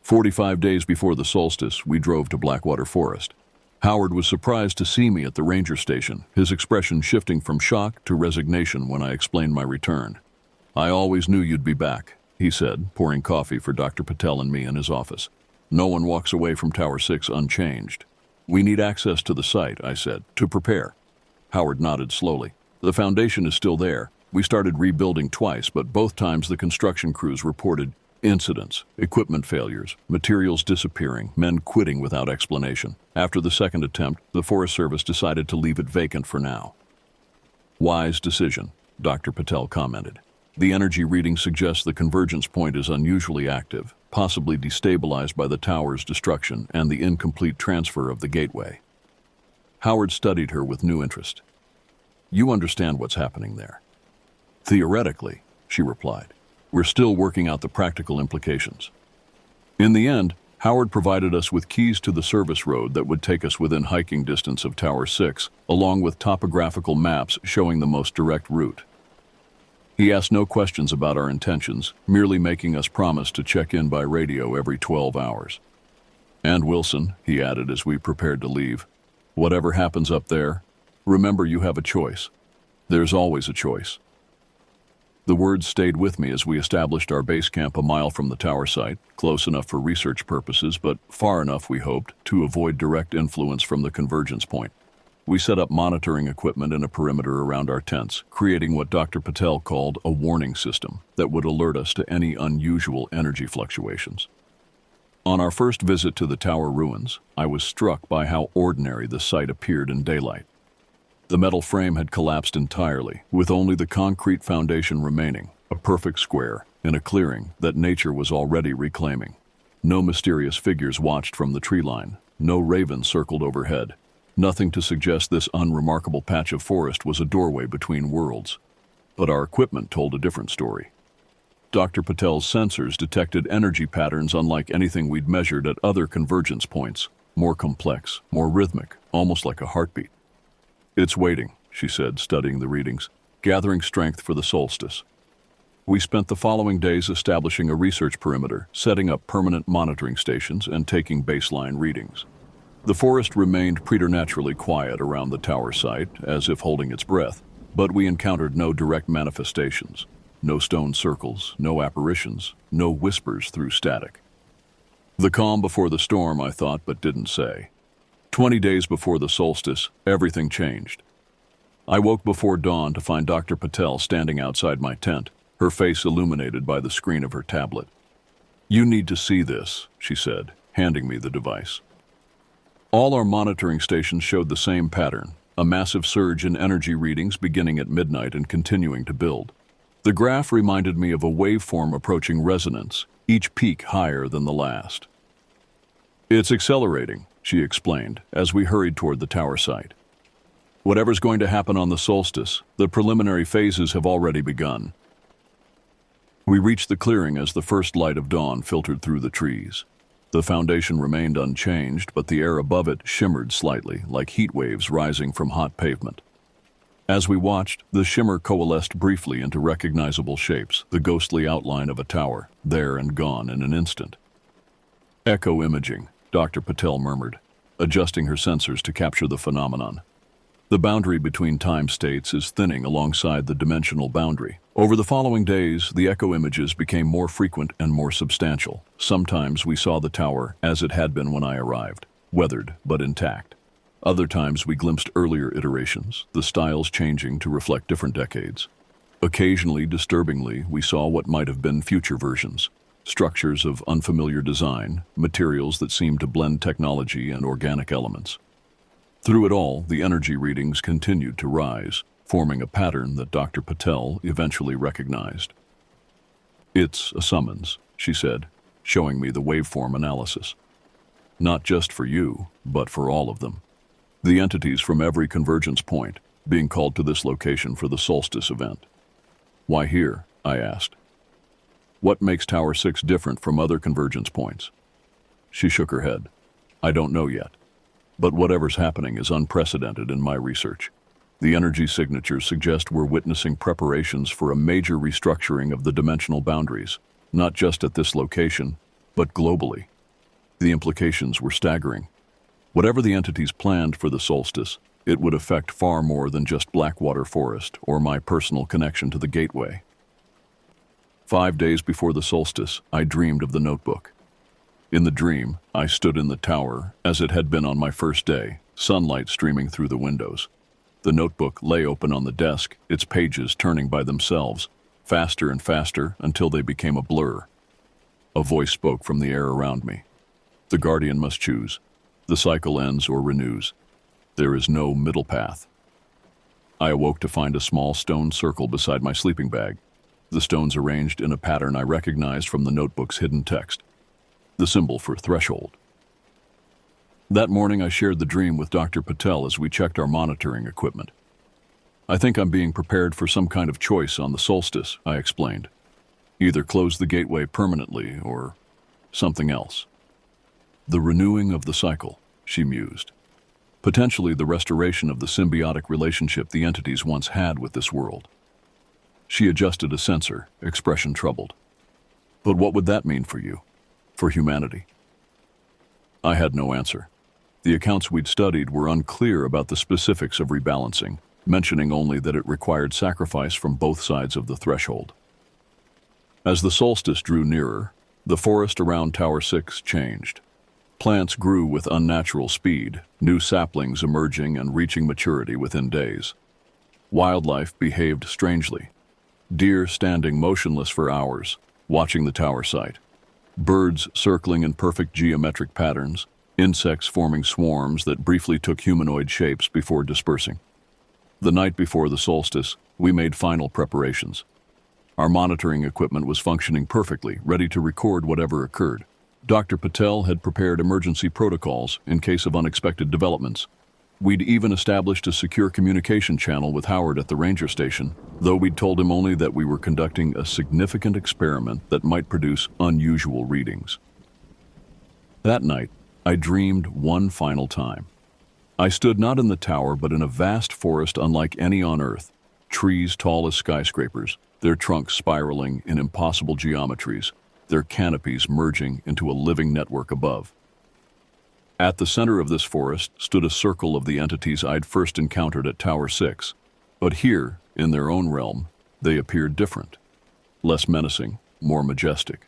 45 days before the solstice, we drove to Blackwater Forest. Howard was surprised to see me at the ranger station, his expression shifting from shock to resignation when I explained my return. "I always knew you'd be back," he said, pouring coffee for Dr. Patel and me in his office. "No one walks away from Tower 6 unchanged." "We need access to the site," I said, "to prepare." Howard nodded slowly. "The foundation is still there. We started rebuilding twice, but both times the construction crews reported incidents, equipment failures, materials disappearing, men quitting without explanation. After the second attempt, the Forest Service decided to leave it vacant for now." "Wise decision," Dr. Patel commented. "The energy reading suggests the convergence point is unusually active, possibly destabilized by the tower's destruction and the incomplete transfer of the gateway." Howard studied her with new interest. "You understand what's happening there?" "Theoretically," she replied. "We're still working out the practical implications." In the end, Howard provided us with keys to the service road that would take us within hiking distance of Tower 6, along with topographical maps showing the most direct route. He asked no questions about our intentions, merely making us promise to check in by radio every 12 hours. "And Wilson," he added as we prepared to leave, "whatever happens up there, remember you have a choice. There's always a choice." The words stayed with me as we established our base camp a mile from the tower site, close enough for research purposes, but far enough, we hoped, to avoid direct influence from the convergence point. We set up monitoring equipment in a perimeter around our tents, creating what Dr. Patel called a warning system that would alert us to any unusual energy fluctuations. On our first visit to the tower ruins, I was struck by how ordinary the site appeared in daylight. The metal frame had collapsed entirely, with only the concrete foundation remaining, a perfect square, in a clearing that nature was already reclaiming. No mysterious figures watched from the tree line, no raven circled overhead, nothing to suggest this unremarkable patch of forest was a doorway between worlds. But our equipment told a different story. Dr. Patel's sensors detected energy patterns unlike anything we'd measured at other convergence points, more complex, more rhythmic, almost like a heartbeat. "It's waiting," she said, studying the readings, "gathering strength for the solstice." We spent the following days establishing a research perimeter, setting up permanent monitoring stations, and taking baseline readings. The forest remained preternaturally quiet around the tower site, as if holding its breath, but we encountered no direct manifestations, no stone circles, no apparitions, no whispers through static. The calm before the storm, I thought, but didn't say. 20 days before the solstice, everything changed. I woke before dawn to find Dr. Patel standing outside my tent, her face illuminated by the screen of her tablet. "You need to see this," she said, handing me the device. All our monitoring stations showed the same pattern, a massive surge in energy readings beginning at midnight and continuing to build. The graph reminded me of a waveform approaching resonance, each peak higher than the last. "It's accelerating," she explained, as we hurried toward the tower site. "Whatever's going to happen on the solstice, the preliminary phases have already begun." We reached the clearing as the first light of dawn filtered through the trees. The foundation remained unchanged, but the air above it shimmered slightly, like heat waves rising from hot pavement. As we watched, the shimmer coalesced briefly into recognizable shapes, the ghostly outline of a tower, there and gone in an instant. "Echo imaging," Dr. Patel murmured, adjusting her sensors to capture the phenomenon. The boundary between time states is thinning alongside the dimensional boundary. Over the following days, the echo images became more frequent and more substantial. Sometimes we saw the tower as it had been when I arrived, weathered but intact. Other times we glimpsed earlier iterations, the styles changing to reflect different decades. Occasionally, disturbingly, we saw what might have been future versions, structures of unfamiliar design, materials that seemed to blend technology and organic elements. Through it all, the energy readings continued to rise, forming a pattern that Dr. Patel eventually recognized. "It's a summons," she said, showing me the waveform analysis. "Not just for you, but for all of them. The entities from every convergence point being called to this location for the solstice event." "Why here?" I asked. "What makes Tower 6 different from other convergence points?" She shook her head. "I don't know yet. But whatever's happening is unprecedented in my research. The energy signatures suggest we're witnessing preparations for a major restructuring of the dimensional boundaries, not just at this location, but globally." The implications were staggering. Whatever the entities planned for the solstice, it would affect far more than just Blackwater Forest or my personal connection to the Gateway. 5 days before the solstice, I dreamed of the notebook. In the dream, I stood in the tower, as it had been on my first day, sunlight streaming through the windows. The notebook lay open on the desk, its pages turning by themselves, faster and faster until they became a blur. A voice spoke from the air around me. "The guardian must choose. The cycle ends or renews. There is no middle path." I awoke to find a small stone circle beside my sleeping bag, the stones arranged in a pattern I recognized from the notebook's hidden text. The symbol for threshold. That morning I shared the dream with Dr. Patel as we checked our monitoring equipment. "I think I'm being prepared for some kind of choice on the solstice," I explained. "Either close the gateway permanently or something else." "The renewing of the cycle," she mused. "Potentially the restoration of the symbiotic relationship the entities once had with this world." She adjusted a sensor, expression troubled. "But what would that mean for you? For humanity?" I had no answer. The accounts we'd studied were unclear about the specifics of rebalancing, mentioning only that it required sacrifice from both sides of the threshold. As the solstice drew nearer, the forest around Tower 6 changed. Plants grew with unnatural speed, new saplings emerging and reaching maturity within days. Wildlife behaved strangely. Deer standing motionless for hours, watching the tower site. Birds circling in perfect geometric patterns, insects forming swarms that briefly took humanoid shapes before dispersing. The night before the solstice, we made final preparations. Our monitoring equipment was functioning perfectly, ready to record whatever occurred. Dr. Patel had prepared emergency protocols in case of unexpected developments. We'd even established a secure communication channel with Howard at the ranger station, though we'd told him only that we were conducting a significant experiment that might produce unusual readings. That night, I dreamed one final time. I stood not in the tower but in a vast forest unlike any on Earth, trees tall as skyscrapers, their trunks spiraling in impossible geometries, their canopies merging into a living network above. At the center of this forest stood a circle of the entities I'd first encountered at Tower 6, but here, in their own realm, they appeared different, less menacing, more majestic.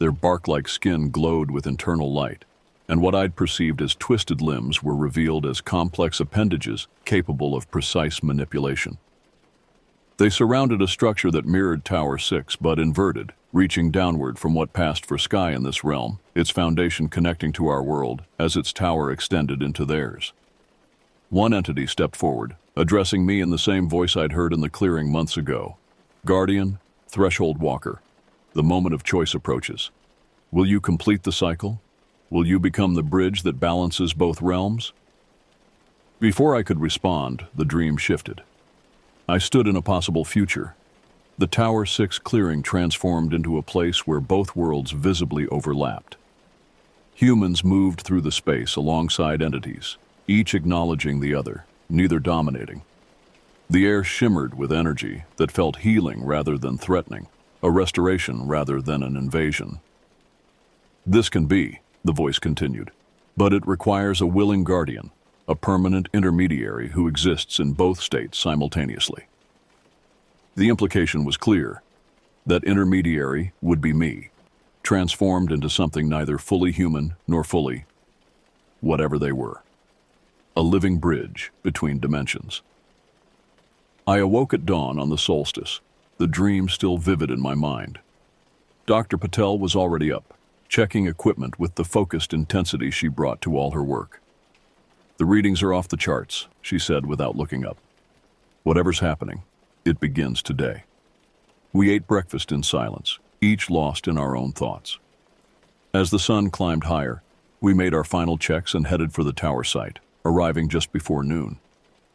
Their bark-like skin glowed with internal light, and what I'd perceived as twisted limbs were revealed as complex appendages capable of precise manipulation. They surrounded a structure that mirrored Tower 6 but inverted, reaching downward from what passed for sky in this realm, its foundation connecting to our world as its tower extended into theirs. One entity stepped forward, addressing me in the same voice I'd heard in the clearing months ago. "Guardian, Threshold Walker, the moment of choice approaches. Will you complete the cycle? Will you become the bridge that balances both realms?" Before I could respond, the dream shifted. I stood in a possible future. The Tower 6 clearing transformed into a place where both worlds visibly overlapped. Humans moved through the space alongside entities, each acknowledging the other, neither dominating. The air shimmered with energy that felt healing rather than threatening, a restoration rather than an invasion. "This can be," the voice continued, "but it requires a willing guardian, a permanent intermediary who exists in both states simultaneously. The implication was clear. That intermediary would be me, transformed into something neither fully human nor fully whatever they were. A living bridge between dimensions. I awoke at dawn on the solstice, the dream still vivid in my mind. Dr. Patel was already up, checking equipment with the focused intensity she brought to all her work. "The readings are off the charts," she said without looking up. "Whatever's happening, it begins today." We ate breakfast in silence, each lost in our own thoughts. As the sun climbed higher, we made our final checks and headed for the tower site, arriving just before noon.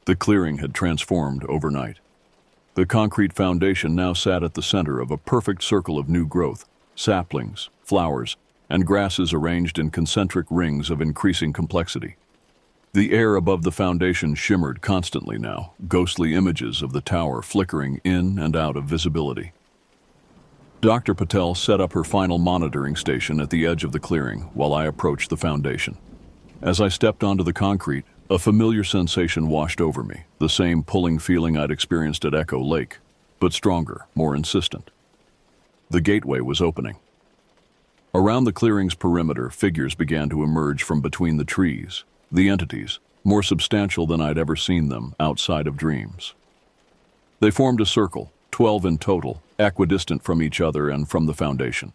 The clearing had transformed overnight. The concrete foundation now sat at the center of a perfect circle of new growth, saplings, flowers, and grasses arranged in concentric rings of increasing complexity. The air above the foundation shimmered constantly now, ghostly images of the tower flickering in and out of visibility. Dr. Patel set up her final monitoring station at the edge of the clearing while I approached the foundation. As I stepped onto the concrete, a familiar sensation washed over me, the same pulling feeling I'd experienced at Echo Lake, but stronger, more insistent. The gateway was opening. Around the clearing's perimeter, figures began to emerge from between the trees, the entities, more substantial than I'd ever seen them outside of dreams. They formed a circle, 12 in total, equidistant from each other and from the foundation.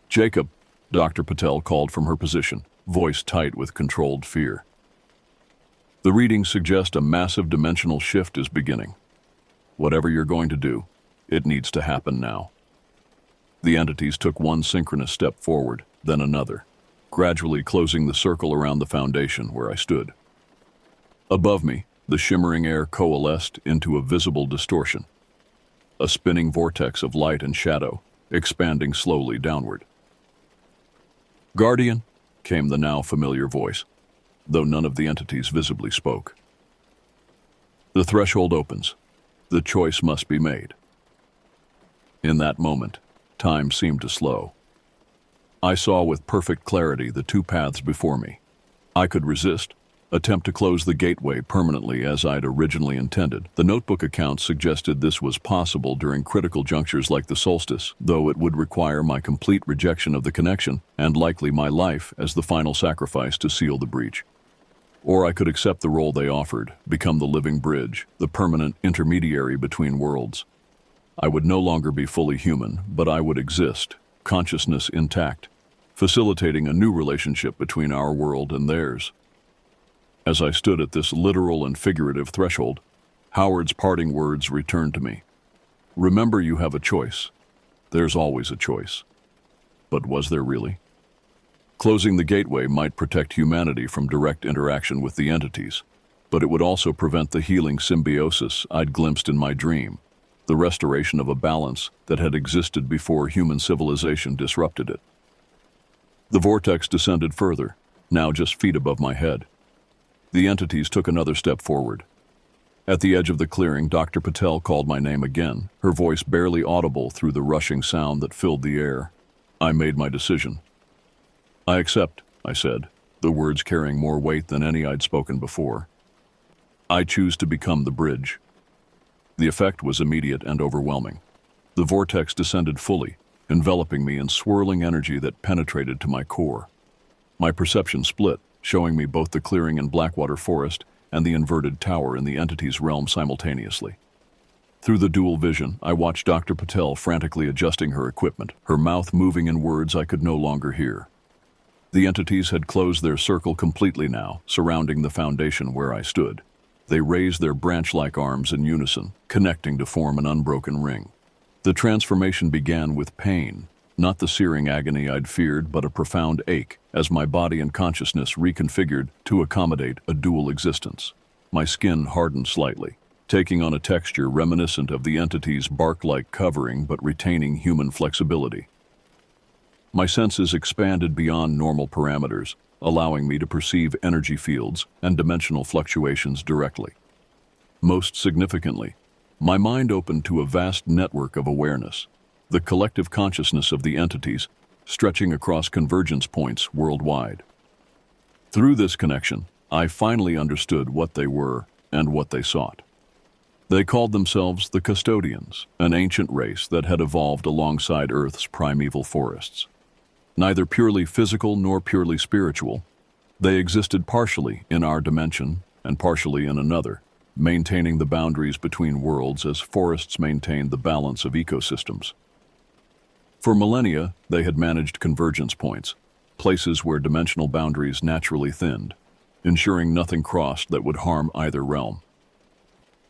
"Jacob," Dr. Patel called from her position, voice tight with controlled fear. "The readings suggest a massive dimensional shift is beginning. Whatever you're going to do, it needs to happen now." The entities took one synchronous step forward, then another, gradually closing the circle around the foundation where I stood. Above me, the shimmering air coalesced into a visible distortion, a spinning vortex of light and shadow, expanding slowly downward. "Guardian," came the now familiar voice, though none of the entities visibly spoke. "The threshold opens. The choice must be made." In that moment, time seemed to slow. I saw with perfect clarity the two paths before me. I could resist, attempt to close the gateway permanently as I'd originally intended. The notebook accounts suggested this was possible during critical junctures like the solstice, though it would require my complete rejection of the connection and likely my life as the final sacrifice to seal the breach. Or I could accept the role they offered, become the living bridge, the permanent intermediary between worlds. I would no longer be fully human, but I would exist, consciousness intact, facilitating a new relationship between our world and theirs. As I stood at this literal and figurative threshold, Howard's parting words returned to me. "Remember, you have a choice. There's always a choice." But was there really? Closing the gateway might protect humanity from direct interaction with the entities, but it would also prevent the healing symbiosis I'd glimpsed in my dream, the restoration of a balance that had existed before human civilization disrupted it. The vortex descended further, now just feet above my head. The entities took another step forward. At the edge of the clearing, Dr. Patel called my name again, her voice barely audible through the rushing sound that filled the air. I made my decision. "I accept," I said, the words carrying more weight than any I'd spoken before. "I choose to become the bridge." The effect was immediate and overwhelming. The vortex descended fully, enveloping me in swirling energy that penetrated to my core. My perception split, showing me both the clearing in Blackwater Forest and the inverted tower in the entity's realm simultaneously. Through the dual vision, I watched Dr. Patel frantically adjusting her equipment, her mouth moving in words I could no longer hear. The entities had closed their circle completely now, surrounding the foundation where I stood. They raised their branch-like arms in unison, connecting to form an unbroken ring. The transformation began with pain, not the searing agony I'd feared, but a profound ache, as my body and consciousness reconfigured to accommodate a dual existence. My skin hardened slightly, taking on a texture reminiscent of the entity's bark-like covering but retaining human flexibility. My senses expanded beyond normal parameters, allowing me to perceive energy fields and dimensional fluctuations directly. Most significantly, my mind opened to a vast network of awareness, the collective consciousness of the entities, stretching across convergence points worldwide. Through this connection, I finally understood what they were and what they sought. They called themselves the custodians, an ancient race that had evolved alongside Earth's primeval forests. Neither purely physical nor purely spiritual, they existed partially in our dimension and partially in another, maintaining the boundaries between worlds as forests maintained the balance of ecosystems. For millennia, they had managed convergence points, places where dimensional boundaries naturally thinned, ensuring nothing crossed that would harm either realm.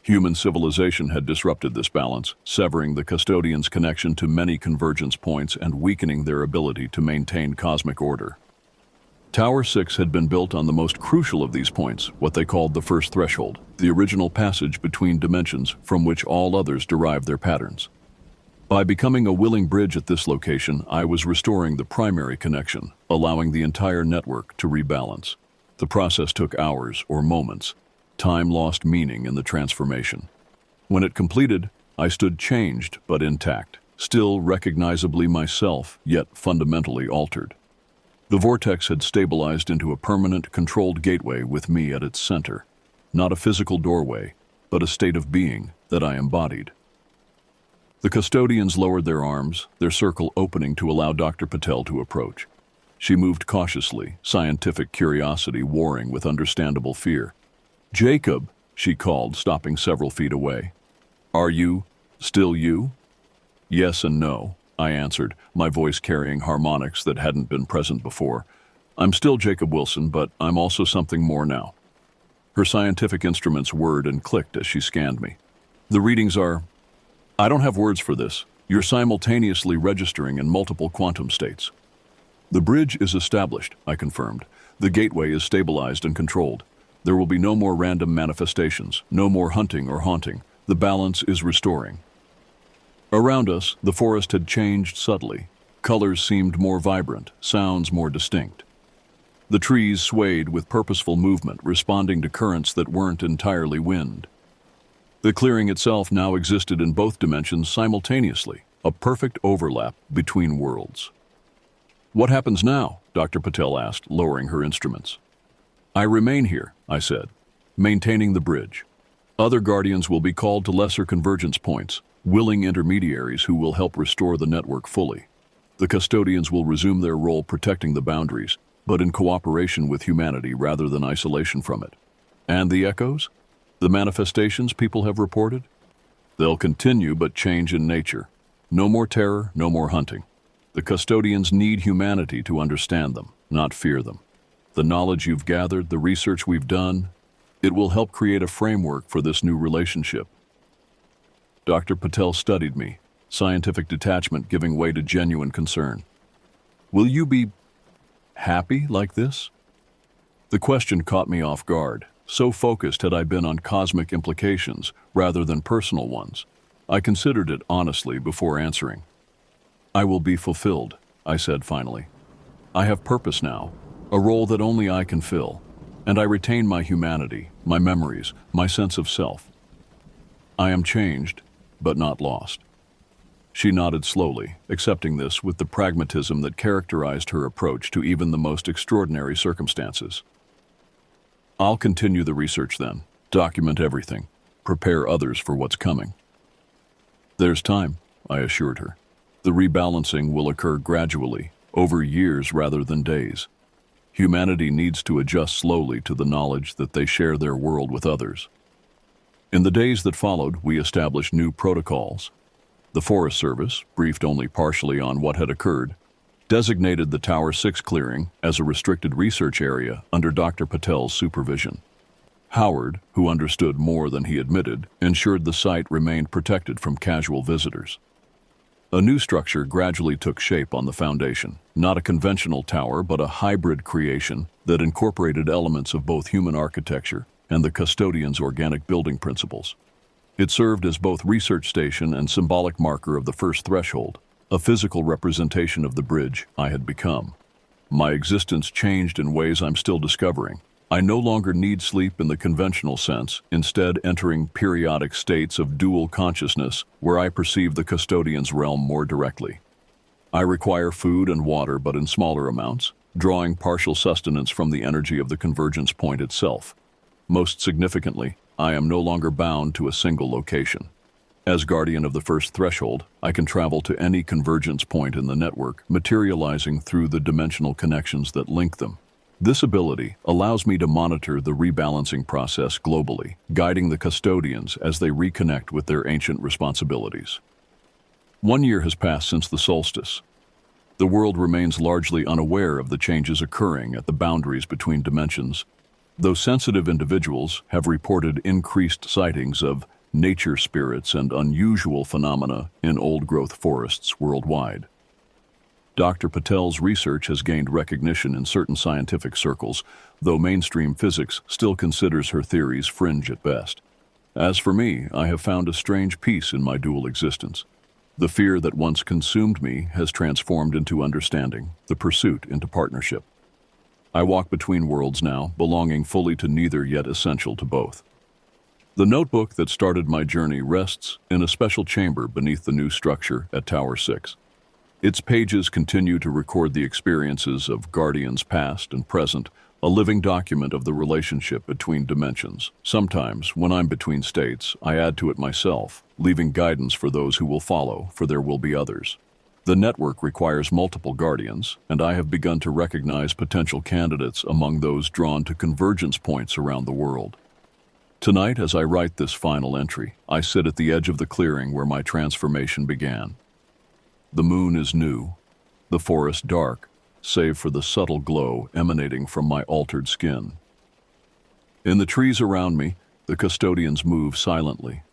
Human civilization had disrupted this balance, severing the custodians' connection to many convergence points and weakening their ability to maintain cosmic order. Tower 6 had been built on the most crucial of these points, what they called the first threshold, the original passage between dimensions from which all others derived their patterns. By becoming a willing bridge at this location, I was restoring the primary connection, allowing the entire network to rebalance. The process took hours or moments. Time lost meaning in the transformation. When it completed, I stood changed but intact, still recognizably myself, yet fundamentally altered. The vortex had stabilized into a permanent, controlled gateway with me at its center. Not a physical doorway, but a state of being that I embodied. The custodians lowered their arms, their circle opening to allow Dr. Patel to approach. She moved cautiously, scientific curiosity warring with understandable fear. "Jacob," she called, stopping several feet away. "Are you still you?" "Yes and no," I answered, my voice carrying harmonics that hadn't been present before. "I'm still Jacob Wilson, but I'm also something more now." Her scientific instruments whirred and clicked as she scanned me. "The readings are... I don't have words for this. You're simultaneously registering in multiple quantum states." "The bridge is established," I confirmed. "The gateway is stabilized and controlled. There will be no more random manifestations, no more hunting or haunting. The balance is restoring." Around us, the forest had changed subtly. Colors seemed more vibrant, sounds more distinct. The trees swayed with purposeful movement, responding to currents that weren't entirely wind. The clearing itself now existed in both dimensions simultaneously, a perfect overlap between worlds. "What happens now?" Dr. Patel asked, lowering her instruments. "I remain here," I said, "maintaining the bridge. Other guardians will be called to lesser convergence points, willing intermediaries who will help restore the network fully. The custodians will resume their role protecting the boundaries, but in cooperation with humanity rather than isolation from it. And the echoes? The manifestations people have reported? They'll continue but change in nature. No more terror, no more hunting. The custodians need humanity to understand them, not fear them. The knowledge you've gathered, the research we've done, it will help create a framework for this new relationship." Dr. Patel studied me, scientific detachment giving way to genuine concern. "Will you be happy like this?" The question caught me off guard. So focused had I been on cosmic implications rather than personal ones. I considered it honestly before answering. "I will be fulfilled," I said finally. "I have purpose now, a role that only I can fill, and I retain my humanity, my memories, my sense of self. I am changed, but not lost." She nodded slowly, accepting this with the pragmatism that characterized her approach to even the most extraordinary circumstances. "I'll continue the research then, document everything, prepare others for what's coming." "There's time," I assured her. "The rebalancing will occur gradually, over years rather than days. Humanity needs to adjust slowly to the knowledge that they share their world with others." In the days that followed, we established new protocols. The Forest Service, briefed only partially on what had occurred, designated the Tower 6 clearing as a restricted research area under Dr. Patel's supervision. Howard, who understood more than he admitted, ensured the site remained protected from casual visitors. A new structure gradually took shape on the foundation, not a conventional tower but a hybrid creation that incorporated elements of both human architecture and the custodian's organic building principles. It served as both research station and symbolic marker of the first threshold, a physical representation of the bridge I had become. My existence changed in ways I'm still discovering. I no longer need sleep in the conventional sense, instead entering periodic states of dual consciousness where I perceive the custodian's realm more directly. I require food and water but in smaller amounts, drawing partial sustenance from the energy of the convergence point itself. Most significantly, I am no longer bound to a single location. As guardian of the first threshold, I can travel to any convergence point in the network, materializing through the dimensional connections that link them. This ability allows me to monitor the rebalancing process globally, guiding the custodians as they reconnect with their ancient responsibilities. 1 year has passed since the solstice. The world remains largely unaware of the changes occurring at the boundaries between dimensions, though sensitive individuals have reported increased sightings of nature spirits and unusual phenomena in old-growth forests worldwide. Dr. Patel's research has gained recognition in certain scientific circles, though mainstream physics still considers her theories fringe at best. As for me, I have found a strange peace in my dual existence. The fear that once consumed me has transformed into understanding, the pursuit into partnership. I walk between worlds now, belonging fully to neither yet essential to both. The notebook that started my journey rests in a special chamber beneath the new structure at Tower 6. Its pages continue to record the experiences of guardians past and present, a living document of the relationship between dimensions. Sometimes, when I'm between states, I add to it myself, leaving guidance for those who will follow, for there will be others. The network requires multiple guardians, and I have begun to recognize potential candidates among those drawn to convergence points around the world. Tonight, as I write this final entry, I sit at the edge of the clearing where my transformation began. The moon is new, the forest dark, save for the subtle glow emanating from my altered skin. In the trees around me, the custodians move silently,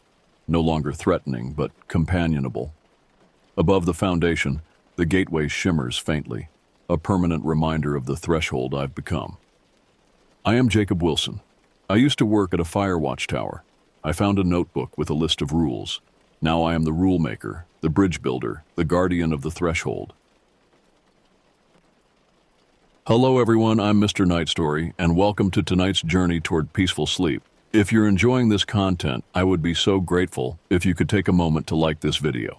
no longer threatening but companionable. Above the foundation, the gateway shimmers faintly, a permanent reminder of the threshold I've become. I am Jacob Wilson. I used to work at a fire watchtower. I found a notebook with a list of rules. Now I am the rule maker, the bridge builder, the guardian of the threshold. Hello everyone, I'm Mr. Night Story, and welcome to tonight's journey toward peaceful sleep. If you're enjoying this content, I would be so grateful if you could take a moment to like this video.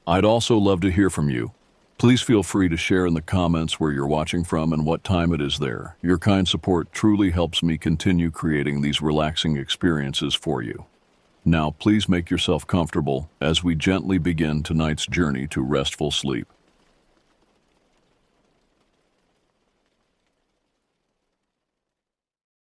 I'd also love to hear from you. Please feel free to share in the comments where you're watching from and what time it is there. Your kind support truly helps me continue creating these relaxing experiences for you. Now, please make yourself comfortable as we gently begin tonight's journey to restful sleep.